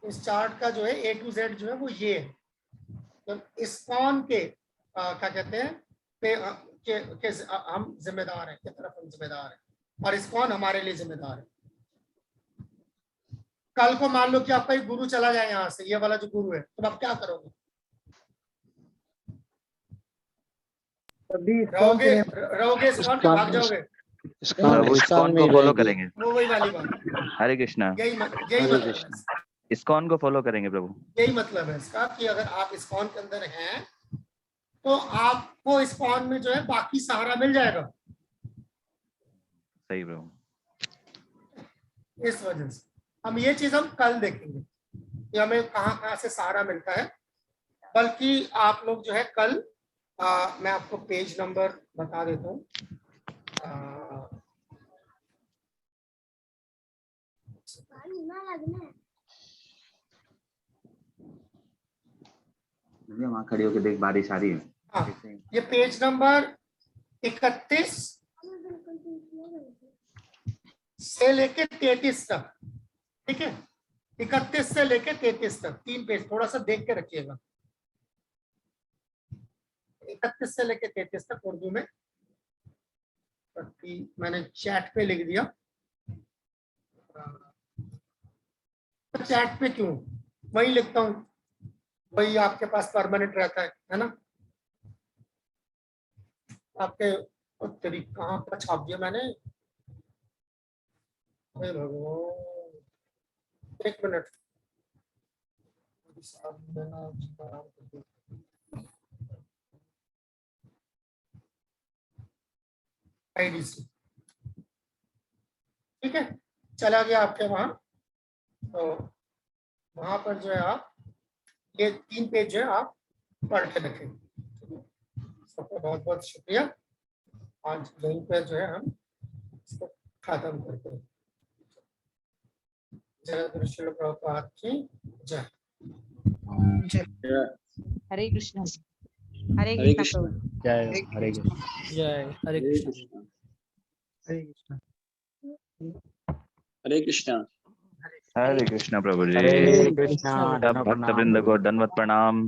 इस चार्ट का जो है A to Z जो है वो ये है। तो इस्कॉन के क्या कहते हैं के हम जिम्मेदार हैं, की तरफ हम जिम्मेदार हैं, और इस्कॉन हमारे लिए जिम्मेदार है। कल को मान लो कि आपका एक गुरु चला जाए यहाँ से, ये वाला जो गुरु है, तो आप क्या करोगे? रहोगे इस्कॉन के, भाग जाओगे? वो इस्कॉन को फॉलो करेंगे। वो वही वाली बात। हरे कृष्णा। यही मतलब है। इस्कॉन को फॉलो करेंगे प्रभु। यही मतलब है इसका कि अगर आप इस्कॉन के अंदर हैं तो आपको इस्कॉन में जो है बाकी सहारा मिल जाएगा। सही प्रभु। इस वजह से हम ये चीज हम कल देखेंगे कि हमें कहाँ से सहारा मिलता है। बल्कि आप लोग जो है कल मैं आपको पेज नंबर बता देता हूँ। वहाँ खड़ी होकर देख, बारिश आ रही है। हाँ, ये पेज नंबर 31 से लेके 33 तक, ठीक है? 31 से लेके 33 तक 3 पेज, थोड़ा सा देख के रखिएगा। 31 से लेके 33 तक उर्दू में, मैंने चैट पे लिख दिया। चैट पे क्यों, वही लिखता हूँ, वही आपके पास परमानेंट रहता है ना। आपके तेरी कहाँ पर छाप दिया मैंने, हे भगवान, एक मिनट। IDC ठीक है, चला गया आपके वहां। तो वहां पर जो है आप ये 3 पेज जो है आप पढ़ के देखें। सबका बहुत बहुत शुक्रिया। आज यहीं पे जो है हम इसको खत्म करते हैं। जय गुरु श्री प्रभुपाद की जय। हरे कृष्ण। हरे हरे कृष्ण। कृष्ण। जय हरे कृष्ण। जय हरे कृष्ण। हरे कृष्ण। हरे कृष्णा। हरे कृष्णा प्रभु जी। हरे कृष्णा। सब भक्त वृंद को दंडवत प्रणाम।